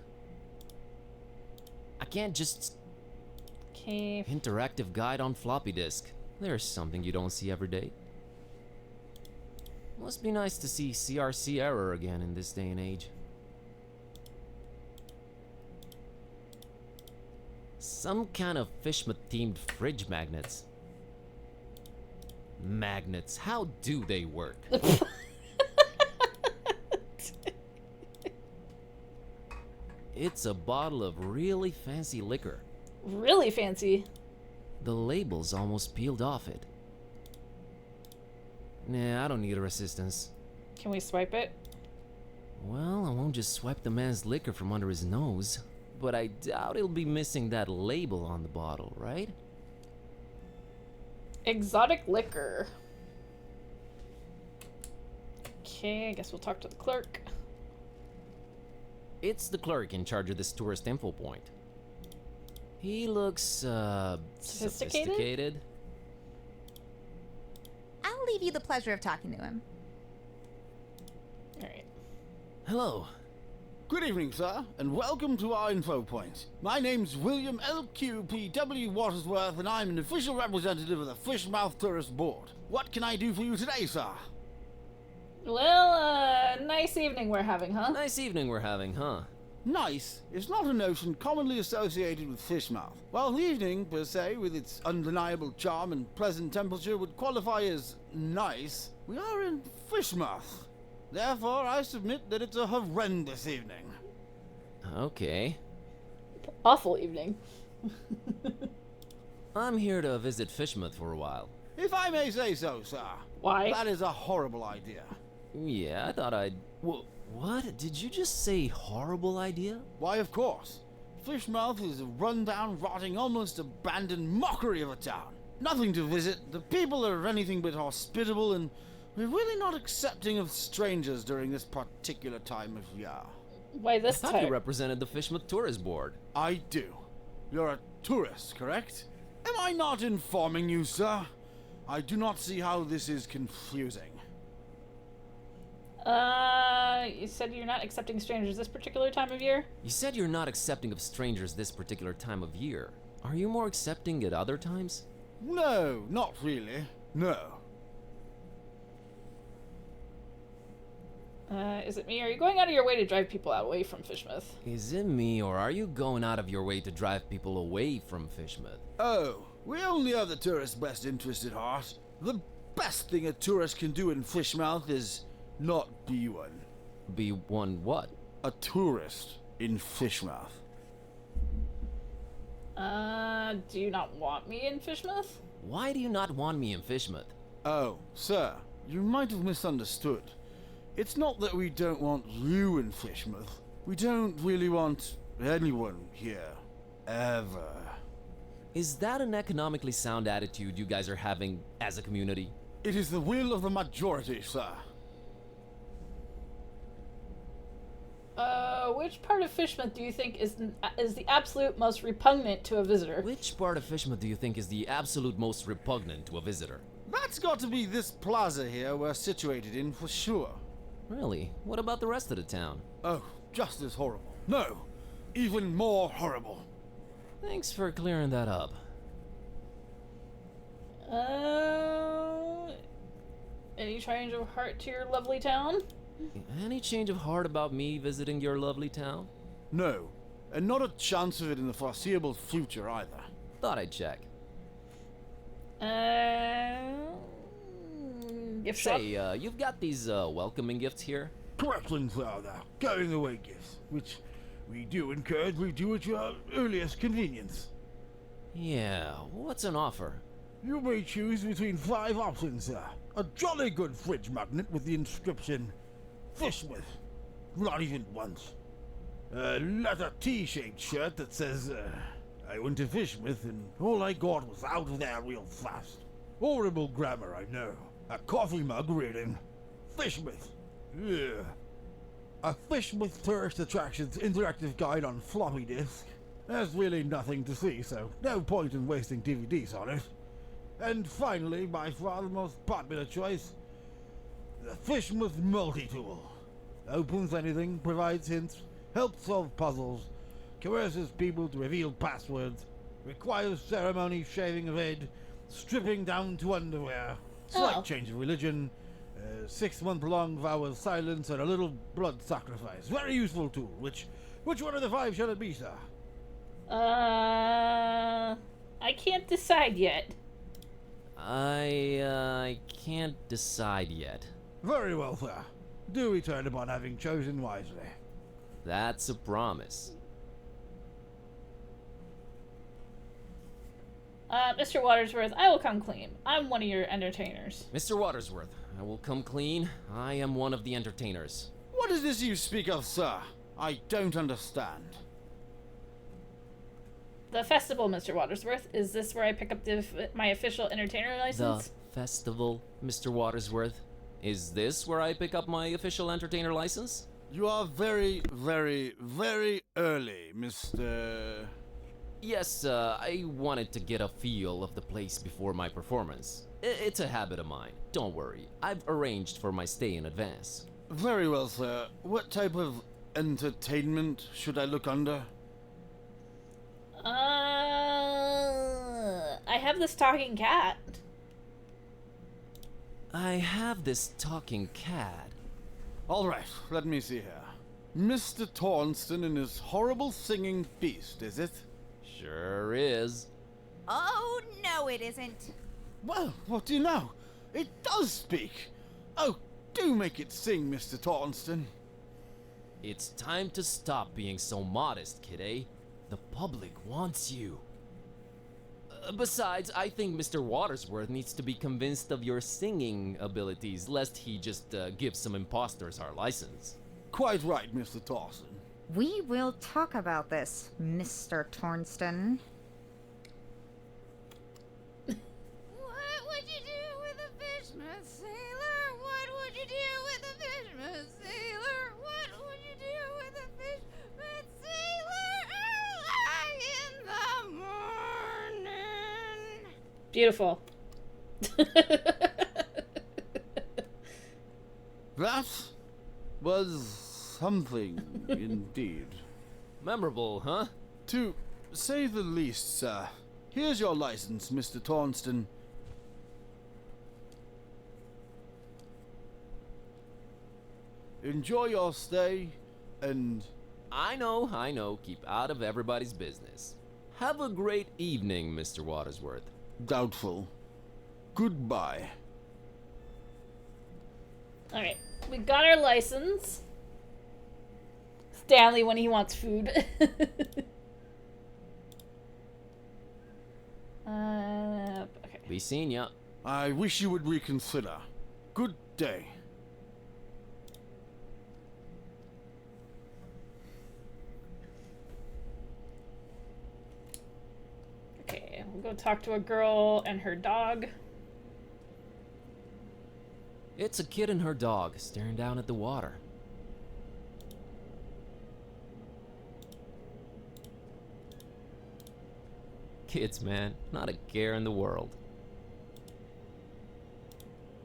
I can't just... Okay. Interactive guide on floppy disk. There's something you don't see every day. Must be nice to see CRC error again in this day and age. Some kind of Fishmouth-themed fridge magnets. Magnets, how do they work? It's a bottle of really fancy liquor. Really fancy. The label's almost peeled off it. Nah, I don't need her assistance. Can we swipe it? Well, I won't just swipe the man's liquor from under his nose, but I doubt he'll be missing that label on the bottle, right? Exotic liquor. Okay, I guess we'll talk to the clerk. It's the clerk in charge of this tourist info point. He looks, sophisticated. I'll leave you the pleasure of talking to him. Alright. Hello. Good evening, sir, and welcome to our info point. My name's William LQPW Watersworth, and I'm an official representative of the Fishmouth Tourist Board. What can I do for you today, sir? Well, nice evening we're having, huh? Nice evening we're having, huh? Nice is not a notion commonly associated with Fishmouth. While the evening, per se, with its undeniable charm and pleasant temperature would qualify as nice, we are in Fishmouth. Therefore, I submit that it's a horrendous evening. Okay. Awful evening. I'm here to visit Fishmouth for a while. If I may say so, sir. Why? That is a horrible idea. Yeah, I thought I'd... What? Did you just say horrible idea? Why, of course. Fishmouth is a run-down, rotting, almost abandoned mockery of a town. Nothing to visit, the people are anything but hospitable, and we're really not accepting of strangers during this particular time of year. Why this time? I thought you represented the Fishmouth Tourist Board. I do. You're a tourist, correct? Am I not informing you, sir? I do not see how this is confusing. You said you're not accepting strangers this particular time of year? You said you're not accepting of strangers this particular time of year. Are you more accepting at other times? No, not really. No. Is it me? Are you going out of your way to drive people away from Fishmouth? Is it me, or are you going out of your way to drive people away from Fishmouth? Oh, we only have the tourist's best interest at heart. The best thing a tourist can do in Fishmouth is not be one. Be one what? A tourist in Fishmouth. Do you not want me in Fishmouth? Why do you not want me in Fishmouth? Oh, sir, you might have misunderstood. It's not that we don't want you in Fishmouth. We don't really want anyone here. Ever. Is that an economically sound attitude you guys are having as a community? It is the will of the majority, sir. Which part of Fishmouth do you think is the absolute most repugnant to a visitor? Which part of Fishmouth do you think is the absolute most repugnant to a visitor? That's got to be this plaza here we're situated in for sure. Really? What about the rest of the town? Oh, just as horrible. No, even more horrible. Thanks for clearing that up. Any change of heart to your lovely town? Any change of heart about me visiting your lovely town? No, and not a chance of it in the foreseeable future either. Thought I'd check. Gift shop? Say, you've got these welcoming gifts here? Correctly, Father. Going away gifts, which we do encourage we do at your earliest convenience. Yeah, what's an offer? You may choose between 5 options, sir. A jolly good fridge magnet with the inscription, Fishmouth. Not even once. A leather T-shaped shirt that says, I went to Fishmouth and all I got was out of there real fast. Horrible grammar, I know. A coffee mug reading, Fishmouth. Yeah. A Fishmouth Tourist Attractions interactive guide on floppy disk. There's really nothing to see, so no point in wasting DVDs on it. And finally, by far the most popular choice, the Fishmouth Multi-Tool. Opens anything, provides hints, helps solve puzzles, coerces people to reveal passwords, requires ceremony, shaving of head, stripping down to underwear, slight change of religion, 6-month-long vow of silence, and a little blood sacrifice. Very useful tool. Which one of the 5 shall it be, sir? I can't decide yet. I can't decide yet. Very well, sir. Do return upon having chosen wisely. That's a promise. Mr. Watersworth, I will come clean. I'm one of your entertainers. Mr. Watersworth, I will come clean. I am one of the entertainers. What is this you speak of, sir? I don't understand. The festival, Mr. Watersworth. Is this where I pick up my official entertainer license? The festival, Mr. Watersworth? Is this where I pick up my official entertainer license? You are very, very, very early, Mr. Yes, I wanted to get a feel of the place before my performance. It's a habit of mine. Don't worry. I've arranged for my stay in advance. Very well, sir. What type of entertainment should I look under? I have this talking cat. I have this talking cat. All right, let me see here. Mr. Tornston and his horrible singing beast, is it? Sure is. Oh, no, it isn't. Well, what do you know? It does speak. Oh, do make it sing, Mr. Tornston. It's time to stop being so modest, kiddo. The public wants you. Besides, I think Mr. Watersworth needs to be convinced of your singing abilities, lest he just give some imposters our license. Quite right, Mr. Tornston. We will talk about this, Mr. Tornston. What would you do with a fishman sailor? What would you do with a fishman sailor? What would you do with a fishman sailor early in the morning? Beautiful. That was something indeed. Memorable, huh? To say the least, sir. Here's your license, Mr. Tornston. Enjoy your stay, and... I know. Keep out of everybody's business. Have a great evening, Mr. Watersworth. Doubtful. Goodbye. Alright, we got our license. Stanley when he wants food. Okay. Be seeing ya. I wish you would reconsider. Good day. Okay, we'll go talk to a girl and her dog. It's a kid and her dog staring down at the water. Kids, man, not a care in the world.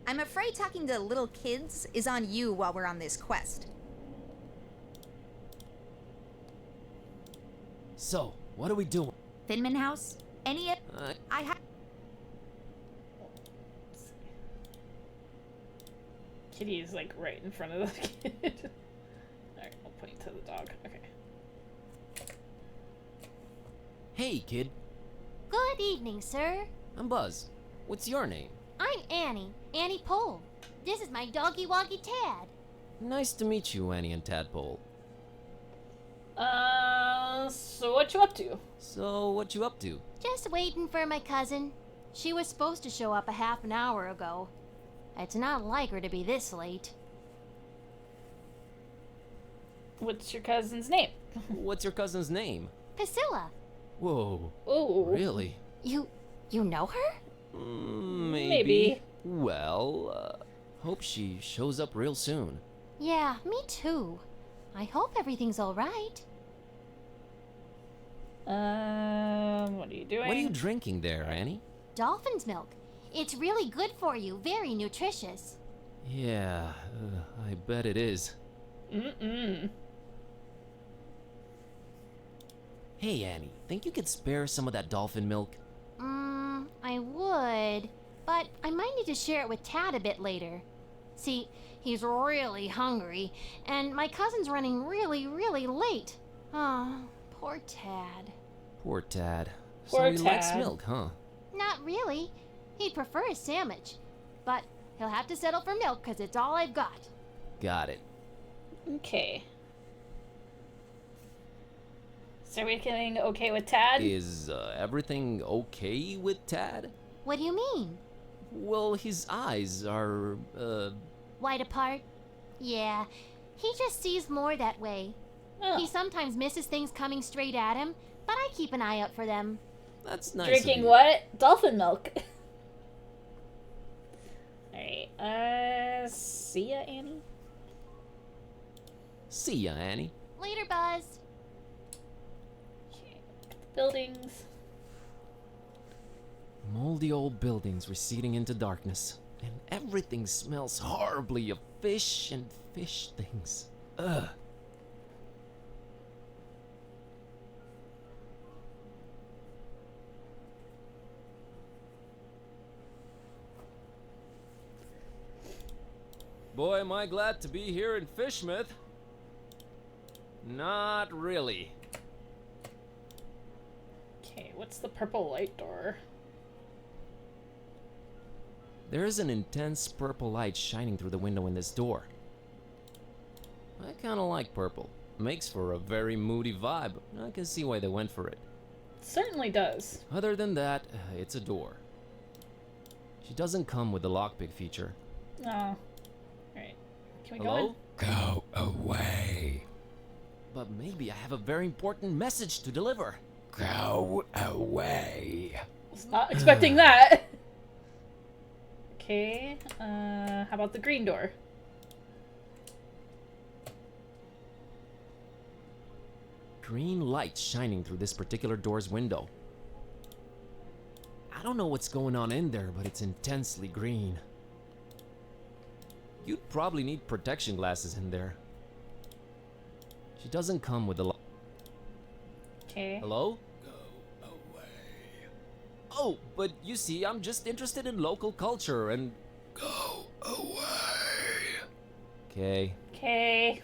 I'm afraid talking to little kids is on you while we're on this quest. So, what are we doing? Finman House? Any... I have... Kitty is like right in front of the kid. Alright, I'll point to the dog. Okay. Hey, kid. Good evening, sir. I'm Buzz. What's your name? I'm Annie Pole. This is my doggy woggy Tad. Nice to meet you, Annie and Tadpole. So what you up to? Just waiting for my cousin. She was supposed to show up a half an hour ago. It's not like her to be this late. What's your cousin's name? What's your cousin's name? Priscilla. Whoa. Oh. Really? You know her? Maybe. Well, hope she shows up real soon. Yeah, me too. I hope everything's alright. What are you doing? What are you drinking there, Annie? Dolphin's milk. It's really good for you, very nutritious. Yeah, I bet it is. Hey, Annie, think you could spare some of that dolphin milk? I would, but I might need to share it with Tad a bit later. See, he's really hungry, and my cousin's running really late. Oh, poor Tad. Poor Tad. Poor So he Tad. likes milk, huh? Not really. He'd prefer a sandwich, but he'll have to settle for milk because it's all I've got. Got it. Okay. So we're getting okay with Tad? Is everything okay with Tad? What do you mean? Well, his eyes are, Wide apart? Yeah, He just sees more that way. Oh. He sometimes misses things coming straight at him, but I keep an eye out for them. That's nice. Drinking what? Dolphin milk. Alright, see ya, Annie? See ya, Annie. Later, Buzz. Buildings. Moldy old buildings receding into darkness. And everything smells horribly of fish and fish things. Ugh. Boy, am I glad to be here in Fishmouth. Not really. Okay, what's the purple light door? There is an intense purple light shining through the window in this door. I kinda like purple. Makes for a very moody vibe. I can see why they went for it. Certainly does. Other than that, it's a door. She doesn't come with the lockpick feature. Oh. Alright. Can we Hello? go Go away. But maybe I have a very important message to deliver. Go away. in? Was not expecting that. Okay, how about the green door? Green light shining through this particular door's window. I don't know what's going on in there, but it's intensely green. You'd probably need protection glasses in there. She doesn't come with a Okay. Hello? Oh, but you see, I'm just interested in local culture and... Go away. Okay. Okay.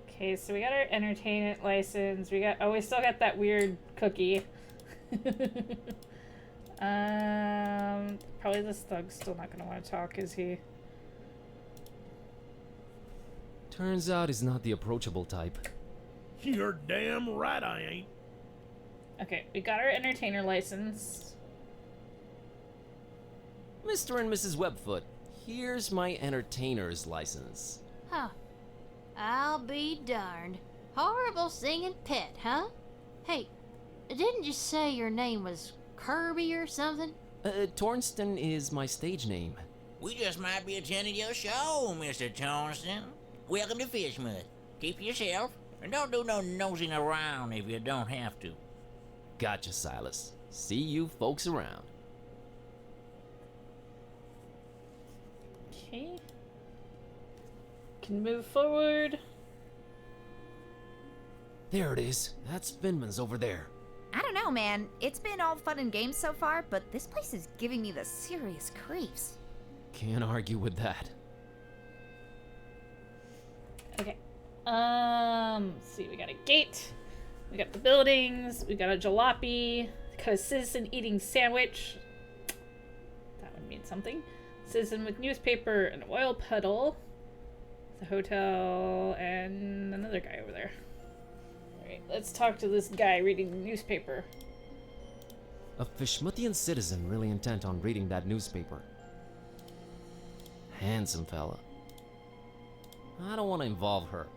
Okay, so we got our entertainment license. We still got that weird cookie. Probably this thug's still not gonna want to talk, is he? Turns out he's not the approachable type. You're damn right I ain't. Okay, we got our entertainer license. Mr. and Mrs. Webfoot, here's my entertainer's license. Huh. I'll be darned. Horrible singing pet, huh? Hey, didn't you say your name was Kirby or something? Tornston is my stage name. We just might be attending your show, Mr. Tornston. Welcome to Fishmouth. Keep yourself, and don't do no nosing around if you don't have to. Gotcha, Silas. See you folks around. Okay. Can move forward. There it is. That's Finman's over there. I don't know, man. It's been all fun and games so far, but this place is giving me the serious creeps. Can't argue with that. Okay. Let's see, we got a gate. We got the buildings. We got a jalopy. Got a citizen eating sandwich. That would mean something. Citizen with newspaper, an oil puddle. The hotel, and another guy over there. Alright, let's talk to this guy reading the newspaper. A Fishmouthian citizen really intent on reading that newspaper. Handsome fella. I don't want to involve her.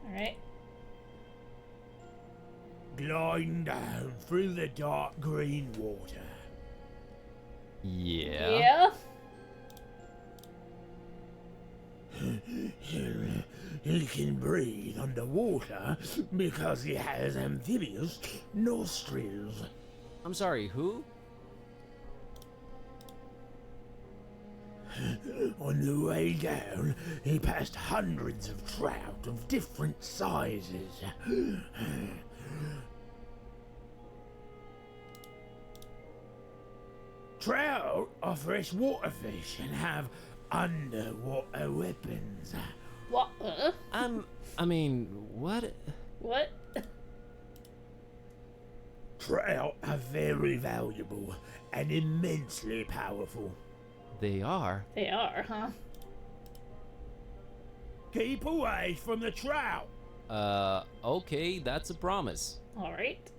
Alright. Gliding down through the dark green water. Yeah? He can breathe underwater because he has amphibious nostrils. I'm sorry, who? On the way down, he passed hundreds of trout of different sizes. Trout are freshwater fish and have underwater weapons. What? I mean, what? What? Trout are very valuable and immensely powerful. They are? They are, huh? Keep away from the trout. Okay, that's a promise. Alright.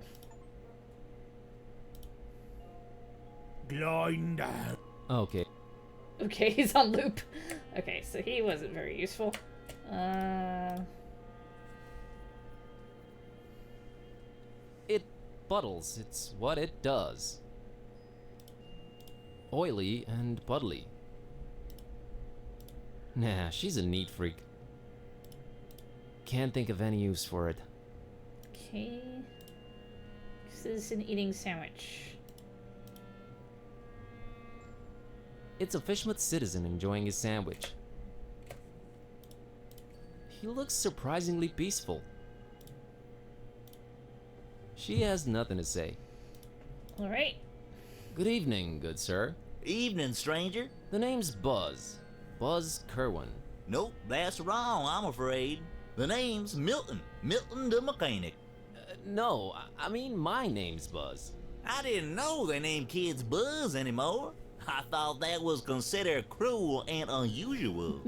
Gliding down. Okay. Okay, he's on loop. Okay, so he wasn't very useful. It puddles. It's what it does. Oily and puddly. Nah, she's a neat freak. Can't think of any use for it. Okay. Citizen eating sandwich. It's a Fishmouth citizen enjoying his sandwich. He looks surprisingly peaceful. She has nothing to say. Alright. Good evening, good sir. Evening, stranger. The name's Buzz. Buzz Kerwin. Nope, that's wrong, I'm afraid. The name's Milton. Milton the mechanic. No, I mean my name's Buzz. I didn't know they named kids Buzz anymore. I thought that was considered cruel and unusual.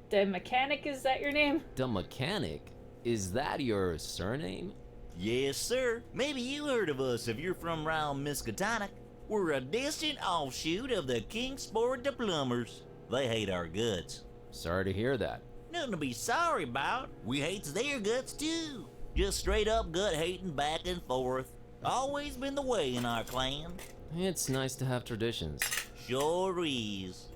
The mechanic, is that your name? The mechanic? Is that your surname? Yes, sir. Maybe you heard of us if you're from around Miskatonic. We're a distant offshoot of the Kingsport the Plumbers. They hate our guts. Sorry to hear that. Nothing to be sorry about. We hates their guts too. Just straight up gut hating back and forth. Always been the way in our clan. It's nice to have traditions. Sure is.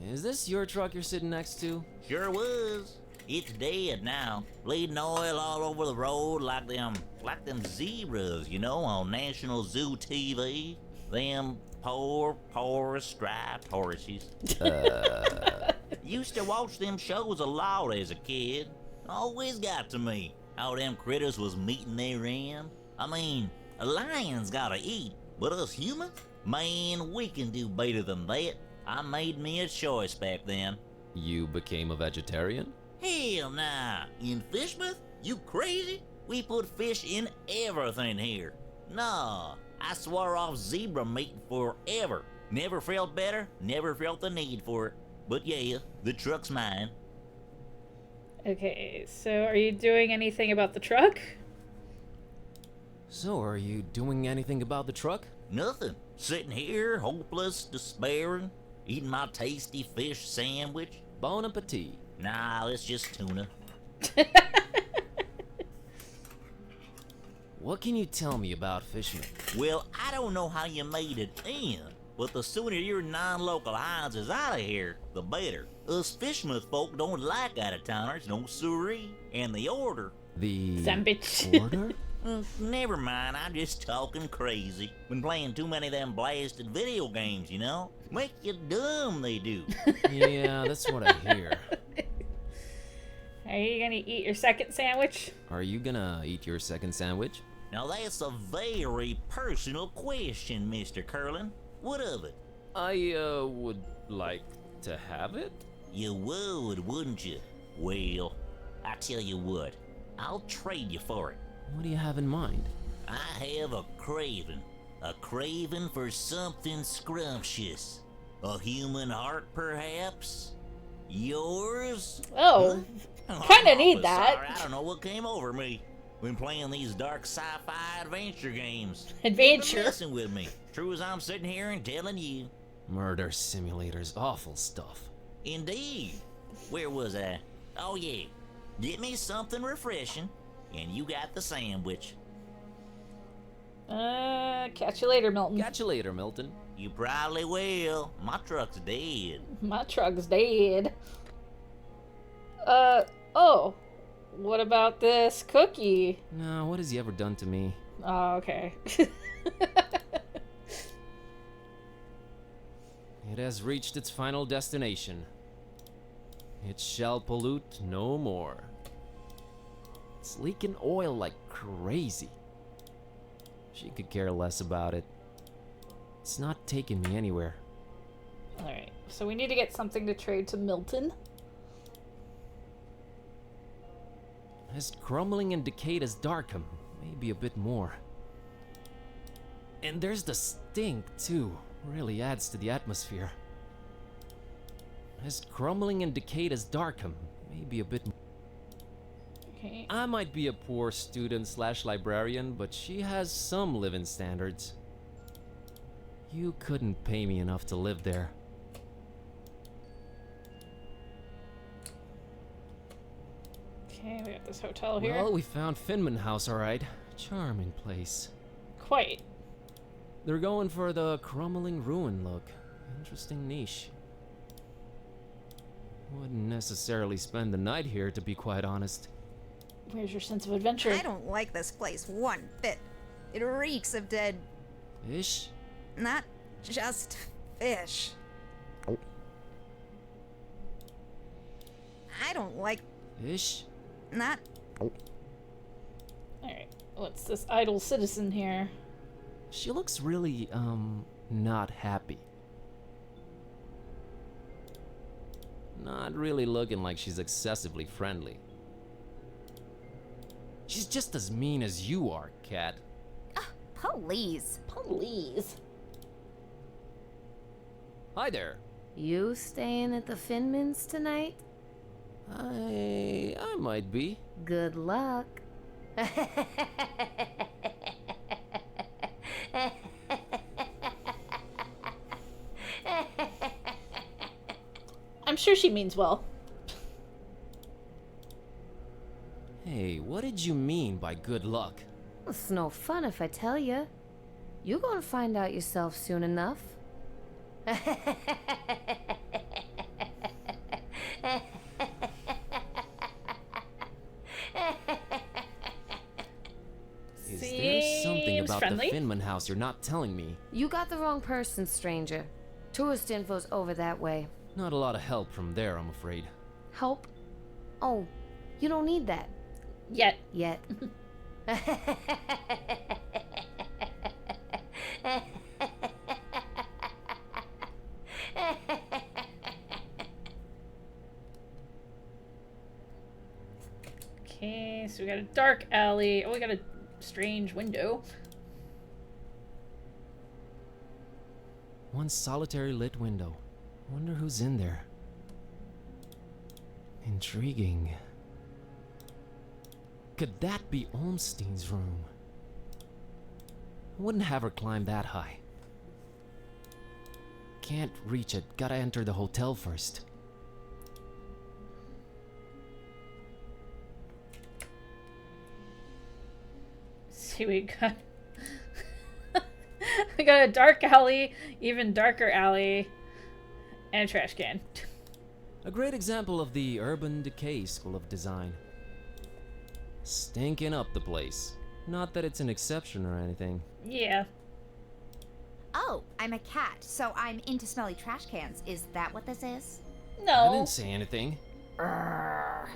Is this your truck you're sitting next to? Sure was. It's dead now, bleeding oil all over the road like them zebras, you know, on National Zoo TV. Them poor striped horses. Used to watch them shows a lot as a kid. Always got to me how them critters was meeting their end. I mean, a lion's gotta eat, but us humans? Man, we can do better than that. I made me a choice back then. You became a vegetarian? Hell nah. In Fishmouth? You crazy? We put fish in everything here. Nah, I swore off zebra meat forever. Never felt better, never felt the need for it. But yeah, the truck's mine. Okay, so are you doing anything about the truck? So, are you doing anything about the truck? Nothing. Sitting here, hopeless, despairing, eating my tasty fish sandwich. Bon appetit. Nah, it's just tuna. What can you tell me about Fishmouth? Well, I don't know how you made it in, but the sooner your non-local hinds is out of here, the better. Us Fishmouth folk don't like out-of-towners, no siree. And the order... The... Sandwich. Order? Never mind, I'm just talking crazy. Been playing too many of them blasted video games, you know? Make you dumb, they do. Yeah, that's what I hear. Are you gonna eat your second sandwich? Are you gonna eat your second sandwich? Now that's a very personal question, Mr. Curlin. What of it? I, would like to have it? You would, wouldn't you? Well, I tell you what, I'll trade you for it. What do you have in mind? I have a craving for something scrumptious. A human heart, perhaps? Yours? Oh, Huh? kinda I'm need awful that. sorry, I don't know what came over me. Been playing these dark sci-fi adventure games. Adventure? Been messing with me. True as I'm sitting here and telling you. Murder simulators, awful stuff. Indeed. Where was I? Oh yeah. Get me something refreshing, and you got the sandwich. Catch you later, Milton. Catch you later, Milton. You probably will. My truck's dead. My truck's dead. Oh. What about this cookie? No, what has he ever done to me? Oh, okay. It has reached its final destination. It shall pollute no more. It's leaking oil like crazy. She could care less about it. It's not taking me anywhere. Alright, so we need to get something to trade to Milton. As crumbling and decayed as Darkham, maybe a bit more. And there's the stink, too. Really adds to the atmosphere. As crumbling and decayed as Darkham, maybe a bit more. Okay. I might be a poor student slash librarian, but she has some living standards. You couldn't pay me enough to live there. Okay, we got this hotel here. Well, we found Finman House, alright. Charming place. Quite. They're going for the crumbling ruin look. Interesting niche. Wouldn't necessarily spend the night here, to be quite honest. Where's your sense of adventure? I don't like this place one bit. It reeks of dead. Ish? Not just fish. I don't like. Ish? Not. Alright, what's this idle citizen here? She looks really, not happy. Not really looking like she's excessively friendly. She's just as mean as you are, Cat. Please. Please. Hi there. You staying at the Finmans tonight? I might be. Good luck. I'm sure she means well. Hey, what did you mean by good luck? It's no fun if I tell you. You gonna find out yourself soon enough. Is there something Seems about friendly. the Finman house you're not telling me? You got the wrong person, stranger. Tourist info's over that way. Not a lot of help from there, I'm afraid. Help? Oh, you don't need that. Yet. Yet. Okay, so we got a dark alley. Oh, we got a strange window. One solitary lit window. Wonder who's in there. Intriguing. Could that be Olmstein's room? I wouldn't have her climb that high. Can't reach it. Gotta enter the hotel first. See, we got we got a dark alley, even darker alley, and a trash can. A great example of the urban decay school of design. Stinking up the place. Not that it's an exception or anything. Yeah. Oh, I'm a cat, so I'm into smelly trash cans. Is that what this is? No. I didn't say anything. Urgh.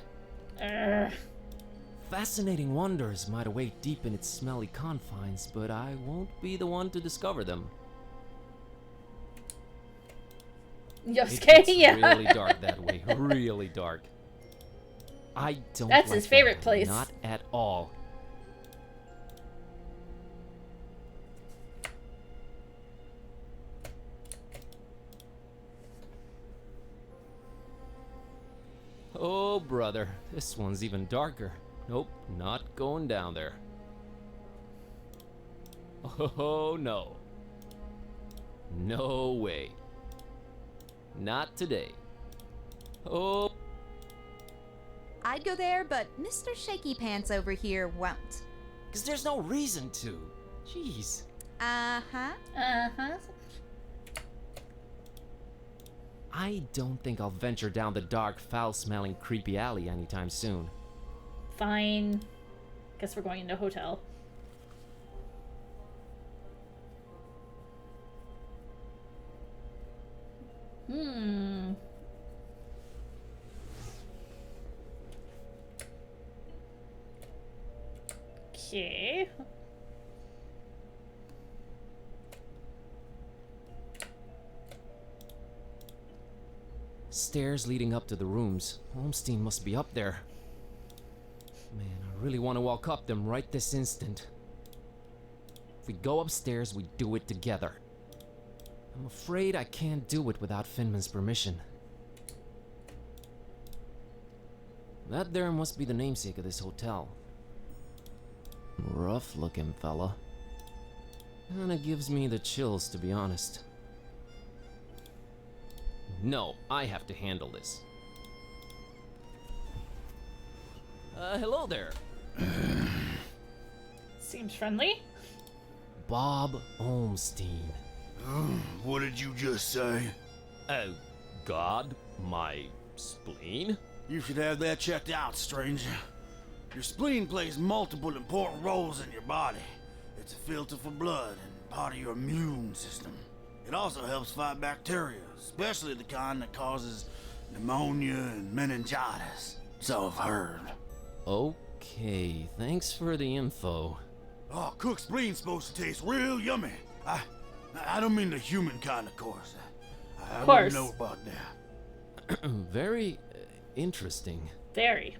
Fascinating wonders might await deep in its smelly confines, but I won't be the one to discover them. Yosuke, It's yeah. really dark that way. Really dark. I don't That's like his favorite that. place. Not at all. Oh, brother. This one's even darker. Nope, not going down there. Oh, no. No way. Not today. Oh. I'd go there, but Mr. Shaky Pants over here won't. Because there's no reason to. Jeez. Uh-huh. Uh-huh. I don't think I'll venture down the dark, foul-smelling, creepy alley anytime soon. Fine. Guess we're going into a hotel. Hmm. Okay. Stairs leading up to the rooms. Holmstein must be up there. Man, I really want to walk up them right this instant. If we go upstairs, we do it together. I'm afraid I can't do it without Finman's permission. That there must be the namesake of this hotel. Rough looking fella. Kinda gives me the chills, to be honest. No, I have to handle this. Hello there. Seems friendly. Bob Olmstein. What did you just say? Oh, God, my spleen? You should have that checked out, stranger. Your spleen plays multiple important roles in your body. It's a filter for blood and part of your immune system. It also helps fight bacteria, especially the kind that causes pneumonia and meningitis. So I've heard. Okay, thanks for the info. Oh, cooked spleen's supposed to taste real yummy. I don't mean the human kind, of course. I wouldn't know about that. Very interesting. Very.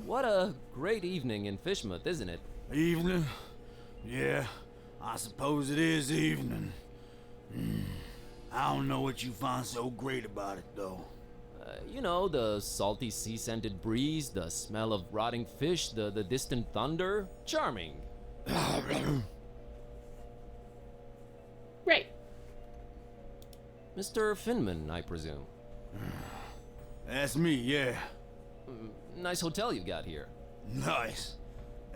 What a great evening in Fishmouth, isn't it? Evening? Yeah, I suppose it is evening. I don't know what you find so great about it, though. You know, the salty sea-scented breeze, the smell of rotting fish, the distant thunder. Charming. Right. Mr. Finman, I presume. That's me, yeah. Nice hotel you got here. Nice.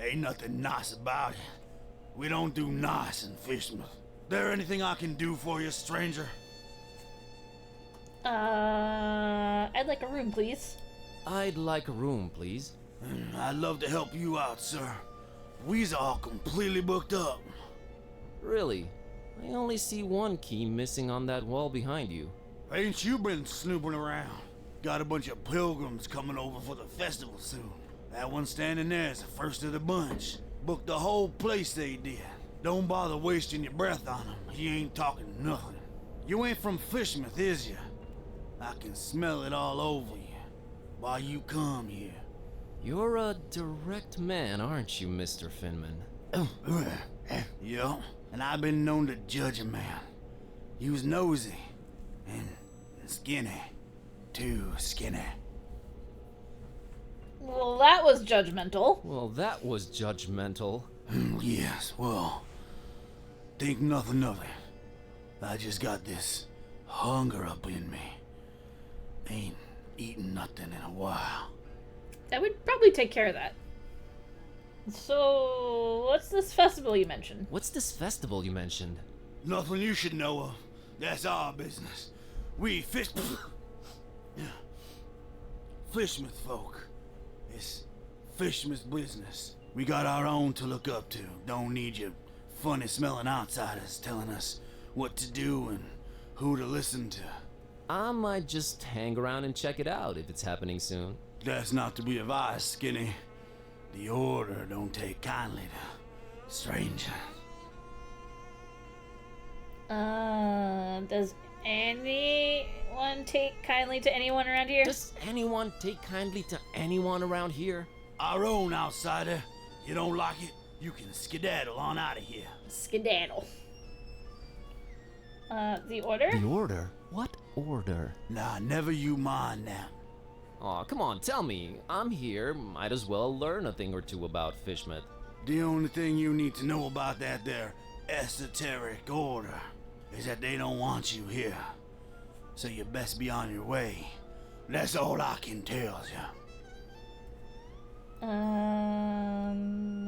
Ain't nothing nice about it. We don't do nice in Fishmouth. There anything I can do for you, stranger? I'd like a room, please. I'd like a room, please. I'd love to help you out, sir. We's all completely booked up. Really? I only see one key missing on that wall behind you. Ain't you been snooping around? Got a bunch of pilgrims coming over for the festival soon. That one standing there is the first of the bunch. Booked the whole place, they did. Don't bother wasting your breath on him. He ain't talking nothing. You ain't from Fishmouth, is you? I can smell it all over you. Why you come here? You're a direct man, aren't you, Mr. Finman? Yeah, and I've been known to judge a man. He was nosy and skinny. Too skinny. Well, that was judgmental. Well, that was judgmental. Yes, well, think nothing of it. I just got this hunger up in me. Ain't eaten nothing in a while. I would probably take care of that. So, what's this festival you mentioned? What's this festival you mentioned? Nothing you should know of. That's our business. We Fishmouth folk. It's Fishmouth business. We got our own to look up to. Don't need you funny smelling outsiders telling us what to do and who to listen to. I might just hang around and check it out if it's happening soon. That's not to be advised, Skinny. The Order don't take kindly to strangers. Does anyone take kindly to anyone around here? Does anyone take kindly to anyone around here? Our own outsider. You don't like it? You can skedaddle on out of here. Skedaddle. The Order? The Order? What order? Nah, never you mind that. Aw, come on, tell me. I'm here, might as well learn a thing or two about Fishmouth. The only thing you need to know about that there esoteric order is that they don't want you here. So you best be on your way. That's all I can tell you.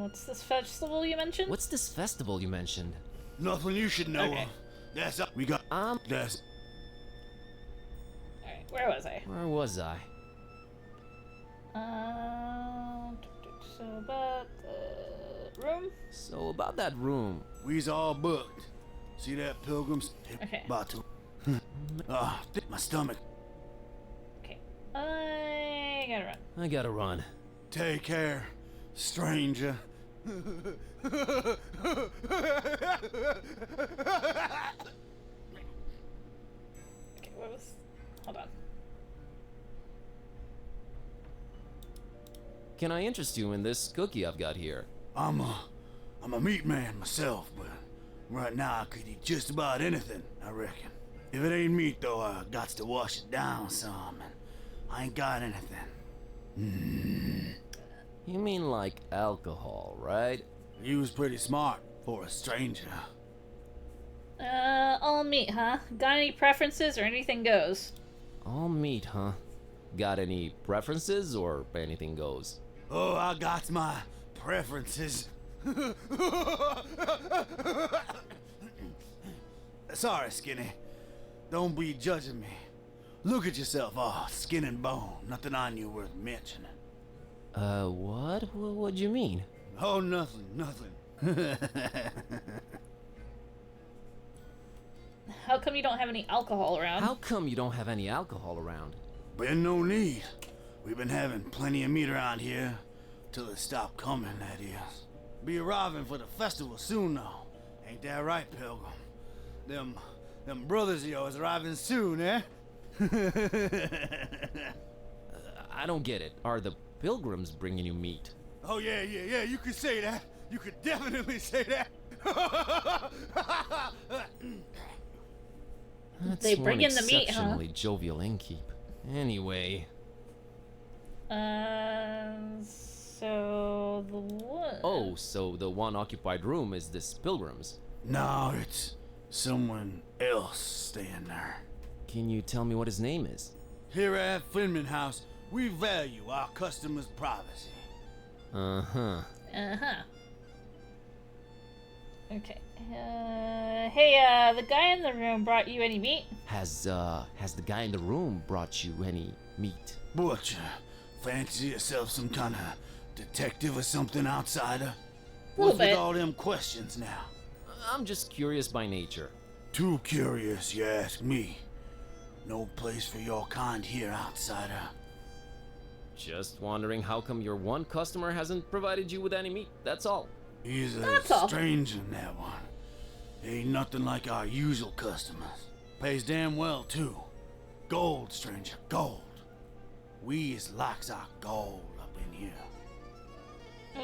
What's this festival you mentioned? What's this festival you mentioned? Nothing you should know Okay. of. That's all we got. That's... Alright, where was I? Where was I? So about the room? So about that room. We's all booked. See that pilgrims? Okay. About to... my stomach. Okay. I gotta run. I gotta run. Take care, stranger. Okay, what was... Hold on. Can I interest you in this cookie I've got here? I'm a meat man myself, but right now I could eat just about anything, I reckon. If it ain't meat though, I got to wash it down some, and I ain't got anything. You mean like alcohol, right? You was pretty smart for a stranger. All meat, huh? Got any preferences or anything goes? All meat, huh? Got any preferences or anything goes? Oh, I got my preferences. Sorry, Skinny. Don't be judging me. Look at yourself, all skin and bone. Nothing on you worth mentioning. What? What do you mean? Oh, nothing. How come you don't have any alcohol around? How come you don't have any alcohol around? Been no need. We've been having plenty of meat around here. Till it stopped coming, that is. Be arriving for the festival soon, though. Ain't that right, Pilgrim? Them brothers of yours arriving soon, eh? I don't get it. Are the pilgrims bringing you meat? Oh, yeah, you could say that. You could definitely say that. That's They bring one in the meat, huh? exceptionally jovial innkeep. Anyway. So the what? Oh, so the one occupied room is this pilgrim's? No, it's someone else staying there. Can you tell me what his name is? Here at Finman House, we value our customers' privacy. Uh-huh. Okay. Hey, the guy in the room brought you any meat? Has the guy in the room brought you any meat? Butcher, fancy yourself some kind of detective or something, outsider? What's with all them questions now? I'm just curious by nature. Too curious, you ask me. No place for your kind here, outsider. Just wondering how come your one customer hasn't provided you with any meat, that's all. He's That's a all. stranger, that one. Ain't nothing like our usual customers. Pays damn well, too. Gold, stranger, gold. We is likes our gold up in here.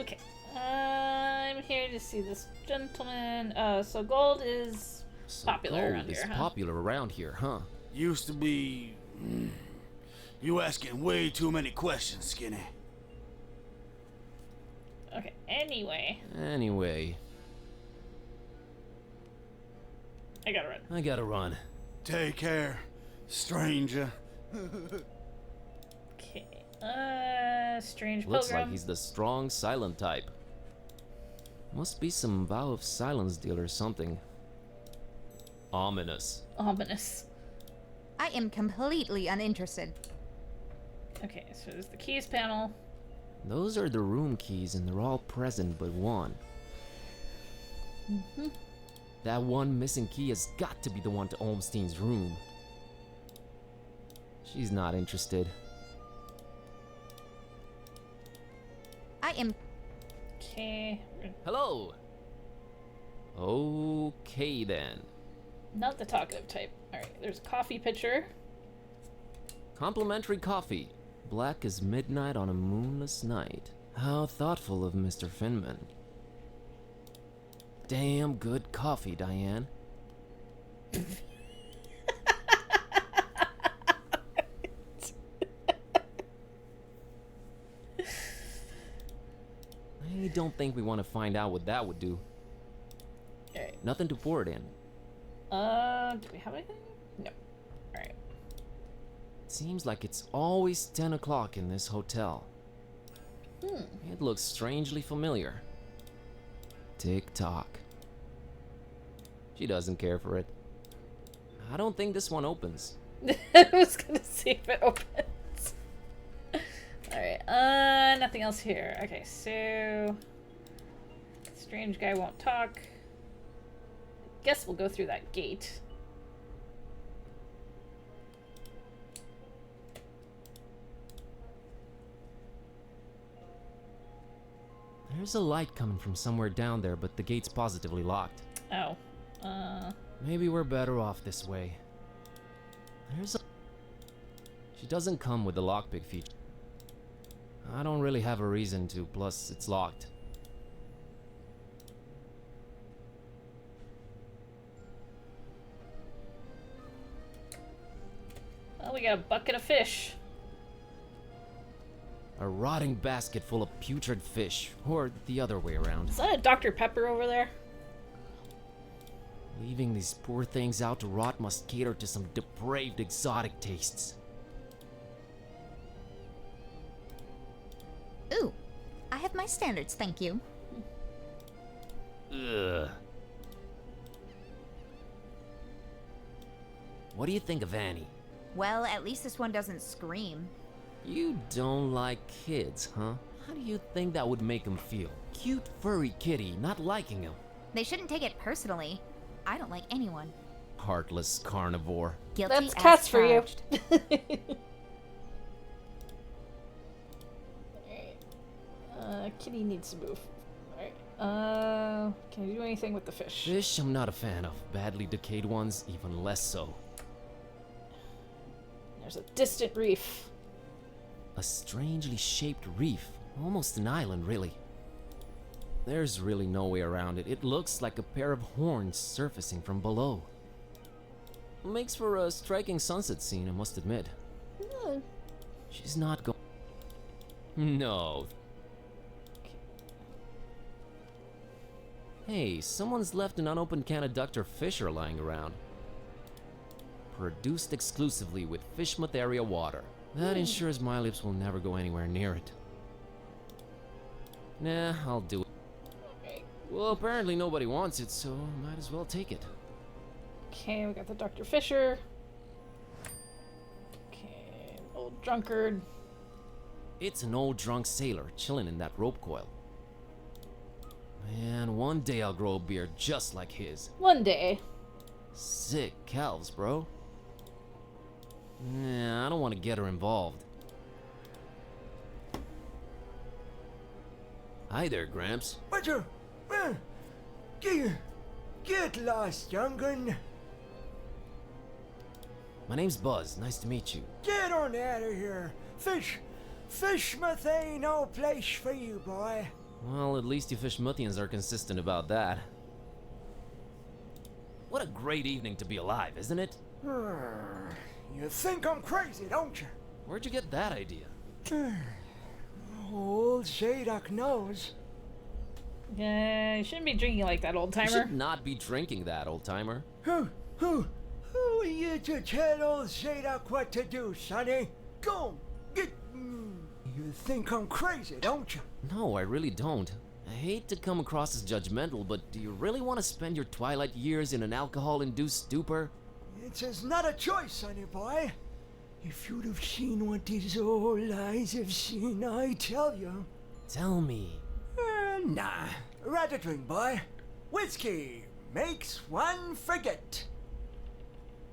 Okay. I'm here to see this gentleman. So gold is popular gold around is here, huh? popular around here, huh? Used to be... You asking way too many questions, Skinny. Okay, anyway. Anyway. I gotta run. Take care, stranger. Okay. Strange pilgrim. Looks like he's the strong, silent type. Must be some vow of silence deal or something. Ominous. I am completely uninterested. Okay, so there's the keys panel. Those are the room keys and they're all present but one. That one missing key has got to be the one to Olmstein's room. She's not interested. I am... Okay. Hello! Okay then. Not the talkative type. Alright, there's a coffee pitcher. Complimentary coffee. Black as midnight on a moonless night. How thoughtful of Mr. Finman. Damn good coffee, Diane. I don't think we want to find out what that would do. Alright. Nothing to pour it in. Do we have anything? No. Alright. Seems like it's always 10 o'clock in this hotel. It looks strangely familiar. Tick-tock. She doesn't care for it. I don't think this one opens. I was gonna see if it opens. Alright, nothing else here. Okay, so... Strange guy won't talk. Guess we'll go through that gate. There's a light coming from somewhere down there, but the gate's positively locked. Oh. Maybe we're better off this way. She doesn't come with the lockpick feature. I don't really have a reason to, plus it's locked. Well, we got a bucket of fish. A rotting basket full of putrid fish, or the other way around. Is that a Dr. Pepper over there? Leaving these poor things out to rot must cater to some depraved exotic tastes. Ooh, I have my standards, thank you. Ugh. What do you think of Annie? Well, at least this one doesn't scream. You don't like kids, huh? How do you think that would make him feel? Cute furry kitty not liking him. They shouldn't take it personally. I don't like anyone. Heartless carnivore. Guilty That's as cats for you. charged. Kitty needs to move. Alright. Can you do anything with the fish? Fish I'm not a fan of. Badly decayed ones, even less so. There's a distant reef. A strangely shaped reef. Almost an island, really. There's really no way around it. It looks like a pair of horns surfacing from below. Makes for a striking sunset scene, I must admit. She's not going. No. Hey, someone's left an unopened can of Dr. Fisher lying around. Produced exclusively with Fishmouth area water. That ensures my lips will never go anywhere near it. Nah, I'll do it. Well, apparently nobody wants it, so might as well take it. Okay, we got the Dr. Fisher. Okay, old drunkard. It's an old drunk sailor chilling in that rope coil. Man, one day I'll grow a beard just like his. One day. Sick calves, bro. Nah, I don't want to get her involved. Hi there, Gramps. Roger. Get lost, young'un. My name's Buzz. Nice to meet you. Get on out of here. Fishmouth ain't no place for you, boy. Well, at least you Fishmouthians are consistent about that. What a great evening to be alive, isn't it? You think I'm crazy, don't you? Where'd you get that idea? Old Zadok knows. Yeah, you shouldn't be drinking like that, old You timer. should not be drinking that, old timer. Who are you to tell old Zadok what to do, sonny? Go, get... You think I'm crazy, don't you? No, I really don't. I hate to come across as judgmental, but do you really want to spend your twilight years in an alcohol-induced stupor? It's not a choice, sonny boy. If you'd have seen what these old eyes have seen, I tell you. Tell me. Nah. Rather drink, boy. Whiskey makes one forget.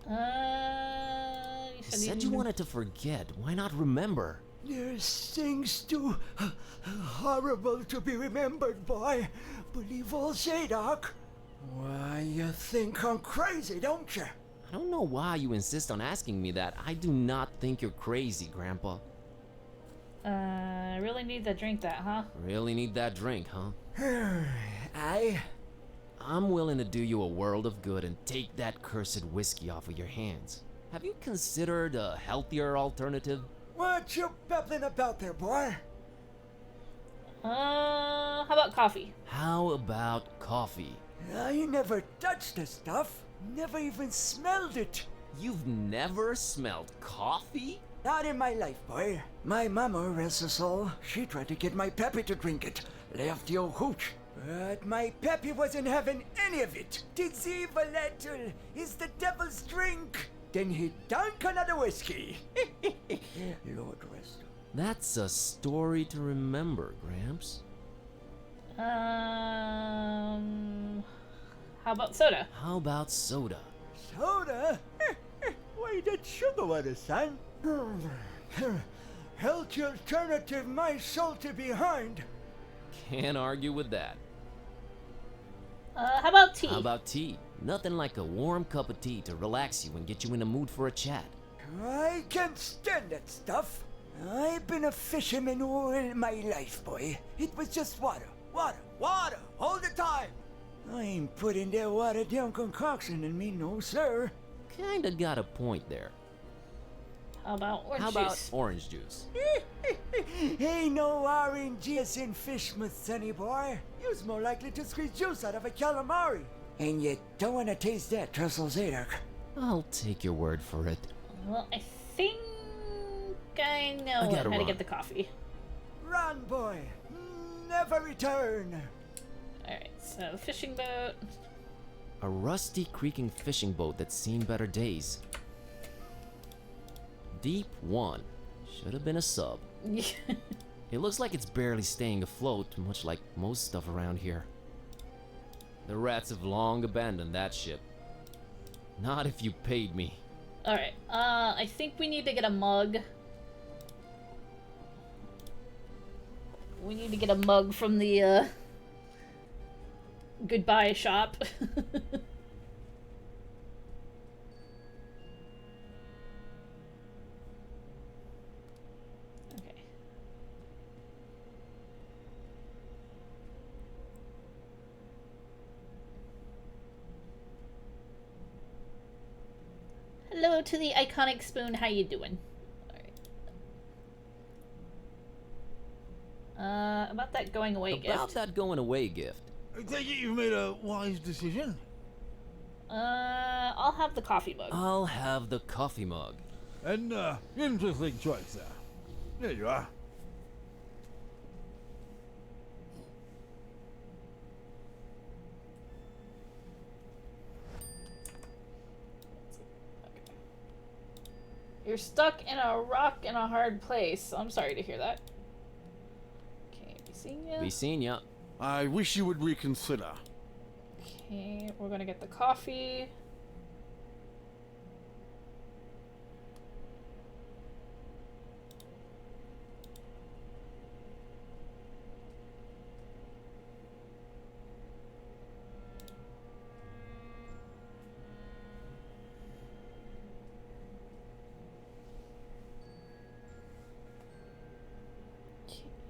You You said you wanted to forget. Why not remember? There's things too horrible to be remembered, boy. Believe old Zadok. Why, you think I'm crazy, don't you? I don't know why you insist on asking me that. I do not think you're crazy, Grandpa. I really need to drink that, huh? Really need that drink, huh? Aye. I'm willing to do you a world of good and take that cursed whiskey off of your hands. Have you considered a healthier alternative? What you babbling about there, boy? How about coffee? How about coffee? I never touched the stuff. Never even smelled it. You've never smelled coffee? Not in my life, boy. My mama, rest her soul, she tried to get my Peppy to drink it. Left the old hooch. But my Peppy wasn't having any of it. Dizzy volatile is the devil's drink. Then he dunk another whiskey. Lord rest her. That's a story to remember, Gramps. How about soda? How about soda? Soda? Why, that's sugar water, son. Healthy alternative, my salty behind. Can't argue with that. How about tea? How about tea? Nothing like a warm cup of tea to relax you and get you in the mood for a chat. I can't stand that stuff. I've been a fisherman all my life, boy. It was just water, water, water, all the time. I ain't putting that watered down concoction in me, no sir. Kinda got a point there. How about orange How about juice? orange juice? Ain't no oranges in Fishmouth, sonny boy. You's more likely to squeeze juice out of a calamari. And you don't want to taste that, Trestle Zadok. I'll take your word for it. Well, I think I know I gotta how to run. get the coffee. Run, boy. Never return. Alright, so fishing boat. A rusty, creaking fishing boat that's seen better days. Deep 1. Should have been a sub. It looks like it's barely staying afloat, much like most stuff around here. The rats have long abandoned that ship. Not if you paid me. Alright, I think we need to get a mug. We need to get a mug from the, goodbye shop. Okay. Hello to the iconic spoon, how you doing? About that going away gift. About that going away gift. I take it you've made a wise decision. I'll have the coffee mug. I'll have the coffee mug. An interesting choice there. There you are. You're stuck in a rock in a hard place. I'm sorry to hear that. Okay, be seeing ya. Be seen ya. I wish you would reconsider. Okay, we're gonna get the coffee.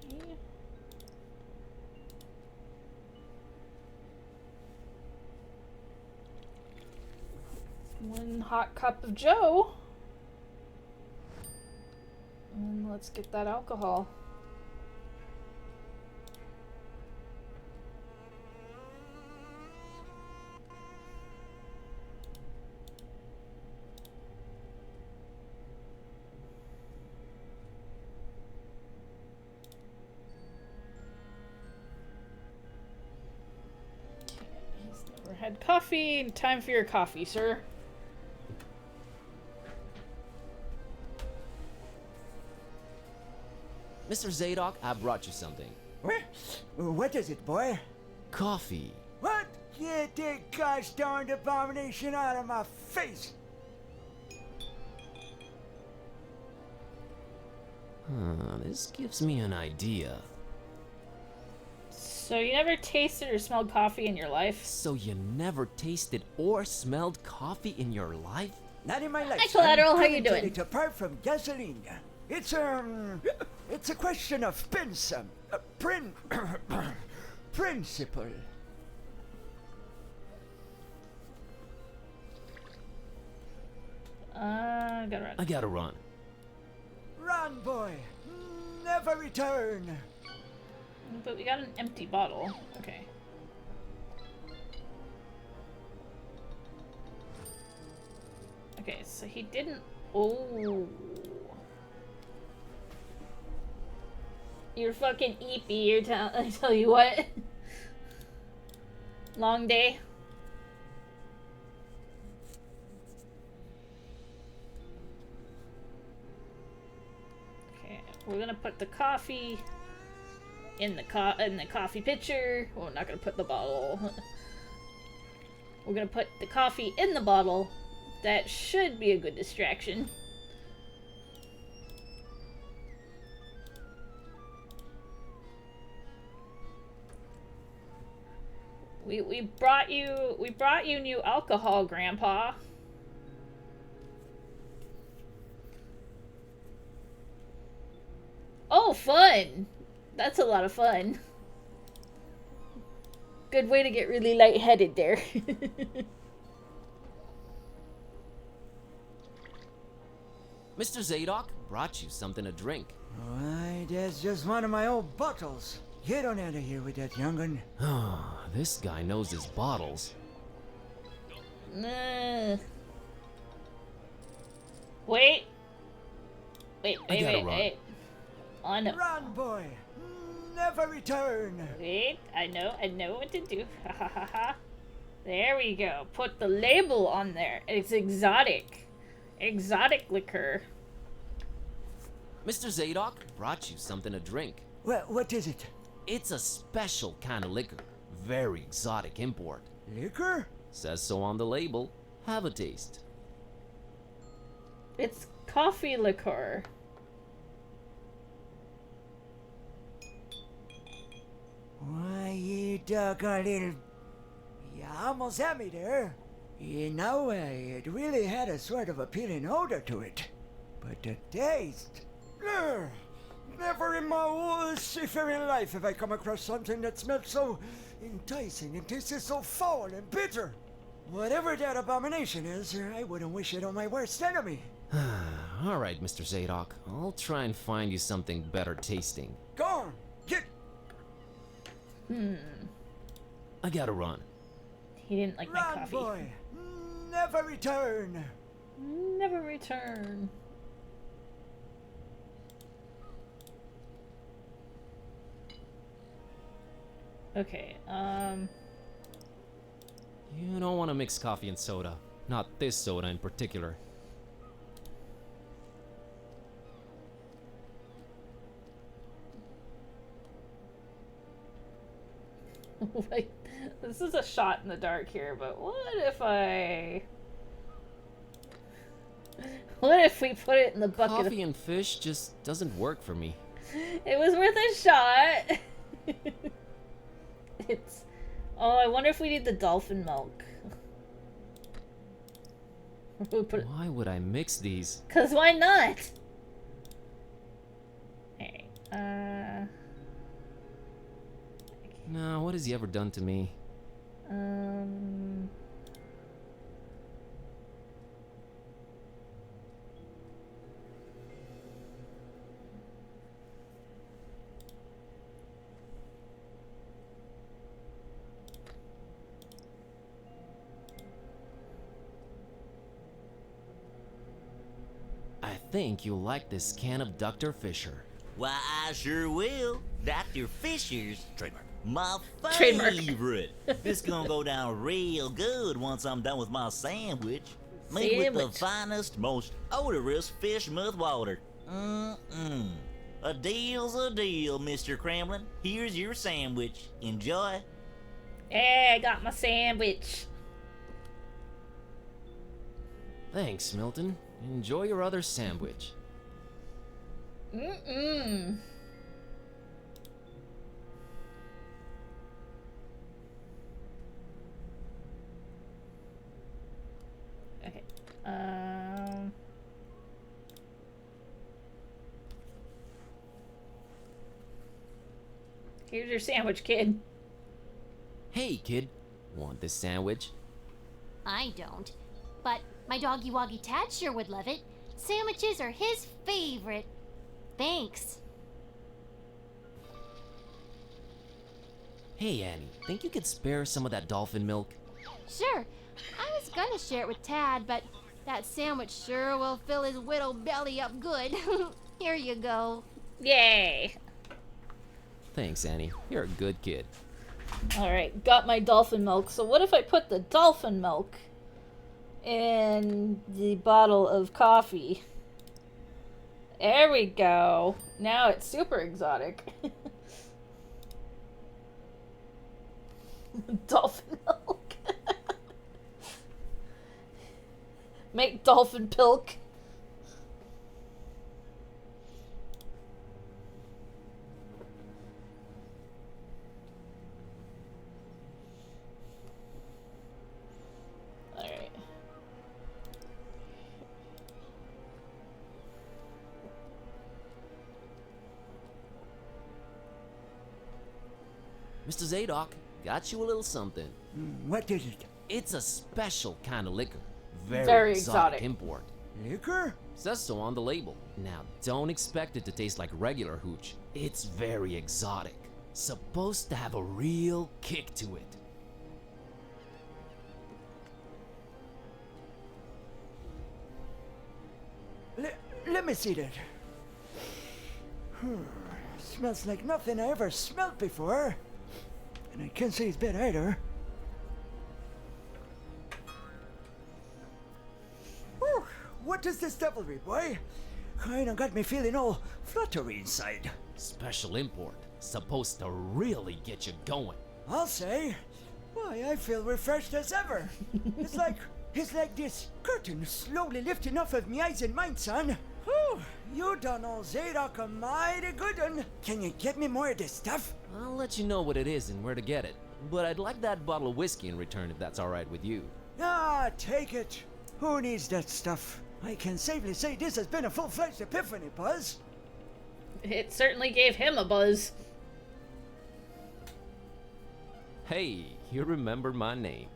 Okay. One hot cup of Joe. And let's get that alcohol. Okay, he's never had coffee. Time for your coffee, sir. Mr. Zadok, I brought you something. What is it, boy? Coffee. What? Get that gosh darned abomination out of my face! This gives me an idea. So you never tasted or smelled coffee in your life? So you never tasted or smelled coffee in your life? Not in my life. Hi, Collateral. How you Couldn't tell doing? it apart from gasoline. It's a question of principle. Gotta run. I gotta run. Run, boy. Never return. But we got an empty bottle. Okay. Okay, so he didn't. Oh. You're fucking eepy. I tell you what. Long day. Okay, we're gonna put the coffee in the coffee pitcher. Well, we're not gonna put the bottle. We're gonna put the coffee in the bottle. That should be a good distraction. We brought you new alcohol, Grandpa. Oh, fun! That's a lot of fun. Good way to get really lightheaded there. Mr. Zadok brought you something to drink. Why, that's just one of my old bottles. Get on out of here with that young'un. This guy knows his bottles. Wait. Wait. Wait. Oh no. Run, boy. Never return. Wait, I know what to do. Ha ha ha ha. There we go. Put the label on there. It's exotic. Exotic liquor. Mr. Zadok brought you something to drink. What is it? It's a special kind of liquor. Very exotic import. Liquor? Says so on the label. Have a taste. It's coffee liqueur. Why, you doggone little... You almost had me there. You know, it really had a sort of appealing odor to it. But the taste... Ugh, never in my whole seafaring life have I come across something that smelled so enticing and tasted so foul and bitter. Whatever that abomination is, I wouldn't wish it on my worst enemy. All right, Mr. Zadok. I'll try and find you something better tasting. Go on, get... I gotta run. He didn't like my coffee. Run, boy. Never return. Never return. Okay, You don't want to mix coffee and soda. Not this soda in particular. like, this is a shot in the dark here, but what if we put it in the bucket Coffee and fish just doesn't work for me. It was worth a shot. It's... Oh, I wonder if we need the dolphin milk. Why would I mix these? 'Cause why not? Okay, No, what has he ever done to me? I think you'll like this can of Dr. Fisher. Why, I sure will. Dr. Fisher's trademark. My Trademark. favorite. This gonna go down real good once I'm done with my sandwich. Made with the finest, most odorous fish mouth water. A deal's a deal, Mr. Kremlin. Here's your sandwich. Enjoy. Hey, I got my sandwich. Thanks, Milton. Enjoy your other sandwich. Mm-mm. Okay. Here's your sandwich, kid. Hey, kid. Want this sandwich? I don't. But my doggy woggy Tad sure would love it. Sandwiches are his favorite. Thanks. Hey, Annie. Think you could spare some of that dolphin milk? Sure. I was gonna share it with Tad, but that sandwich sure will fill his widow belly up good. Here you go. Yay. Thanks, Annie. You're a good kid. Alright, got my dolphin milk. So what if I put the dolphin milk in the bottle of coffee? There we go. Now it's super exotic. Dolphin milk. Make dolphin pilk. Alright. Mr. Zadok, got you a little something. What is it? It's a special kind of liquor. Very exotic exotic. import. Liquor? Says so on the label. Now, don't expect it to taste like regular hooch. It's very exotic. Supposed to have a real kick to it. Let me see that. Smells like nothing I ever smelled before. And I can't say it's bad either. Whew, what is this devilry, boy? Kinda got me feeling all fluttery inside. Special import. Supposed to really get you going. I'll say. Why, I feel refreshed as ever. It's like this curtain slowly lifting off of me eyes and mind, son. Whew, you done old Zadok a mighty good one. Can you get me more of this stuff? I'll let you know what it is and where to get it. But I'd like that bottle of whiskey in return if that's alright with you. Ah, take it. Who needs that stuff? I can safely say this has been a full-fledged epiphany, Buzz. It certainly gave him a buzz. Hey, you remembered my name.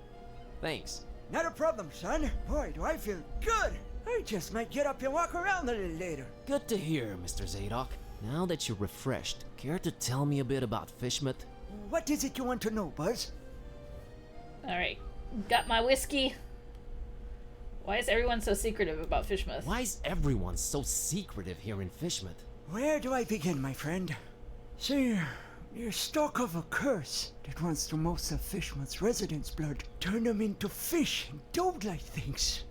Thanks. Not a problem, son. Boy, do I feel good. I just might get up and walk around a little later. Good to hear, Mr. Zadok. Now that you're refreshed, care to tell me a bit about Fishmouth? What is it you want to know, Buzz? Alright, got my whiskey. Why is everyone so secretive about Fishmouth? Why is everyone so secretive here in Fishmouth? Where do I begin, my friend? See, you're stuck of a curse that wants to most of Fishmouth's residents' blood, turn them into fish and dog-like things.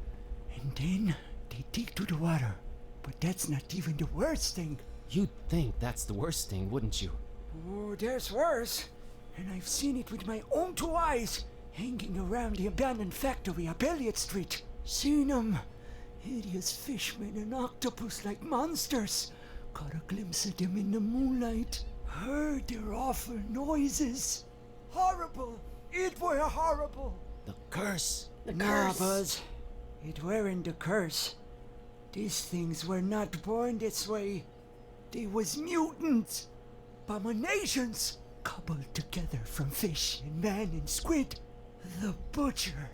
And then they dig to the water. But that's not even the worst thing. You'd think that's the worst thing, wouldn't you? Oh, there's worse. And I've seen it with my own two eyes, hanging around the abandoned factory up Elliott Street. Seen them. Hideous fishmen and octopus-like monsters. Caught a glimpse of them in the moonlight. Heard their awful noises. Horrible. It were horrible. The curse. Nah, Buzz. It weren't the curse. These things were not born this way. They was mutants. Abominations. Cobbled together from fish and man and squid. The butcher.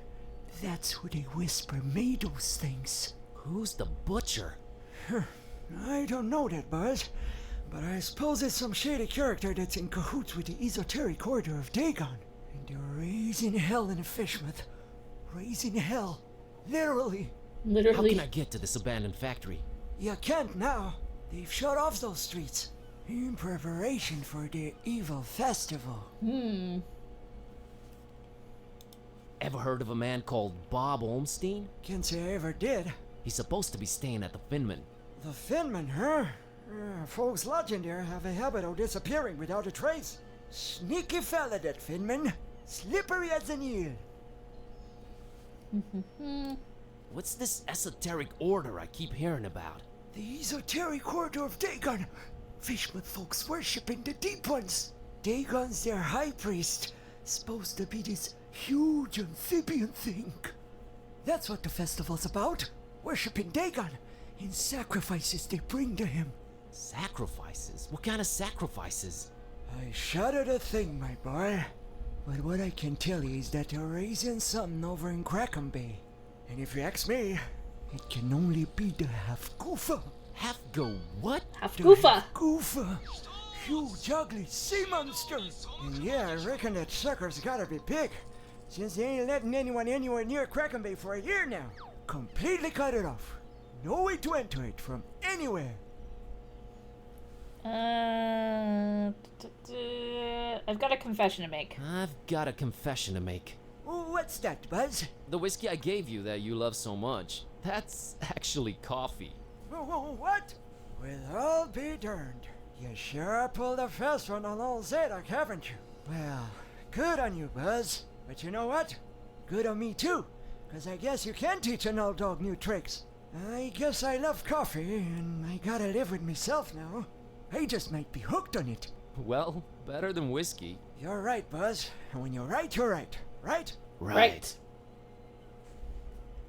That's who they whisper made those things. Who's the butcher? I don't know that, Buzz. But I suppose it's some shady character that's in cahoots with the esoteric order of Dagon. And they're raising hell in Fishmouth. Raising hell. Literally. How can I get to this abandoned factory? You can't now. They've shut off those streets. In preparation for their evil festival. Ever heard of a man called Bob Olmstein? Can't say I ever did. He's supposed to be staying at the Finman. The Finman, huh? Folks lodging there have a habit of disappearing without a trace. Sneaky fella, that Finman. Slippery as an eel. What's this esoteric order I keep hearing about? The esoteric order of Dagon. Fishmouth folks worshipping the Deep Ones. Dagon's their high priest. Supposed to be this huge amphibian thing. That's what the festival's about. Worshipping Dagon in sacrifices they bring to him. Sacrifices? What kind of sacrifices? I shudder to think, my boy. But what I can tell you is that they're raising something over in Crackham Bay. And if you ask me, it can only be the half-goofa. Half-go what? Half-goofa. Goofa. Huge, ugly sea monster. And yeah, I reckon that sucker's gotta be big. Since they ain't letting anyone anywhere near Crackham Bay for a year now. Completely cut it off. No way to enter it from anywhere. I've got a confession to make. I've got a confession to make. What's that, Buzz? The whiskey I gave you that you love so much, that's actually coffee. What? Well, I'll be darned. You sure pulled a fast one on old Zadok, haven't you? Well, good on you, Buzz. But you know what? Good on me too. Cause I guess you can teach an old dog new tricks. I guess I love coffee, and I gotta live with myself now. I just might be hooked on it. Well, better than whiskey. You're right, Buzz. And when you're right, you're right. Right? Right.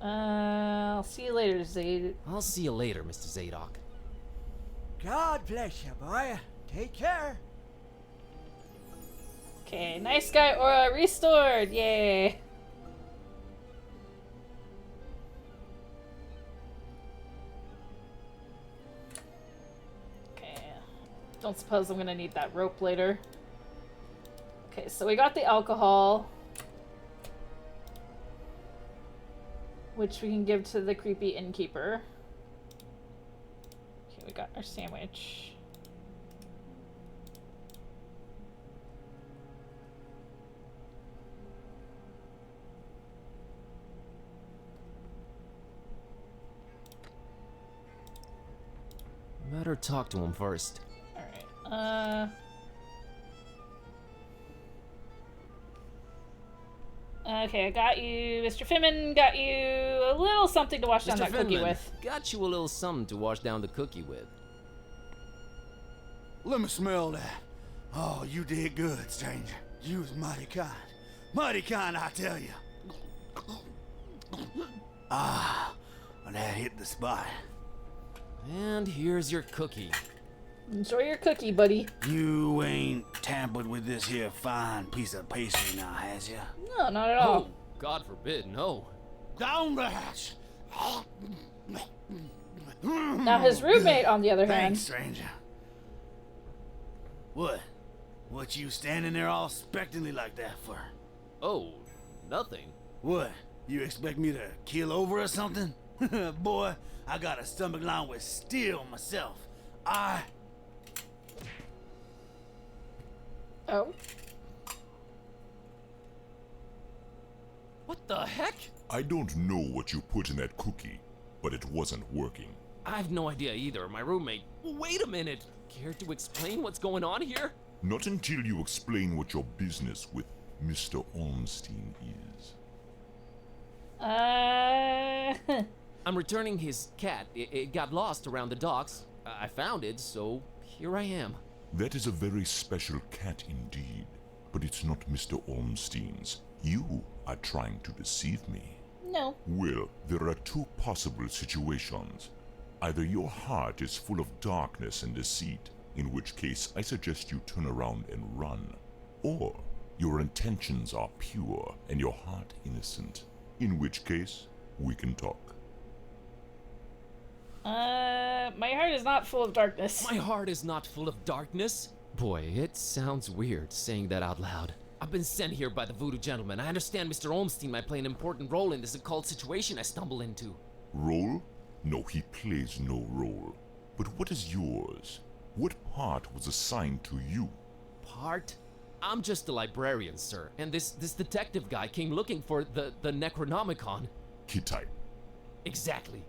I'll see you later, Zadok. I'll see you later, Mr. Zadok. God bless you, boy. Take care. Okay, nice guy aura restored. Yay. Don't suppose I'm gonna need that rope later. Okay, so we got the alcohol, which we can give to the creepy innkeeper. Okay, we got our sandwich. Better talk to him first. Alright, okay, I got you, Mr. Finman, got you a little something to wash down that cookie with. Got you a little something to wash down the cookie with. Let me smell that. Oh, you did good, stranger. You was mighty kind. Mighty kind, I tell you. Ah, well, that hit the spot. And here's your cookie. Enjoy your cookie, buddy. You ain't tampered with this here fine piece of pastry now, has ya? No, not at all. Oh, God forbid, no. Down the hatch. Now his roommate, on the other hand. Thanks, stranger. What? What you standing there all expectantly like that for? Oh, nothing. What? You expect me to keel over or something? Boy, I got a stomach line with steel myself. Oh. What the heck? I don't know what you put in that cookie, but it wasn't working. I have no idea either. My roommate. Wait a minute. Care to explain what's going on here? Not until you explain what your business with Mr. Ormstein is. I'm returning his cat. It got lost around the docks. I found it, so here I am. That is a very special cat indeed, but it's not Mr. Ormstein's. You are trying to deceive me. No. Well, there are two possible situations. Either your heart is full of darkness and deceit, in which case I suggest you turn around and run. Or your intentions are pure and your heart innocent, in which case we can talk. My heart is not full of darkness. My heart is not full of darkness? Boy, it sounds weird saying that out loud. I've been sent here by the voodoo gentleman. I understand Mr. Olmstein might play an important role in this occult situation I stumble into. Role? No, he plays no role. But what is yours? What part was assigned to you? Part? I'm just a librarian, sir, and this detective guy came looking for the Necronomicon. Hittite. Exactly.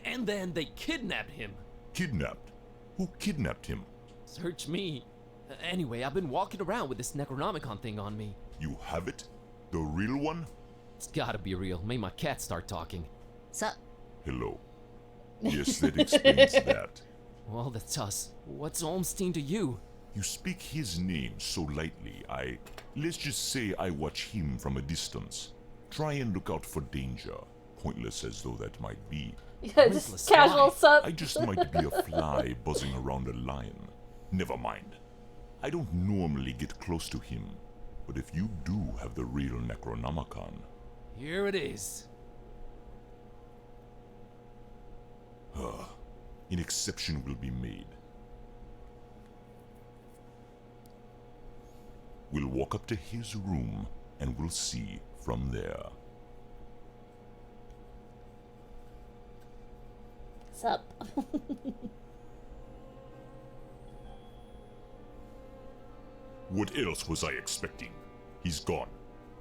And then they kidnapped him. Kidnapped? Who kidnapped him? Search me. Anyway, I've been walking around with this Necronomicon thing on me. You have it? The real one? It's gotta be real. Made my cat start talking. Sup? Hello. Yes, that explains that. Well, that's us. What's Olmstein to you? You speak his name so lightly, let's just say I watch him from a distance. Try and look out for danger. Pointless as though that might be. Yeah, just casual sup. I just might be a fly buzzing around a lion. Never mind. I don't normally get close to him, but if you do have the real Necronomicon... Here it is. An exception will be made. We'll walk up to his room, and we'll see from there. Sup? What else was I expecting? He's gone.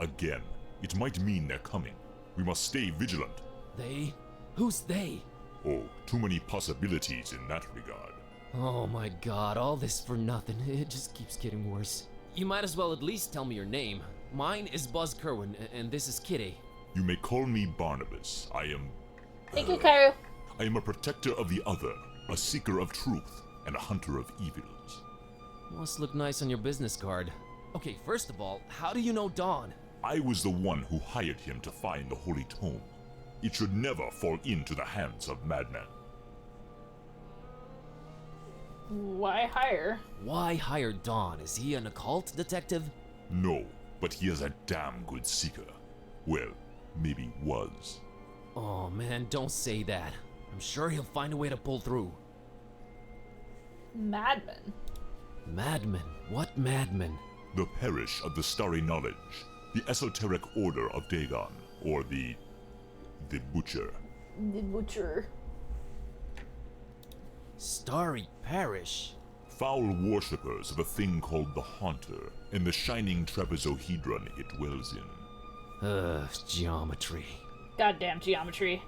Again. It might mean they're coming. We must stay vigilant. They? Who's they? Oh, too many possibilities in that regard. Oh my god, all this for nothing. It just keeps getting worse. You might as well at least tell me your name. Mine is Buzz Kerwin, and this is Kitty. You may call me Barnabas. I am... Thank you, Cairo. I am a protector of the other, a seeker of truth, and a hunter of evils. Must look nice on your business card. Okay, first of all, how do you know Dawn? I was the one who hired him to find the Holy Tome. It should never fall into the hands of madmen. Why hire? Why hire Dawn? Is he an occult detective? No, but he is a damn good seeker. Well, maybe was. Oh man, don't say that. I'm sure he'll find a way to pull through. Madman. Madmen? What madmen? The Parish of the Starry Knowledge, the Esoteric Order of Dagon, or the Butcher. The Butcher. Starry Parish? Foul worshippers of a thing called the Haunter, and the shining trapezohedron it dwells in. Geometry. Goddamn geometry.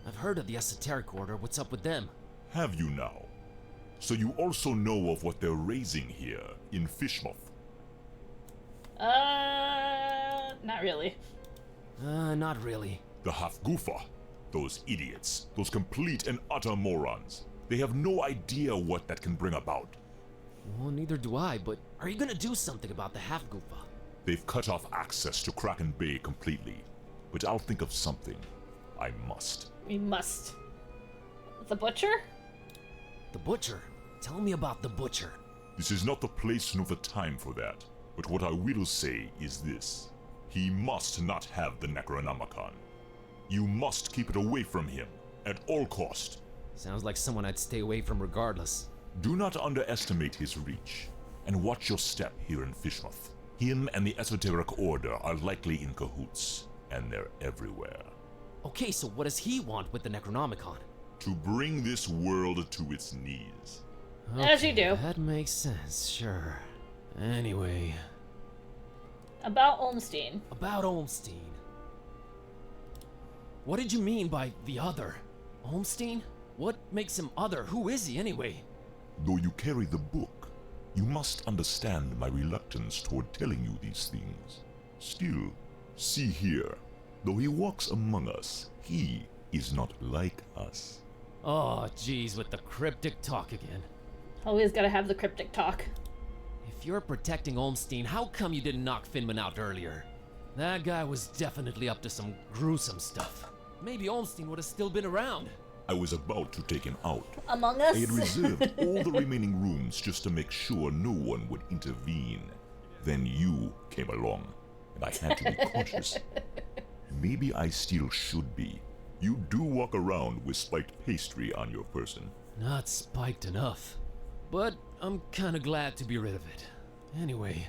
I've heard of the Esoteric Order. What's up with them? Have you now? So you also know of what they're raising here in Fishmouth? Not really. Not really. The Hafgufa. Those idiots. Those complete and utter morons. They have no idea what that can bring about. Well, neither do I, but are you gonna do something about the Hafgufa? They've cut off access to Kraken Bay completely. But I'll think of something. I must. We must. The Butcher? The Butcher? Tell me about the Butcher. This is not the place nor the time for that. But what I will say is this. He must not have the Necronomicon. You must keep it away from him, at all cost. Sounds like someone I'd stay away from regardless. Do not underestimate his reach, and watch your step here in Fishmouth. Him and the Esoteric Order are likely in cahoots, and they're everywhere. Okay, so what does he want with the Necronomicon? To bring this world to its knees. Okay, as you do. That makes sense, sure. Anyway. About Olmstein. About Olmstein. What did you mean by the other? Olmstein? What makes him other? Who is he anyway? Though you carry the book, you must understand my reluctance toward telling you these things. Still, see here, though he walks among us, he is not like us. Oh, geez, with the cryptic talk again. Always gotta have the cryptic talk. If you're protecting Olmstein, how come you didn't knock Finman out earlier? That guy was definitely up to some gruesome stuff. Maybe Olmstein would have still been around. I was about to take him out. Among Us? I had reserved all the remaining rooms just to make sure no one would intervene. Then you came along, and I had to be cautious. Maybe I still should be. You do walk around with spiked pastry on your person. Not spiked enough. But I'm kinda glad to be rid of it. Anyway.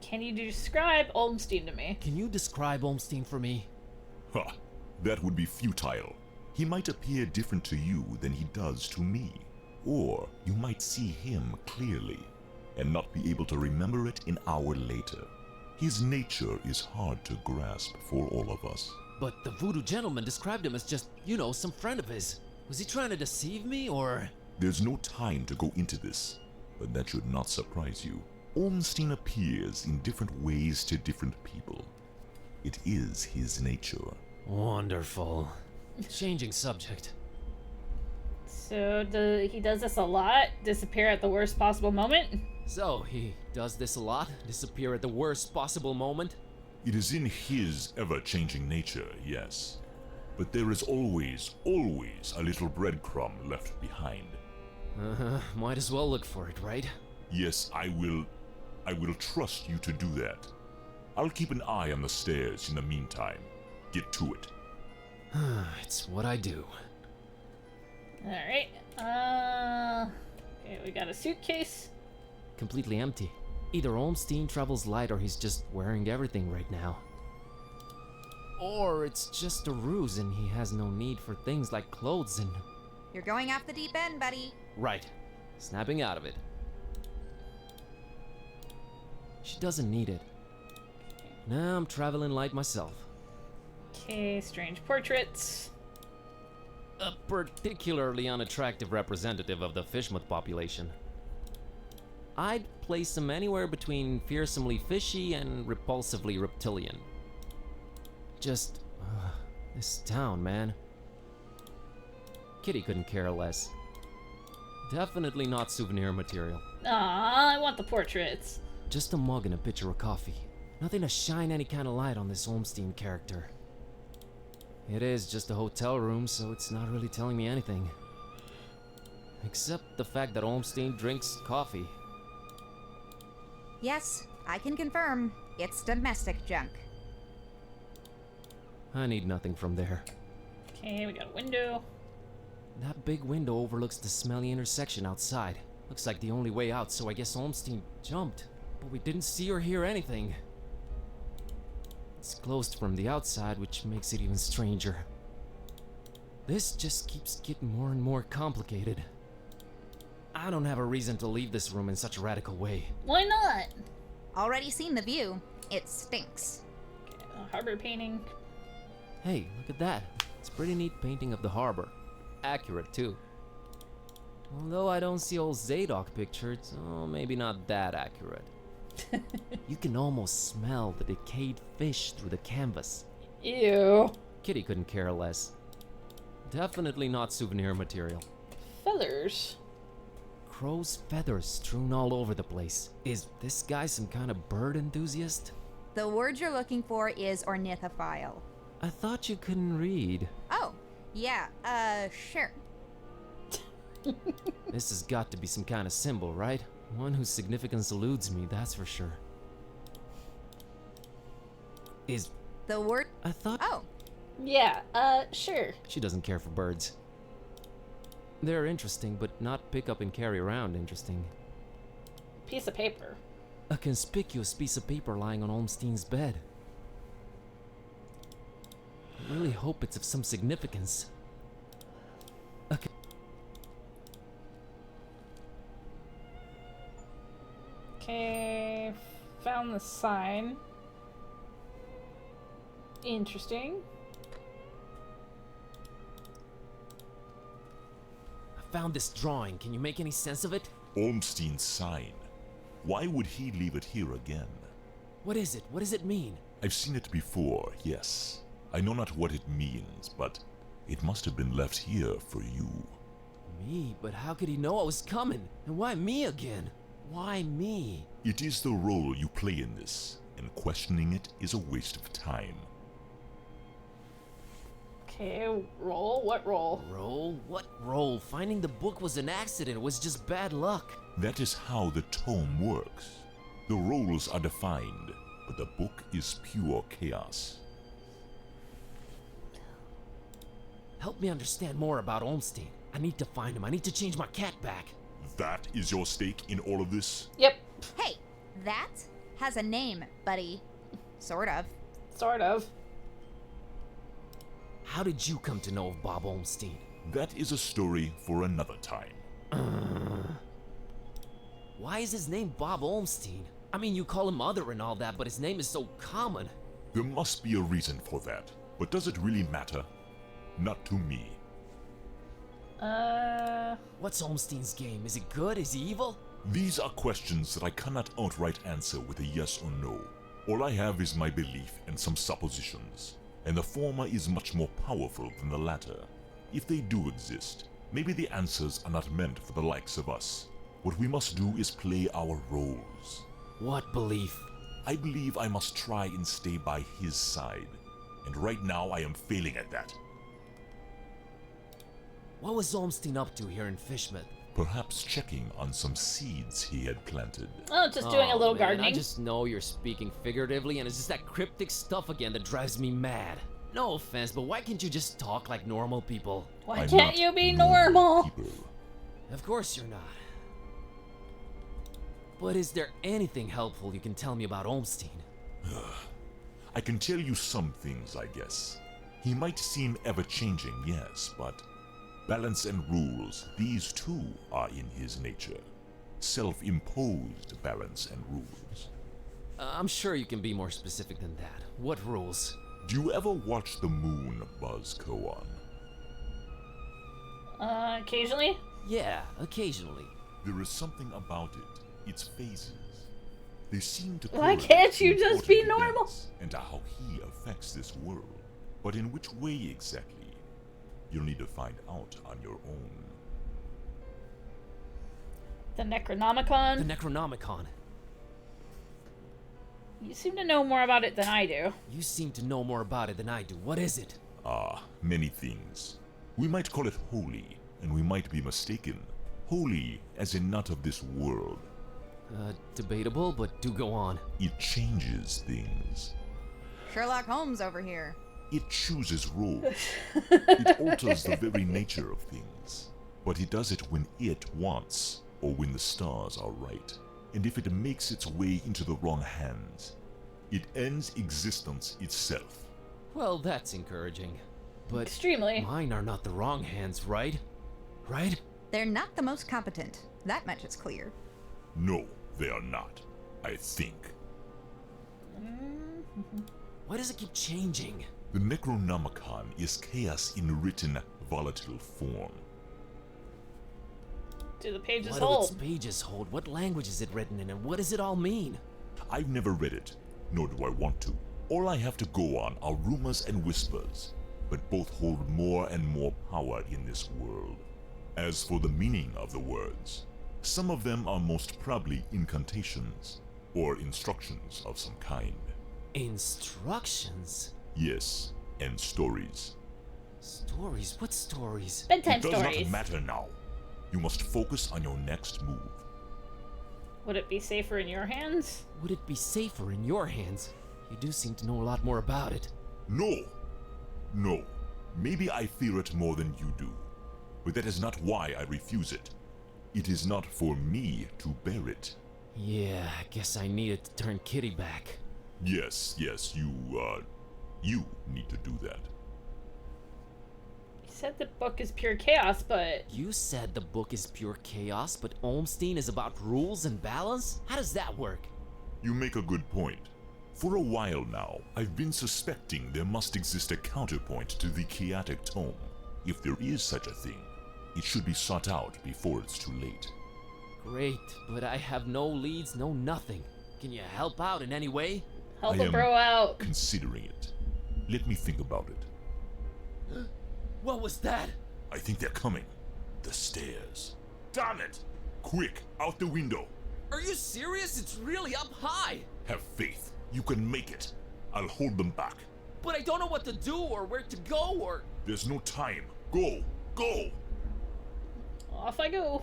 Can you describe Olmstein to me? Can you describe Olmstein for me? Ha! That would be futile. He might appear different to you than he does to me. Or you might see him clearly, and not be able to remember it an hour later. His nature is hard to grasp for all of us. But the voodoo gentleman described him as just, some friend of his. Was he trying to deceive me, or...? There's no time to go into this, but that should not surprise you. Olmstein appears in different ways to different people. It is his nature. Wonderful. Changing subject. So he does this a lot? Disappear at the worst possible moment? So, he does this a lot? Disappear at the worst possible moment? It is in his ever-changing nature, yes. But there is always a little breadcrumb left behind. Might as well look for it, right? Yes, I will trust you to do that. I'll keep an eye on the stairs in the meantime. Get to it. It's what I do. Alright. Okay, we got a suitcase. Completely empty. Either Olmstein travels light or he's just wearing everything right now. Or it's just a ruse and he has no need for things like clothes and... You're going off the deep end, buddy. Right. Snapping out of it. She doesn't need it. Now I'm traveling light myself. Okay, strange portraits. A particularly unattractive representative of the Fishmouth population. I'd place him anywhere between fearsomely fishy and repulsively reptilian. Just, this town, man. Kitty couldn't care less. Definitely not souvenir material. Aw, I want the portraits. Just a mug and a pitcher of coffee. Nothing to shine any kind of light on this Olmstein character. It is just a hotel room, so it's not really telling me anything. Except the fact that Olmstein drinks coffee. Yes, I can confirm. It's domestic junk. I need nothing from there. Okay, we got a window. That big window overlooks the smelly intersection outside. Looks like the only way out, so I guess Olmstein jumped. But we didn't see or hear anything. It's closed from the outside, which makes it even stranger. This just keeps getting more and more complicated. I don't have a reason to leave this room in such a radical way. Why not? Already seen the view. It stinks. Okay, harbor painting. Hey, look at that. It's a pretty neat painting of the harbor. Accurate, too. Although I don't see old Zadok pictured, so maybe not that accurate. You can almost smell the decayed fish through the canvas. Ew. Kitty couldn't care less. Definitely not souvenir material. Feathers. Crow's feathers strewn all over the place. Is this guy some kind of bird enthusiast? The word you're looking for is ornithophile. I thought you couldn't read. Oh, yeah, sure. This has got to be some kind of symbol, right? One whose significance eludes me, that's for sure. Is... The word... I thought... Oh. Yeah, sure. She doesn't care for birds. They're interesting, but not pick up and carry around interesting. Piece of paper. A conspicuous piece of paper lying on Olmstein's bed. I really hope it's of some significance. Okay. Okay, found the sign. Interesting. I found this drawing. Can you make any sense of it? Olmstein's sign. Why would he leave it here again? What is it? What does it mean? I've seen it before, yes. I know not what it means, but it must have been left here for you. Me? But how could he know I was coming? And why me again? Why me? It is the role you play in this, and questioning it is a waste of time. Okay, roll? What roll? Roll? What roll? Finding the book was an accident. It was just bad luck. That is how the tome works. The roles are defined, but the book is pure chaos. Help me understand more about Olmstein. I need to find him. I need to change my cat back. That is your stake in all of this? Yep. Hey, that has a name, buddy. Sort of. Sort of. How did you come to know of Bob Olmstein? That is a story for another time. Why is his name Bob Olmstein? I mean, you call him Mother and all that, but his name is so common. There must be a reason for that. But does it really matter? Not to me. What's Olmstein's game? Is it good? Is he evil? These are questions that I cannot outright answer with a yes or no. All I have is my belief and some suppositions, and the former is much more powerful than the latter. If they do exist, maybe the answers are not meant for the likes of us. What we must do is play our roles. What belief? I believe I must try and stay by his side, and right now I am failing at that. What was Olmstein up to here in Fishmouth? Perhaps checking on some seeds he had planted. Oh, just doing a little man, gardening. I just know you're speaking figuratively, and it's just that cryptic stuff again that drives me mad. No offense, but why can't you just talk like normal people? Why can't you be normal? Of course you're not. But is there anything helpful you can tell me about Olmstein? I can tell you some things, I guess. He might seem ever-changing, yes, but balance and rules, these too are in his nature. Self-imposed balance and rules. I'm sure you can be more specific than that. What rules? Do you ever watch the moon buzz Koan? Occasionally? Yeah, occasionally. There is something about it, its phases. They seem to Why correlate can't you to just be important normal? events and how he affects this world. But in which way exactly? You'll need to find out on your own. The Necronomicon? The Necronomicon. You seem to know more about it than I do. You seem to know more about it than I do. What is it? Many things. We might call it holy, and we might be mistaken. Holy as in not of this world. Debatable, but do go on. It changes things. Sherlock Holmes over here. It chooses roles. It alters the very nature of things. But it does it when it wants. or when the stars are right. And if it makes its way into the wrong hands, it ends existence itself. Well, that's encouraging. But Extremely. mine are not the wrong hands, right? Right? They're not the most competent. That much is clear. No, they are not. I think. Why does it keep changing? The Necronomicon is chaos in written, volatile form. Do the pages What do hold? its pages hold? What language is it written in, and what does it all mean? I've never read it, nor do I want to. All I have to go on are rumors and whispers, but both hold more and more power in this world. As for the meaning of the words, some of them are most probably incantations, or instructions of some kind. Instructions? Yes, and stories. Stories? What stories? Bedtime It does stories. not matter now. You must focus on your next move. Would it be safer in your hands? Would it be safer in your hands? You do seem to know a lot more about it. No! No. Maybe I fear it more than you do. But that is not why I refuse it. It is not for me to bear it. Yeah, I guess I needed to turn Kitty back. Yes, you need to do that. You said the book is pure chaos, but... You said the book is pure chaos, but Olmstein is about rules and balance? How does that work? You make a good point. For a while now, I've been suspecting there must exist a counterpoint to the chaotic tome. If there is such a thing, it should be sought out before it's too late. Great, but I have no leads, no nothing. Can you help out in any way? Help I a am bro out. Considering it. Let me think about it. What was that? I think they're coming. The stairs. Damn it! Quick, out the window. Are you serious? It's really up high. Have faith. You can make it. I'll hold them back. But I don't know what to do or where to go or... There's no time. Go! Go! Off I go.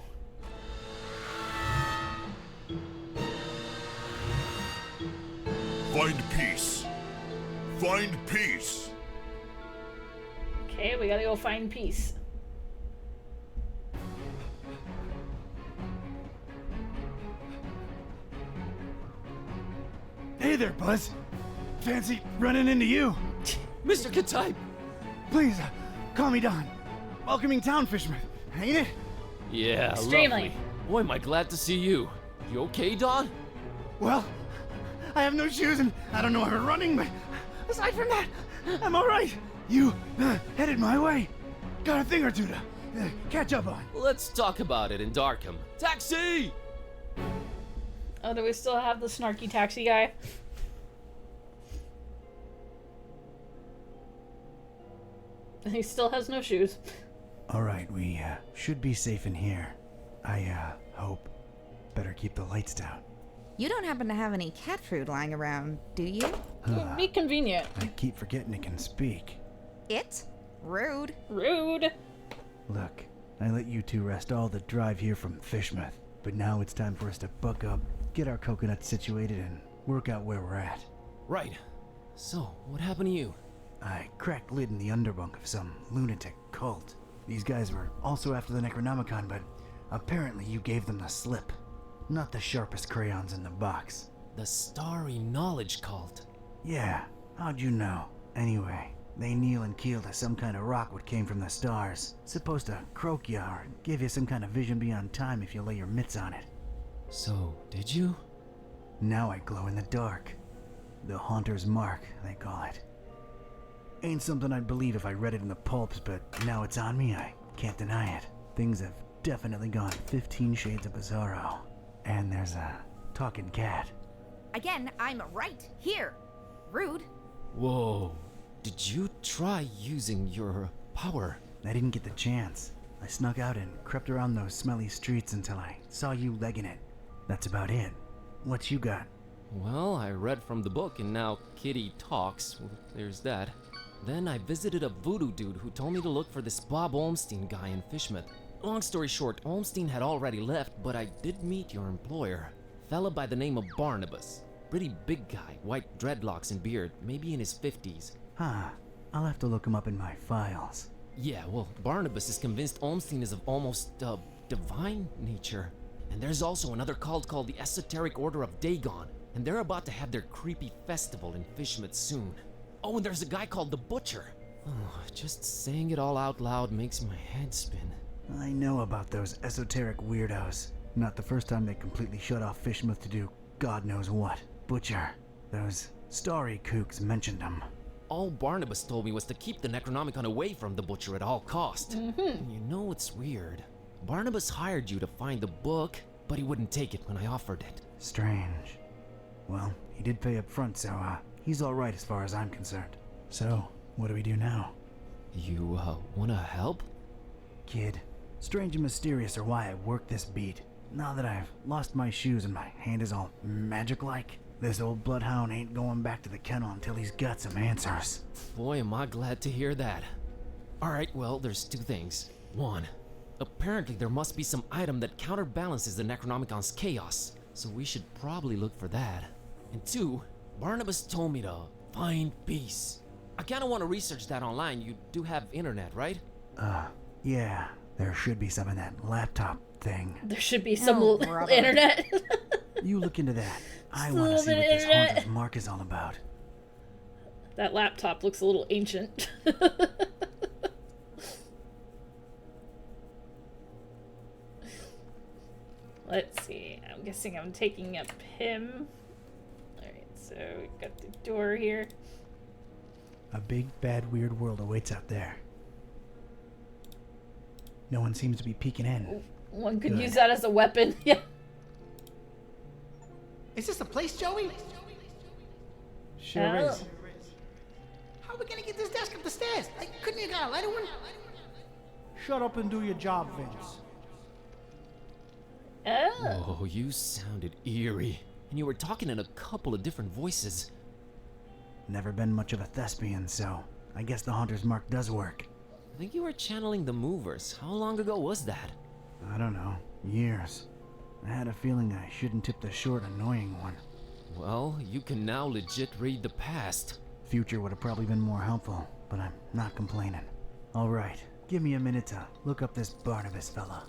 Find peace. Find peace. Okay, we gotta go find peace. Hey there, Buzz. Fancy running into you. Mr. Kitsune! Please, call me Don. Welcoming town fisherman, ain't it? Yeah, Extremely. lovely. Boy, am I glad to see you. You okay, Don? Well, I have no shoes and I don't know how to running, but aside from that, I'm all right. You headed my way. Got a thing or two to catch up on. Let's talk about it in Darkham. Taxi! Oh, do we still have the snarky taxi guy? And he still has no shoes. All right, we should be safe in here. I hope. Better keep the lights down. You don't happen to have any cat food lying around, do you? Would be convenient. I keep forgetting it can speak. It? Rude. Rude. Look, I let you two rest all the drive here from Fishmouth, but now it's time for us to buck up, get our coconuts situated, and work out where we're at. Right. So, what happened to you? I cracked lid in the underbunk of some lunatic cult. These guys were also after the Necronomicon, but apparently you gave them the slip. Not the sharpest crayons in the box. The Starry Knowledge Cult. Yeah, how'd you know? Anyway, they kneel and keel to some kind of rock what came from the stars. Supposed to croak ya or give you some kind of vision beyond time if you lay your mitts on it. So, did you? Now I glow in the dark. The Haunter's Mark, they call it. Ain't something I'd believe if I read it in the pulps, but now it's on me, I can't deny it. Things have definitely gone 15 shades of bizarro. And there's a talking cat. Again, I'm right here. Rude. Whoa. Did you try using your power? I didn't get the chance. I snuck out and crept around those smelly streets until I saw you legging it. That's about it. What you got? Well, I read from the book and now Kitty talks. Well, there's that. Then I visited a voodoo dude who told me to look for this Bob Olmstein guy in Fishmouth. Long story short, Olmstein had already left, but I did meet your employer. Fella by the name of Barnabas. Pretty big guy, white dreadlocks and beard, maybe in his 50s. Huh. I'll have to look him up in my files. Yeah, well, Barnabas is convinced Olmstein is of almost, divine nature. And there's also another cult called the Esoteric Order of Dagon, and they're about to have their creepy festival in Fishmouth soon. Oh, and there's a guy called the Butcher. Oh, just saying it all out loud makes my head spin. I know about those esoteric weirdos. Not the first time they completely shut off Fishmouth to do God knows what. Butcher. Those starry kooks mentioned them. All Barnabas told me was to keep the Necronomicon away from the Butcher at all cost. Mm-hmm. You know what's weird? Barnabas hired you to find the book, but he wouldn't take it when I offered it. Strange. Well, he did pay up front, so he's all right as far as I'm concerned. So, what do we do now? You, wanna help? Kid, strange and mysterious are why I work this beat. Now that I've lost my shoes and my hand is all magic-like, this old bloodhound ain't going back to the kennel until he's got some answers. Boy, am I glad to hear that. Alright, well, there's two things. One, apparently there must be some item that counterbalances the Necronomicon's chaos, so we should probably look for that. And two, Barnabas told me to find peace. I kinda wanna research that online. You do have internet, right? Yeah, there should be some in that laptop thing. There should be some brother. internet. You look into that. I Just a want to little see bit what of this internet. Haunter's Mark is all about. That laptop looks a little ancient. Let's see. I'm guessing I'm taking up him. Alright, so we've got the door here. A big, bad, weird world awaits out there. No one seems to be peeking in. One could Good. use that as a weapon. Yeah. Is this the place, Joey? Sure Oh. is. How are we gonna get this desk up the stairs? Couldn't you got a lighter one? Shut up and do your job, Vince. Oh. Oh, you sounded eerie. And you were talking in a couple of different voices. Never been much of a thespian, so I guess the Haunter's Mark does work. I think you were channeling the movers. How long ago was that? I don't know. Years. I had a feeling I shouldn't tip the short, annoying one. Well, you can now legit read the past. Future would have probably been more helpful, but I'm not complaining. Alright, give me a minute to look up this Barnabas fella.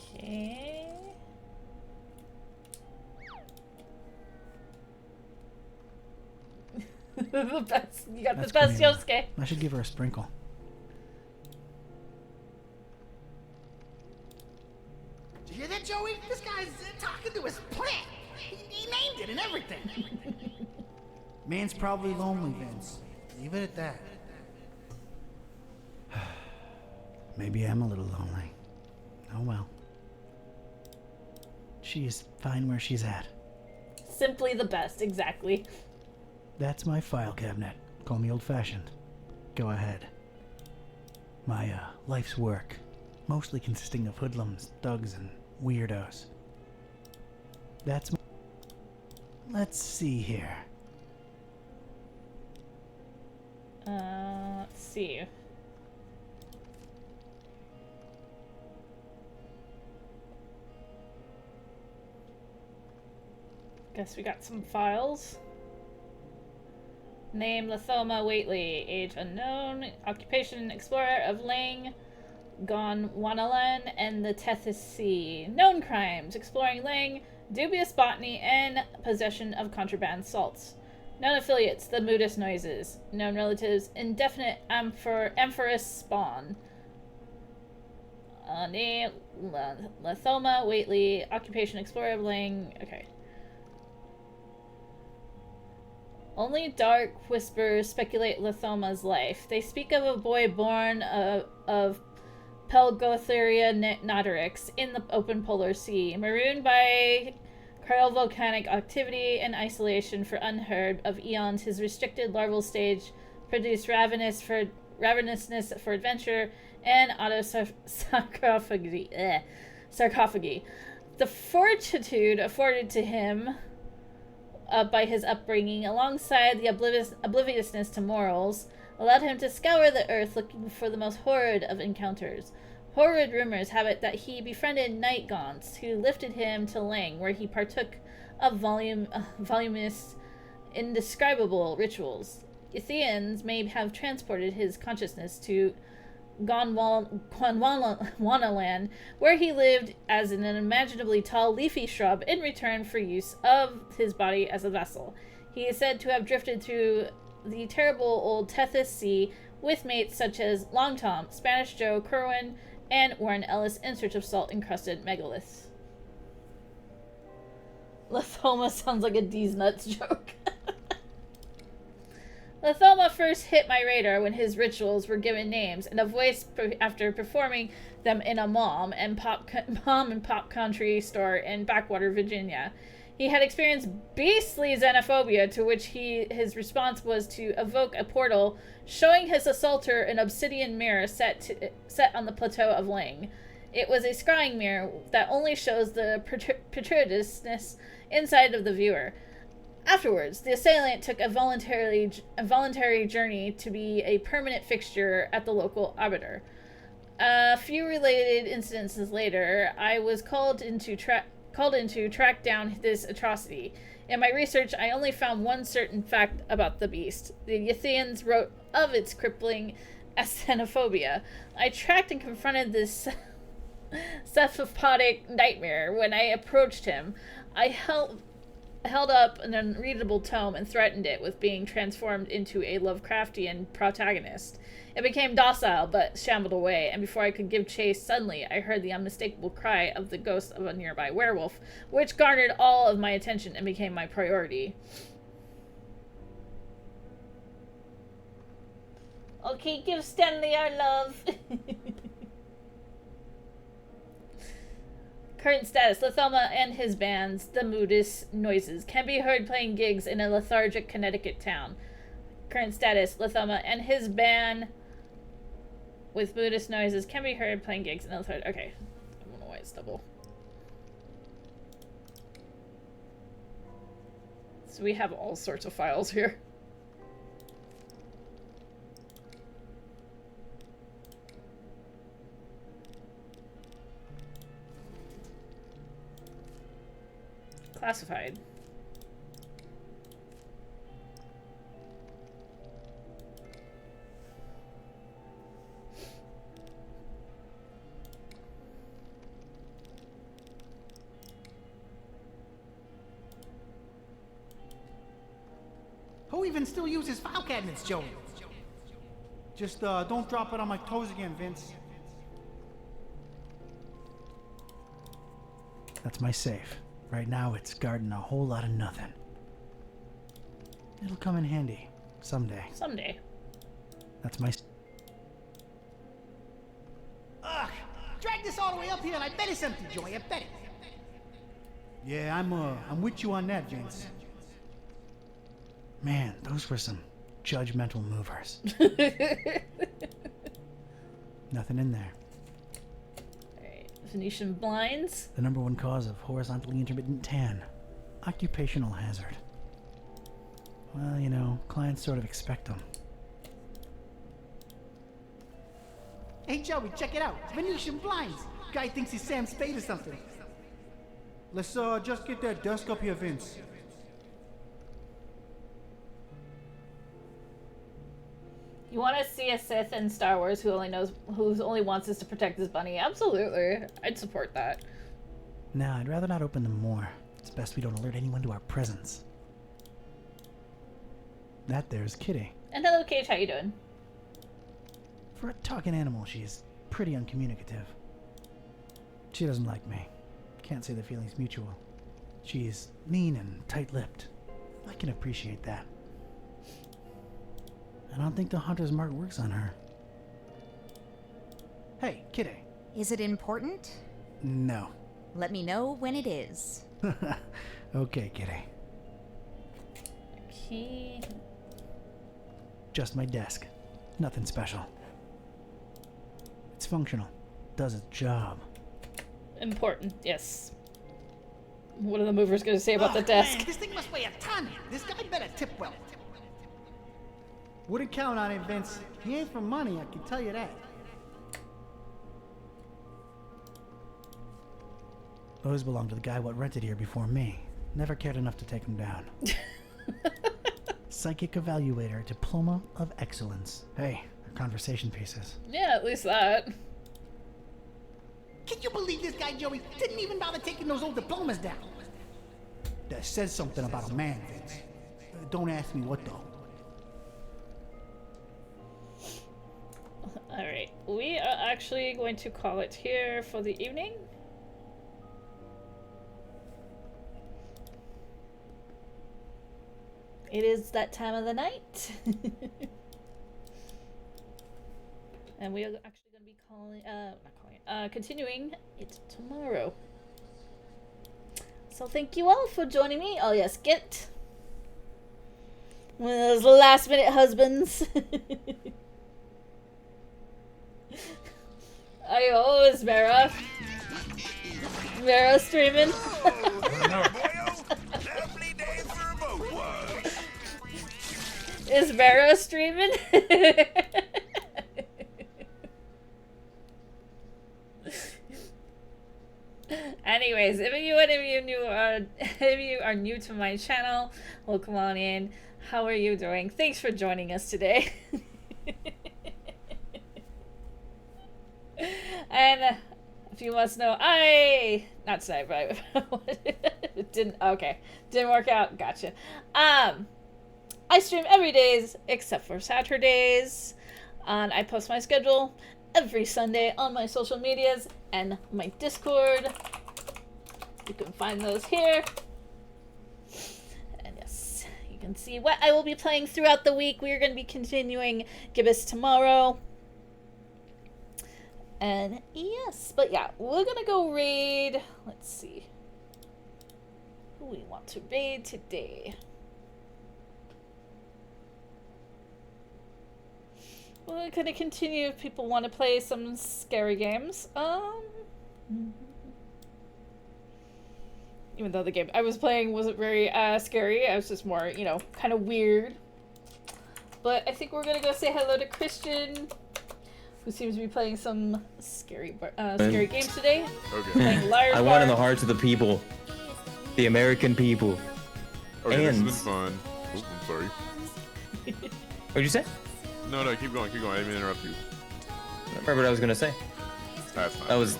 Okay. The best. You got That's the best, Cornelia. Yosuke. I should give her a sprinkle. Did you hear that, Joey? This guy's talking to his plant. He named it and everything. Man's probably lonely, Vince. Leave it at that. Maybe I'm a little lonely. Oh well. She's fine where she's at. Simply the best, exactly. That's my file cabinet. Call me old-fashioned. Go ahead. My, life's work. Mostly consisting of hoodlums, thugs, and weirdos. That's my... Let's see here. Let's see. Guess we got some files. Name Lithoma Waitley. Age unknown. Occupation explorer of Lang, Gondwanaland, and the Tethys Sea. Known crimes: exploring Lang, dubious botany, and possession of contraband salts. Known affiliates: the Moodus Noises. Known relatives: indefinite amphorous spawn. Name Lithoma Waitley. Occupation explorer of Lang. Okay. Only dark whispers speculate Lithoma's life. They speak of a boy born of Pelgotheria Notarix in the open polar sea, marooned by cryovolcanic activity and isolation for unheard of eons. His restricted larval stage produced ravenousness for adventure and sarcophagi. The fortitude afforded to him by his upbringing, alongside the obliviousness to morals, allowed him to scour the earth looking for the most horrid of encounters. Horrid rumors have it that he befriended night gaunts, who lifted him to Lang, where he partook of voluminous, indescribable rituals. Athenians may have transported his consciousness to Gondwanaland, where he lived as an unimaginably tall leafy shrub in return for use of his body as a vessel. He is said to have drifted through the terrible old Tethys Sea with mates such as Long Tom, Spanish Joe, Kerwin, and Warren Ellis in search of salt-encrusted megaliths. Lithoma sounds like a D's nuts joke. Lithoma first hit my radar when his rituals were given names and a voice after performing them in a mom and pop country store in Backwater, Virginia. He had experienced beastly xenophobia, to which his response was to evoke a portal, showing his assaulter an obsidian mirror set on the plateau of Ling. It was a scrying mirror that only shows the protrusiveness inside of the viewer. Afterwards, the assailant took a voluntary journey to be a permanent fixture at the local arbiter. A few related incidences later, I was called in to track down this atrocity. In my research, I only found one certain fact about the beast. The Ythians wrote of its crippling xenophobia. I tracked and confronted this cephalotic nightmare. When I approached him, I held up an unreadable tome and threatened it with being transformed into a Lovecraftian protagonist. It became docile but shambled away, and before I could give chase, suddenly I heard the unmistakable cry of the ghost of a nearby werewolf, which garnered all of my attention and became my priority. Okay, give Stanley our love. Current status: Lithoma and his bands, the Moodus Noises, can be heard playing gigs in a lethargic Connecticut town. Current status: Lithoma and his band with Moodus Noises can be heard playing gigs in a lethargic... Okay. I don't know why it's double. So we have all sorts of files here. Classified. Who even still uses file cabinets, Joey? Just don't drop it on my toes again, Vince. That's my safe. Right now, it's guarding a whole lot of nothing. It'll come in handy. Someday. Someday. That's my... Ugh! Drag this all the way up here and I bet it's empty, Joey. I bet it. Yeah, I'm with you on that, Vince. Man, those were some judgmental movers. Nothing in there. Venetian blinds. The number one cause of horizontally intermittent tan. Occupational hazard. Well, you know, clients sort of expect them. Hey, Joey, check it out. Venetian blinds. Guy thinks he's Sam Spade or something. Let's just get that desk up here, Vince. You want to see a Sith in Star Wars who only wants us to protect his bunny? Absolutely. I'd support that. Nah, I'd rather not open them more. It's best we don't alert anyone to our presence. That there's Kitty. And hello, Cage. How you doing? For a talking animal, she's pretty uncommunicative. She doesn't like me. Can't say the feeling's mutual. She's mean and tight-lipped. I can appreciate that. I don't think the hunter's mark works on her. Hey, Kitty. Is it important? No. Let me know when it is. Okay, Kitty. Okay. Just my desk. Nothing special. It's functional. Does its job. Important, yes. What are the movers going to say about the desk? Man, this thing must weigh a ton. This guy better tip well. Wouldn't count on it, Vince. He ain't for money, I can tell you that. Those belong to the guy what rented here before me. Never cared enough to take them down. Psychic Evaluator, Diploma of Excellence. Hey, they're conversation pieces. Yeah, at least that. Can you believe this guy, Joey, didn't even bother taking those old diplomas down? That says something about a man, Vince. Don't ask me what, though. Alright, we are actually going to call it here for the evening. It is that time of the night. And we are actually going to be continuing it tomorrow. So thank you all for joining me. Oh yes, Git. One of those last minute husbands. Ayo, is Vera? Vera streaming? Is Vera streaming? Anyways, if you are new to my channel, welcome on in. How are you doing? Thanks for joining us today. And if you must know, not tonight, but it didn't work out. Gotcha. I stream every days except for Saturdays. And I post my schedule every Sunday on my social medias and my Discord. You can find those here. And yes, you can see what I will be playing throughout the week. We are going to be continuing Gibbous tomorrow. And yes, but yeah, we're going to go raid. Let's see who we want to raid today. We're going to continue if people want to play some scary games. Even though the game I was playing wasn't very scary, it was just more, you know, kind of weird. But I think we're going to go say hello to Christian, who seems to be playing some scary games today. Okay. Playing Liar's I won in the hearts of the people. The American people. Okay, and... this has been fun. Oh, I'm sorry. What'd you say? No, keep going. I didn't mean to interrupt you. I remember what I was gonna say. That's fine. I was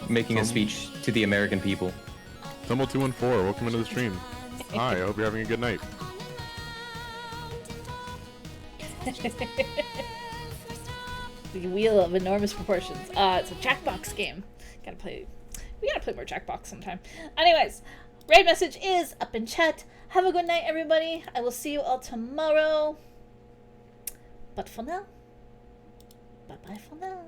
making a speech to the American people. Tumble214, welcome into the stream. Hi, I hope you're having a good night. The wheel of enormous proportions. It's a Jackbox game. We gotta play more Jackbox sometime. Anyways, raid message is up in chat. Have a good night, everybody. I will see you all tomorrow. But for now, bye-bye for now.